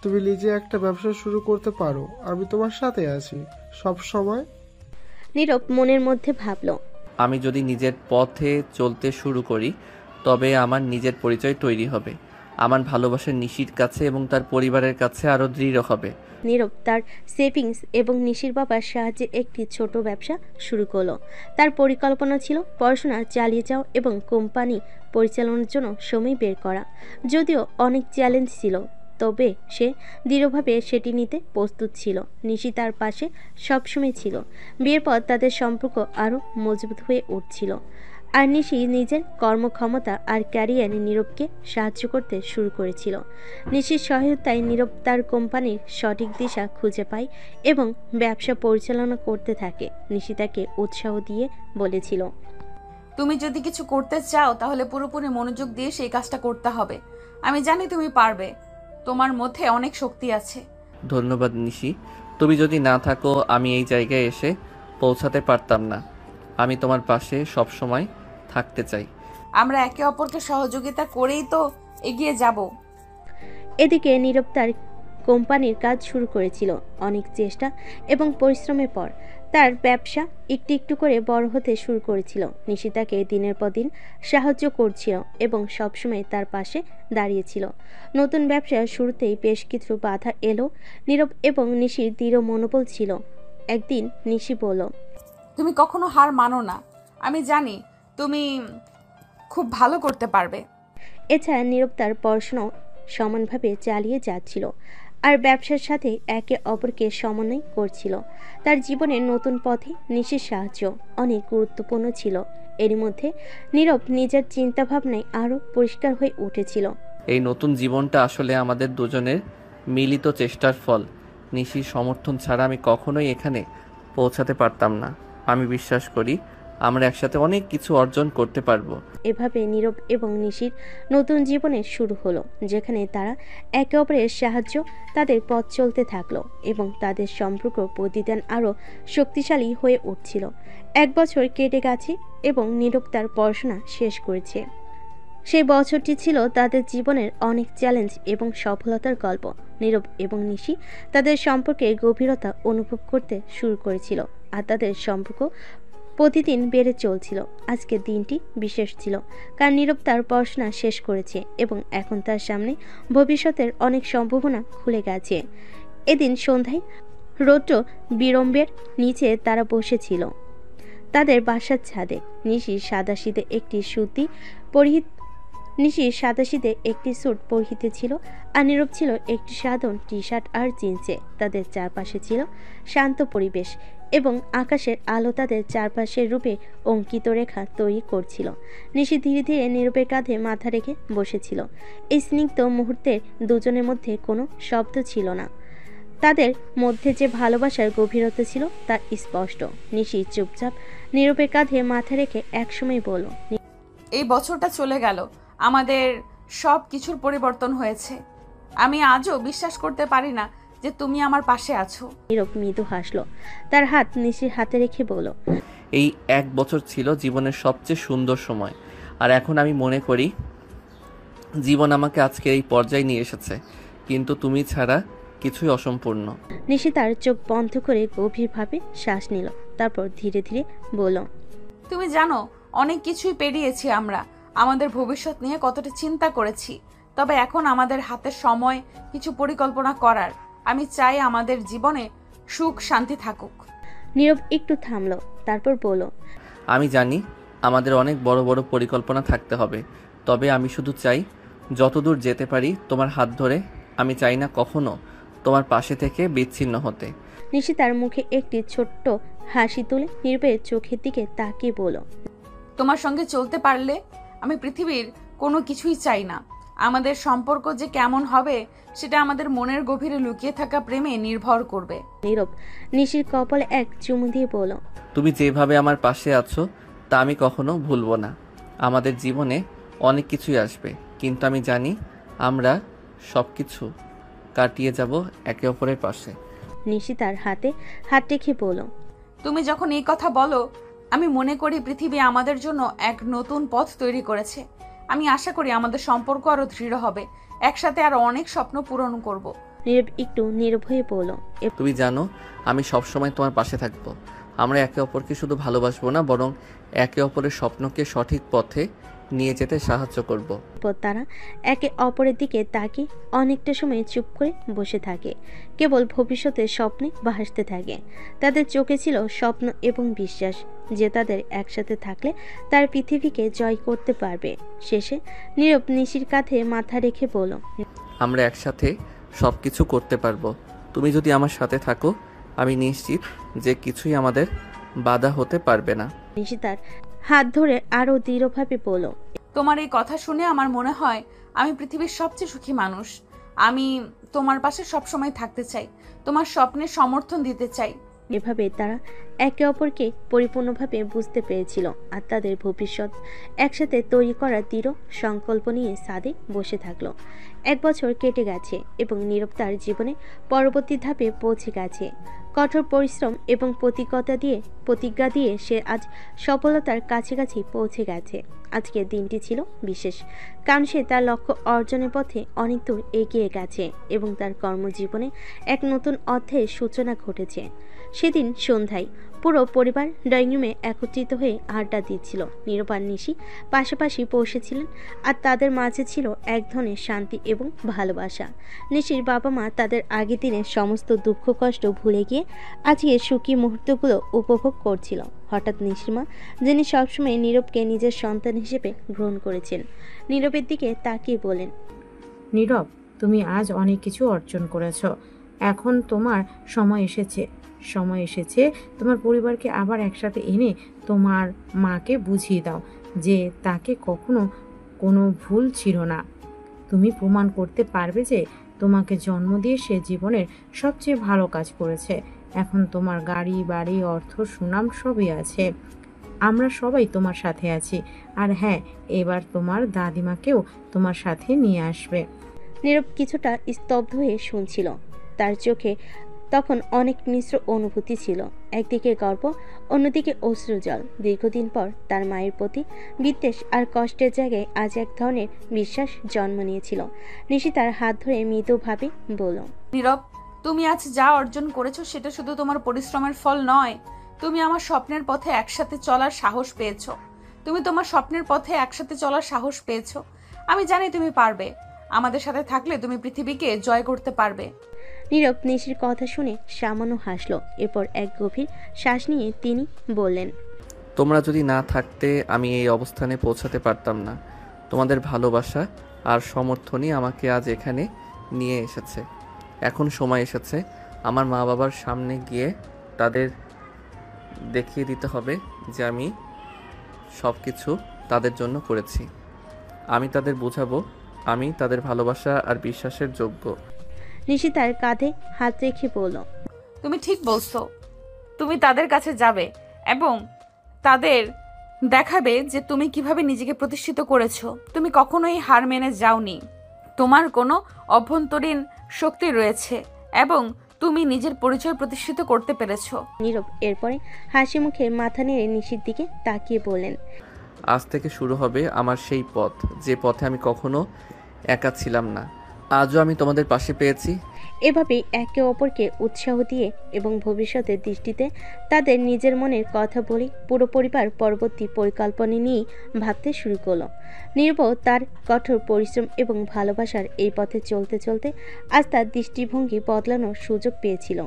তুমি নিজে একটা ব্যবসা শুরু করতে পারো, আমি তোমার সাথে আছি সব সময়। নীরব মনের মধ্যে ভাবল, আমি যদি নিজের পথে চলতে শুরু করি তবে আমার নিজের পরিচয় তৈরি হবে। আমার ভালোবাসা নিশির কাছে এবং তার পরিবারের কাছে আরও দৃঢ় হবে। নীরব তার সেভিংস এবং নিশির বাবার সাহায্যে একটি ছোট ব্যবসা শুরু করলো। তার পরিকল্পনা ছিল পড়াশোনা চালিয়ে যাওয়া এবং কোম্পানি পরিচালনার জন্য সময় বের করা। যদিও অনেক চ্যালেঞ্জ ছিল, তবে সে দৃঢ়ভাবে সেটি নিতে প্রস্তুত ছিল। নিশি তার পাশে সবসময় ছিল। বিয়ের পর তাদের সম্পর্ক আরও মজবুত হয়ে উঠছিল, আর নিশি নিজের কর্মক্ষমতা আর ক্যারিয়ারে নীরবকে সাহায্য করতে শুরু করেছিল। নিশির সহায়তায় নীরব তার কোম্পানির সঠিক দিশা খুঁজে পায় এবং ব্যবসা পরিচালনা করতে থাকে। নিশি তাকে উৎসাহ দিয়ে বলেছিল, তুমি যদি কিছু করতে চাও তাহলে পুরোপুরি মনোযোগ দিয়ে সেই কাজটা করতে হবে। আমি জানি তুমি পারবে, তোমার মধ্যে অনেক শক্তি আছে। ধন্যবাদ নিশি, তুমি যদি না থাকো আমি এই জায়গায় এসে পৌঁছাতে পারতাম না। আমি তোমার পাশে সব সময় থাকতে চাই। আমরা একে অপরকে সহযোগিতা করেই তো এগিয়ে যাব। এদিকে নীরব তার কোম্পানির কাজ শুরু করেছিল। অনেক চেষ্টা এবং পরিশ্রমের পর তার ব্যবসা একটু একটু করে বড় হতে শুরু করেছিল। নিশি তাকে দিনের পর দিন সাহায্য করছিল এবং সবসময় তার পাশে দাঁড়িয়েছিল। নতুন ব্যবসার শুরুতেই বেশ কিছু বাধা এলো। নীরব এবং নিশির দৃঢ় মনোবল ছিল। একদিন নিশি বলল, তুমি কখনো হার মানো না, আমি জানি তুমি খুব ভালো করতে পারবে। এছাড়া নীরব তার পড়াশোনাও সমানভাবে চালিয়ে যাচ্ছিল আর ব্যবসার সাথে একে অপরকে সমন্বয় করছিল। তার জীবনের নতুন পথে নিশির সাহায্য অনেক গুরুত্বপূর্ণ ছিল। এর মধ্যে নীরব নিজের চিন্তাভাবনায় আরও পরিষ্কার হয়ে উঠেছিল। এই নতুন জীবনটা আসলে আমাদের দুজনের মিলিত চেষ্টার ফল। নিশির সমর্থন ছাড়া আমি কখনোই এখানে পৌঁছাতে পারতাম না। আমি বিশ্বাস করি আমরা একসাথে অনেক কিছু অর্জন করতে পারবো। এভাবে নীরব এবং নিশির নতুন জীবনের শুরু হলো, যেখানে তারা একে অপরের সাহায্য তাদের পথ চলতে থাকলো এবং তাদের সম্পর্ক প্রতিদিন আরও শক্তিশালী হয়ে উঠছিল। 1 বছর কেটে গেছে এবং নীরব তার পড়াশোনা শেষ করেছে। সেই বছরটি ছিল তাদের জীবনের অনেক চ্যালেঞ্জ এবং সফলতার গল্প। নীরব এবং নিশি তাদের সম্পর্কে গভীরতা অনুভব করতে শুরু করেছিল, আর তাদের সম্পর্ক প্রতিদিন বেড়ে চলছিল। আজকের দিনটি বিশেষ ছিল, কারণ নীরব তার পড়াশোনা শেষ করেছে এবং এখন তার সামনে ভবিষ্যতের অনেক সম্ভাবনা খুলে গেছে। এদিন সন্ধ্যায় রৌদ্র বিড়ম্বের নিচে তারা বসেছিল তাদের বাসার ছাদে। নিশির সাদাসিধে একটি স্যুট পরিহিত ছিল, আর নীরব ছিল একটি সাধারণ টি শার্ট আর জিন্সে। তাদের চারপাশে ছিল শান্ত পরিবেশ এবং আকাশের আলো তাদের চারপাশের রূপে অঙ্কিত রেখা তৈরি করছিল। নিশি ধীরে ধীরে নীরবের কাঁধে মাথা রেখে বসেছিল। এই স্নিগ্ধ মুহূর্তের দুজনের মধ্যে কোনো শব্দ ছিল না। তাদের মধ্যে যে ভালোবাসার গভীরতা ছিল তা স্পষ্ট। নিশি চুপচাপ নীরবের কাঁধে মাথা রেখে একসময় বলল, এই বছরটা চলে গেল, আমাদের সব কিছুর পরিবর্তন হয়েছে। আমি আজও বিশ্বাস করতে পারি না যে তুমি আমার পাশে আছো। নীরব মৃদু হাসলো, তার হাত নিশির হাতে রেখে বলল, এই 1 বছর ছিল জীবনের সবচেয়ে সুন্দর সময়, আর এখন আমি মনে করি জীবন আমাকে আজকে এই পর্যায়ে নিয়ে এসেছে, কিন্তু তুমি ছাড়া কিছুই অসম্পূর্ণ। নিশি তার চোখ বন্ধ করে গভীরভাবে শ্বাস নিল, তারপর ধীরে ধীরে বলল, তুমি জানো অনেক কিছুই পেরিয়েছি আমরা, আমাদের ভবিষ্যৎ নিয়ে কতটা চিন্তা করেছি। তবে এখন আমাদের হাতে সময় কিছু পরিকল্পনা করার। আমি চাই আমাদের জীবনে সুখ শান্তি থাকুক। নীরব একটু থামলো, তারপর বলল, আমি জানি আমাদের অনেক বড় বড় পরিকল্পনা থাকতে হবে, তবে আমি শুধু চাই যতদূর যেতে পারি তোমার হাত ধরে। আমি চাই না কখনো তোমার পাশে থেকে বিচ্ছিন্ন হতে। নিশি তার মুখে একটি ছোট্ট হাসি তুলে নীরবের চোখের দিকে তাকিয়ে বলল, তোমার সঙ্গে চলতে পারলে আমি পৃথিবীর কোনো কিছুই চাই না। আমাদের সম্পর্ক যে কেমন হবে সেটা আমাদের মনের গভীরে লুকিয়ে থাকা প্রেমে নির্ভর করবে। নীরব নিশির কপালে এক চুমু দিয়ে বলল, তুমি যেভাবে আমার পাশে আছো তা আমি কখনো ভুলবো না। আমাদের জীবনে অনেক কিছুই আসবে, কিন্তু আমি জানি আমরা সব কিছু কাটিয়ে যাব একে অপরের পাশে। নিশি তার হাতে হাত রেখে বলল, তুমি যখন এই কথা বলো আমি মনে করি পৃথিবী আমাদের জন্য এক নতুন পথ তৈরি করেছে। আমি আশা করি আমাদের সম্পর্ক আরো দৃঢ় হবে, একসাথে আরো অনেক স্বপ্ন পূরণ করব। নীরব একটু নীরব হয়ে বলল, তুমি জানো আমি সবসময় তোমার পাশে থাকবো। আমরা একে অপরকে শুধু ভালোবাসবো না, বরং একে অপরের স্বপ্নকে সঠিক পথে নিয়ে যেতে সাহায্য করব। এরপর তারা একে অপরের দিকে তাকিয়ে অনেকটা সময় চুপ করে বসে থাকে, কেবল ভবিষ্যতের স্বপ্নে ভাসতে থাকে। তাদের চোখে ছিল স্বপ্ন এবং বিশ্বাস যে তাদের একসাথে থাকলে তার পৃথিবীকে জয় করতে পারবে। শেষে নীরব নিশির কাঁধে মাথা রেখে বলল, আমরা একসাথে সব কিছু করতে পারবো। তুমি যদি আমার সাথে থাকো, আমি নিশ্চিত যে কিছুই আমাদের বাধা হতে পারবে না। নিশি তার হাত ধরে আরো দৃঢ়ভাবে বলল, তোমার এই কথা শুনে আমার মনে হয় আমি পৃথিবীর সবচেয়ে সুখী মানুষ। আমি তোমার পাশে সবসময় থাকতে চাই, তোমার স্বপ্নের সমর্থন দিতে চাই। এভাবে তারা একে অপরকে পরিপূর্ণভাবে বুঝতে পেরেছিল আর তাদের ভবিষ্যৎ একসাথে তৈরি করার দৃঢ় সংকল্প নিয়ে ছাদে বসে থাকলো। 1 বছর কেটে গেছে এবং নীরব তার জীবনে পরবর্তী ধাপে পৌঁছে গেছে। কঠোর পরিশ্রম এবং প্রতিজ্ঞা দিয়ে সে আজ সফলতার কাছাকাছি পৌঁছে গেছে। আজকের দিনটি ছিল বিশেষ, কারণ সে তার লক্ষ্য অর্জনের পথে অনেক দূর এগিয়ে গেছে এবং তার কর্মজীবনে এক নতুন অধ্যায়ের সূচনা ঘটেছে। সেদিন সন্ধ্যায় পুরো পরিবার ড্রয়িং রুমে একত্রিত হয়ে আড্ডা দিচ্ছিল। নীরব আর নিশি পাশাপাশি বসেছিলেন আর তাদের মাঝে ছিল এক ধরনের শান্তি এবং ভালোবাসা। নিশির বাবা মা তাদের আগের দিনের সমস্ত দুঃখ কষ্ট ভুলে গিয়ে আজকের সুখী মুহূর্তগুলো উপভোগ করছিল। হঠাৎ নিশির মা, যিনি সবসময় নীরবকে নিজের সন্তান হিসেবে গ্রহণ করেছেন, নীরবের দিকে তাকিয়ে বলেন, নীরব, তুমি আজ অনেক কিছু অর্জন করেছো। এখন তোমার সময় এসেছে তোমার পরিবারকে আবার একসাথে এনে তোমার মাকে বুঝিয়ে দাও যে তাকে কখনো কোনো ভুল ছিল না। তুমি প্রমাণ করতে পারবে যে তোমাকে জন্ম দিয়ে সে জীবনের সবচেয়ে ভালো কাজ করেছে। এখন তোমার গাড়ি, বাড়ি, অর্থ, সুনাম সবই আছে। আমরা সবাই তোমার সাথে আছি। আর হ্যাঁ, এবার তোমার দাদিমাকেও তোমার সাথে নিয়ে আসবে। নীরব কিছুটা স্তব্ধ হয়ে শুনছিল। তার চোখে তখন অনেক মিশ্র অনুভূতি ছিল, একদিকে গর্ব, অন্যদিকে অশ্রুজল। দীর্ঘদিন পর তার মায়ের প্রতি বিদ্বেষ আর কষ্টের জায়গায় আজ এক ধরনের বিশ্বাস জন্ম নিয়েছিল। নিশি তার হাত ধরে মৃদুভাবে বলল, নীরব, তুমি আজ যা অর্জন করেছো সেটা শুধু তোমার পরিশ্রমের ফল নয়, তুমি আমার স্বপ্নের পথে একসাথে চলার সাহস পেয়েছো। তোমার স্বপ্নের পথে একসাথে চলার সাহস পেয়েছো। আমি জানি তুমি পারবে। আমাদের সাথে থাকলে তুমি পৃথিবীকে জয় করতে পারবে। নীরব নিশির কথা শুনে সামান্য হাসলো। এরপর এক গভীর শ্বাস নিয়ে তিনি বললেন, তোমরা যদি না থাকতে আমি এই অবস্থানে পৌঁছাতে পারতাম না। তোমাদের ভালোবাসা আর সমর্থনই আমাকে আজ এখানে নিয়ে এসেছে। এখন সময় এসেছে আমার মা বাবার সামনে গিয়ে তাদের দেখিয়ে দিতে হবে যে আমি সব কিছু তাদের জন্য করেছি। আমি তাদের বোঝাবো আমি তাদের ভালোবাসা আর বিশ্বাসের যোগ্য। নিশি তার কাঁধে হাত রেখে বলল, তুমি ঠিক বলছো। তুমি তাদের কাছে যাবে এবং তাদের দেখাবে যে তুমি কিভাবে নিজেকে প্রতিষ্ঠিত করেছো। তুমি কখনোই হার মেনে যাওনি। তোমার কোনো অভ্যন্তরীণ শক্তি রয়েছে এবং তুমি নিজের পরিচয় প্রতিষ্ঠিত করতে পেরেছো। নীরব এরপরে হাসি মুখে মাথা নেড়ে নিশির দিকে তাকিয়ে বললেন, আজ থেকে শুরু হবে আমার সেই পথ, যে পথে আমি কখনো একা ছিলাম না। আজও আমি তোমাদের পাশে পেয়েছি। এভাবেই একে অপরকে উৎসাহ দিয়ে এবং ভবিষ্যতের দৃষ্টিতে তাদের নিজের মনের কথা বলে পুরো পরিবার পরবর্তী পরিকল্পনা নিয়ে ভাবতে শুরু করলো। নীরব তার কঠোর পরিশ্রম এবং ভালোবাসার এই পথে চলতে চলতে আজ তার দৃষ্টিভঙ্গি বদলানোর সুযোগ পেয়েছিল।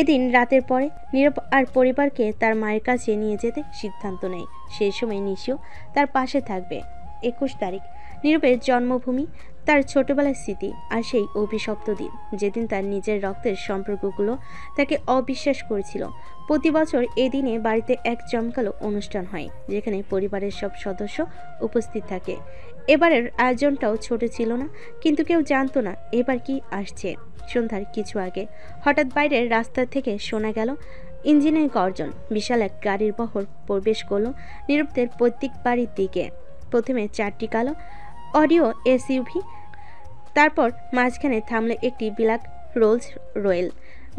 এদিন রাতের পরে নীরব আর পরিবারকে তার মায়ের কাছে নিয়ে যেতে সিদ্ধান্ত নেয়। সেই সময় নিশিও তার পাশে থাকবে। 21 তারিখ, নীরবের জন্মভূমি, তার ছোটবেলার স্মৃতি আর সেই অভিশপ্ত দিন যেদিন তার নিজের রক্তের সম্পর্কগুলো তাকে অবিশ্বাস করেছিল। প্রতি বছর এই দিনে বাড়িতে এক জমকালো অনুষ্ঠান হয় যেখানে পরিবারের সব সদস্য উপস্থিত থাকে। এবারের আয়োজনটাও ছোট ছিল না, কিন্তু কেউ জানতো না এবার কি আসছে। সন্ধ্যার কিছু আগে হঠাৎ বাইরের রাস্তা থেকে শোনা গেল ইঞ্জিনের গর্জন। বিশাল এক গাড়ির বহর প্রবেশ করলো নীরবদের প্রত্যেক বাড়ির দিকে। প্রথমে 4টি কালো অডিও এসইউভি, তারপর মাঝখানে থামলো একটি ব্ল্যাক রোলস রয়েল।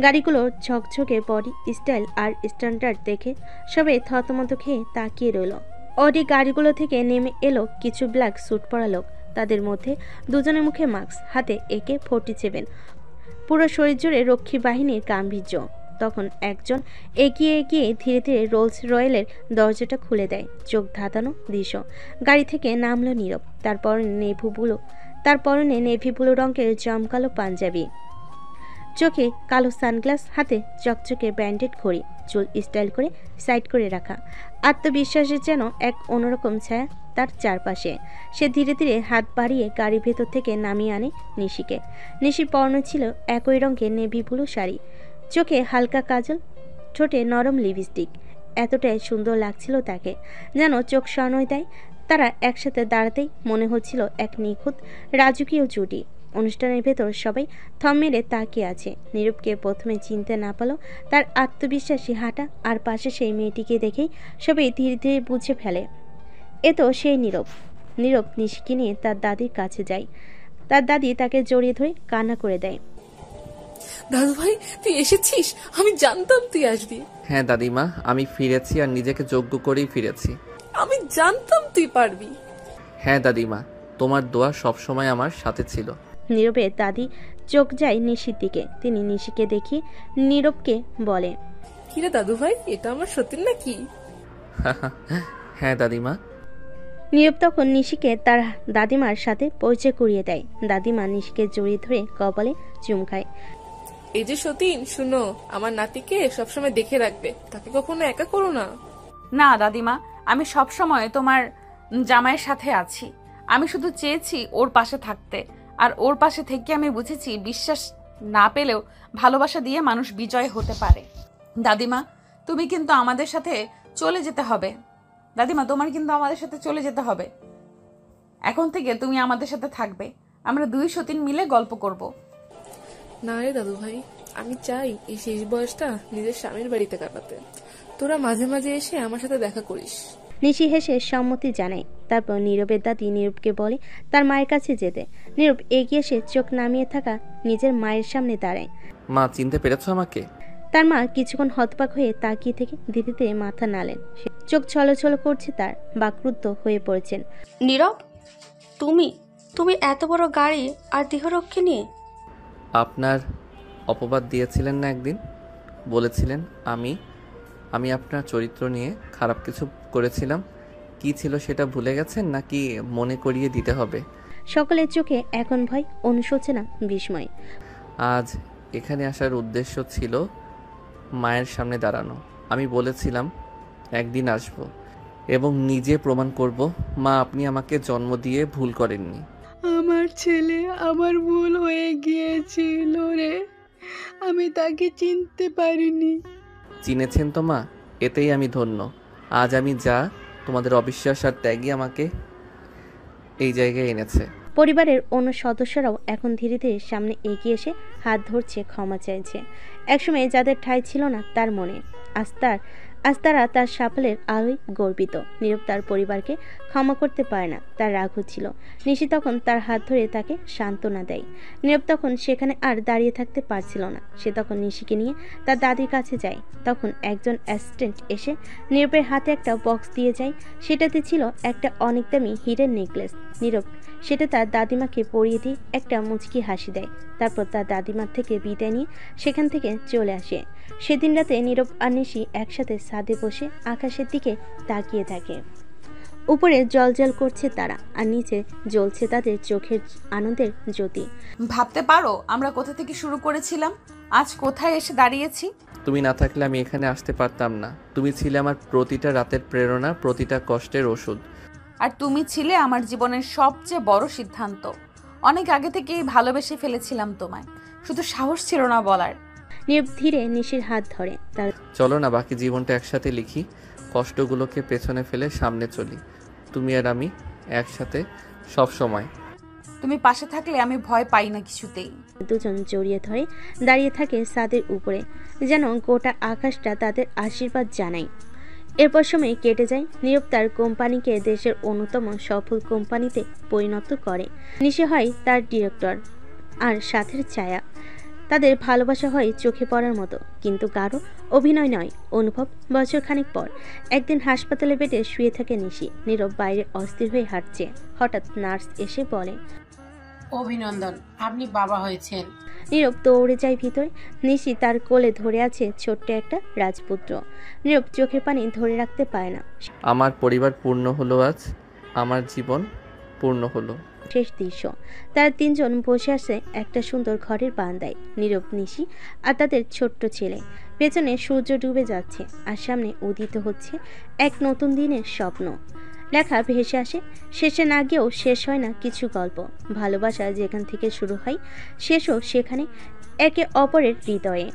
গাড়িগুলোর ঝকঝকে বডি স্টাইল আর স্ট্যান্ডার্ড দেখে সবাই থতমত খেয়ে তাকিয়ে রইল। অডি গাড়িগুলো থেকে নেমে এলো কিছু ব্ল্যাক স্যুট পরা লোক। তাদের মধ্যে দুজনের মুখে মাস্ক, হাতে AK-47, পুরো শরীর জুড়ে রক্ষী বাহিনীর গাম্ভীর্য। তখন একজন এগিয়ে এগিয়ে ধীরে ধীরে রোলস রয়েলের দরজাটা খুলে দেয়। চোখ ধাঁধানো দৃশ্য। গাড়ি থেকে নামলো নীরব। তার পরনে নেভি ব্লু রঙের জমকালো পাঞ্জাবি, চোখে কালো সানগ্লাস, হাতে চকচকে ব্যান্ডেড ঘড়ি, চুল স্টাইল করে সাইড করে রাখা। আত্মবিশ্বাসের যেন এক অন্যরকম ছায়া তার চারপাশে। সে ধীরে ধীরে হাত বাড়িয়ে গাড়ির ভেতর থেকে নামিয়ে আনে নিশিকে। নিশির পরনে ছিল একই রঙের নেভি ব্লু শাড়ি, চোখে হালকা কাজল, ঠোঁটে নরম লিপস্টিক। এতটাই সুন্দর লাগছিল তাকে, যেন চোখ সনয় দেয়। তারা একসাথে দাঁড়াতেই মনে হচ্ছিল এক নিখুঁত রাজকীয় জুটি। অনুষ্ঠানের ভেতর সবাই থম মেরে তাকিয়ে আছে। নীরবকে প্রথমে চিনতে না পারল তার আত্মবিশ্বাসী হাঁটা আর পাশে সেই মেয়েটিকে দেখেই সবাই ধীরে ধীরে বুঝে ফেলে এ তো সেই নীরব। নীরব নিশিকে নিয়ে তার দাদির কাছে যায়। তার দাদি তাকে জড়িয়ে ধরে কান্না করে দেয়। দাদু ভাই, তুই এসেছিস? আমি জানতাম তুই আসবি। হ্যাঁ দাদিমা, আমি ফিরেছি আর নিজেকে যোগ্য করেই ফিরেছি। আমি জানতাম তুই পারবি। হ্যাঁ দাদিমা, তোমার দোয়া সবসময় আমার সাথে ছিল। নীরবের দাদি চোখ যায় নিশির দিকে। তিনি নিশিকে দেখিয়ে নীরবকে বলে, কিরে দাদু ভাই, এটা আমার সত্যি নাকি? হ্যাঁ দাদিমা। নীরব তখন নিশিকে তার দাদিমার সাথে পরিচয় করিয়ে দেয়। দাদিমা নিশিকে জড়িয়ে ধরে কপালে চুম খায়। এই যে সতীন, শুনো, আমার নাতিকে সবসময় দেখে রাখবে, তাকে কখনো একা করো না। না দাদিমা, আমি সব সময় তোমার জামাইয়ের সাথে আছি। আমি শুধু চেয়েছি ওর পাশে থাকতে, আর ওর পাশে থেকে আমি বুঝেছি বিশ্বাস না পেলেও ভালোবাসা দিয়ে মানুষ বিজয় হতে পারে। দাদিমা, তুমি কিন্তু আমাদের সাথে চলে যেতে হবে। দাদিমা, তোমার কিন্তু আমাদের সাথে চলে যেতে হবে। এখন থেকে তুমি আমাদের সাথে থাকবে। আমরা দুই সতীন মিলে গল্প করব। না রে দাদু ভাই, আমি চাই এই শেষ বয়সটা নিজের স্বামীর বাড়িতে কাটাতে। তোরা মাঝে মাঝে এসে আমার সাথে দেখা করিস। নিশি হেসে সম্মতি জানায়। তারপর নীরবের দাদি নীরবকে বলে তার মায়ের কাছে যেতে। নীরব এগিয়ে এসে চোখ নামিয়ে থাকা নিজের মায়ের সামনে দাঁড়ায়। মা, চিনতে পেরেছো আমাকে? তার মা কিছুক্ষণ হতবাক হয়ে তাকিয়ে থেকে ধীরে ধীরে মাথা নাড়লেন। চোখ ছলছল করছে, তার বাকরুদ্ধ হয়ে পড়েছেন। নীরব, তুমি এত বড় গাড়ি আর দেহরক্ষী নিয়ে? আপনার অপবাদ দিয়েছিলেন না একদিন, বলেছিলেন আমি আপনার চরিত্র নিয়ে খারাপ কিছু করেছিলাম। কি ছিল সেটা ভুলে গেছেন নাকি মনে করিয়ে দিতে হবে? সকলের চোখে এখন ভয়, অনুশোচনা, বিস্ময়। আজ এখানে আসার উদ্দেশ্য ছিল মায়ের সামনে দাঁড়ানো। আমি বলেছিলাম একদিন আসব এবং নিজে প্রমাণ করব মা আপনি আমাকে জন্ম দিয়ে ভুল করেননি। আমার ছেলে আমার ভুল হয়ে গিয়েছিল রে, আমি তাকে চিনতে পারিনি। চিনেছেন তো মা, এতেই আমি ধন্য। আজ আমি যা, তোমাদের অবিশ্বাস আর ত্যাগই আমাকে এই জায়গায় এনেছে। পরিবারের অন্য সদস্যরাও এখন ধীরে ধীরে সামনে এগিয়ে এসে হাত ধরছে, ক্ষমা চাইছে। একসময় যাদের ঠাঁই ছিল না তার মনে, আজ তারা তার সাফল্যের আলোয় গর্বিত। নীরব তার পরিবারকে ক্ষমা করতে পারে না, তার রাগ হচ্ছিল। নিশি তখন তার হাত ধরে তাকে সান্ত্বনা দেয়। নীরব তখন সেখানে আর দাঁড়িয়ে থাকতে পারছিল না। সে তখন নিশিকে নিয়ে তার দাদির কাছে যায়। তখন একজন অ্যাসিস্ট্যান্ট এসে নীরবের হাতে একটা বক্স দিয়ে যায়। সেটাতে ছিল একটা অনেক দামি হীরের নেকলেস। নীরব সেটা তার দাদিমাকে পরিয়ে দিয়ে একটা মুচকি হাসি দেয়। তারপর তার দাদিমার থেকে বিদায় নিয়ে সেখান থেকে চলে আসে। সেদিন রাতে নীরব আর নিশি একসাথে ছাদে বসে আকাশের দিকে তাকিয়ে থাকে। উপরে জলজল করছে তারা, আর নিচে জ্বলছে তাদের চোখের আনন্দের জ্যোতি। ভাবতে পারো আমরা কোথা থেকে শুরু করেছিলাম, আজ কোথায় এসে দাঁড়িয়েছি। তুমি না থাকলে আমি এখানে আসতে পারতাম না। তুমি ছিলে আমার প্রতিটা রাতের প্রেরণা, প্রতিটা কষ্টের ওষুধ। আর তুমি ছিলে আমার জীবনের সবচেয়ে বড় সিদ্ধান্ত। অনেক আগে থেকেই ভালোবেসে ফেলেছিলাম তোমায়, শুধু সাহস ছিল না বলার। নীরব ধীরে নিশির হাত ধরে। চলো না বাকি জীবনটা একসাথে লিখি, কষ্টগুলোকে পেছনে ফেলে সামনে চলি, তুমি আর আমি একসাথে সব সময়। তুমি পাশে থাকলে আমি ভয় পাই না কিছুতেই। দুজন জড়িয়ে ধরে দাঁড়িয়ে থাকে ছাদের উপরে, যেন গোটা আকাশটা তাদের আশীর্বাদ জানায়। এরপর সময় কেটে যায়। নীরব তার কোম্পানিকে দেশের অন্যতম সফল কোম্পানিতে পরিণত করে। নিশি হয় তার ডিরেক্টর আর সাথের ছায়া। তাদের ভালোবাসা হয় চোখে পড়ার মতো, কিন্তু গাঢ় অভিনয় নয়, অনুভব। বছরখানেক পর একদিন হাসপাতালে বেডে শুয়ে থাকে নিশি। নীরব বাইরে অস্থির হয়ে হাঁটছে। হঠাৎ নার্স এসে বলে, অভিনন্দন, আপনি বাবা হয়েছেন। নীরব দৌড়ে যায় ভিতরে। নিশি তার কোলে ধরে আছে ছোট্ট একটা রাজপুত্র। নীরব চোখের পানি ধরে রাখতে পারে না। আমার পরিবার পূর্ণ হলো আজ, আমার জীবন পূর্ণ হলো। শেষ দৃশ্য, তারা তিনজন বসে আছে একটা সুন্দর ঘরের বারান্দায়। নীরব, নিশি আর তাদের ছোট্ট ছেলে। পেছনে সূর্য ডুবে যাচ্ছে আর সামনে উদিত হচ্ছে এক নতুন দিনের স্বপ্ন। লেখা ভেসে আসে, শেষে না গিয়েও শেষ হয় না কিছু গল্প। ভালোবাসা যেখান থেকে শুরু হয় শেষও সেখানে, একে অপরের হৃদয়ে।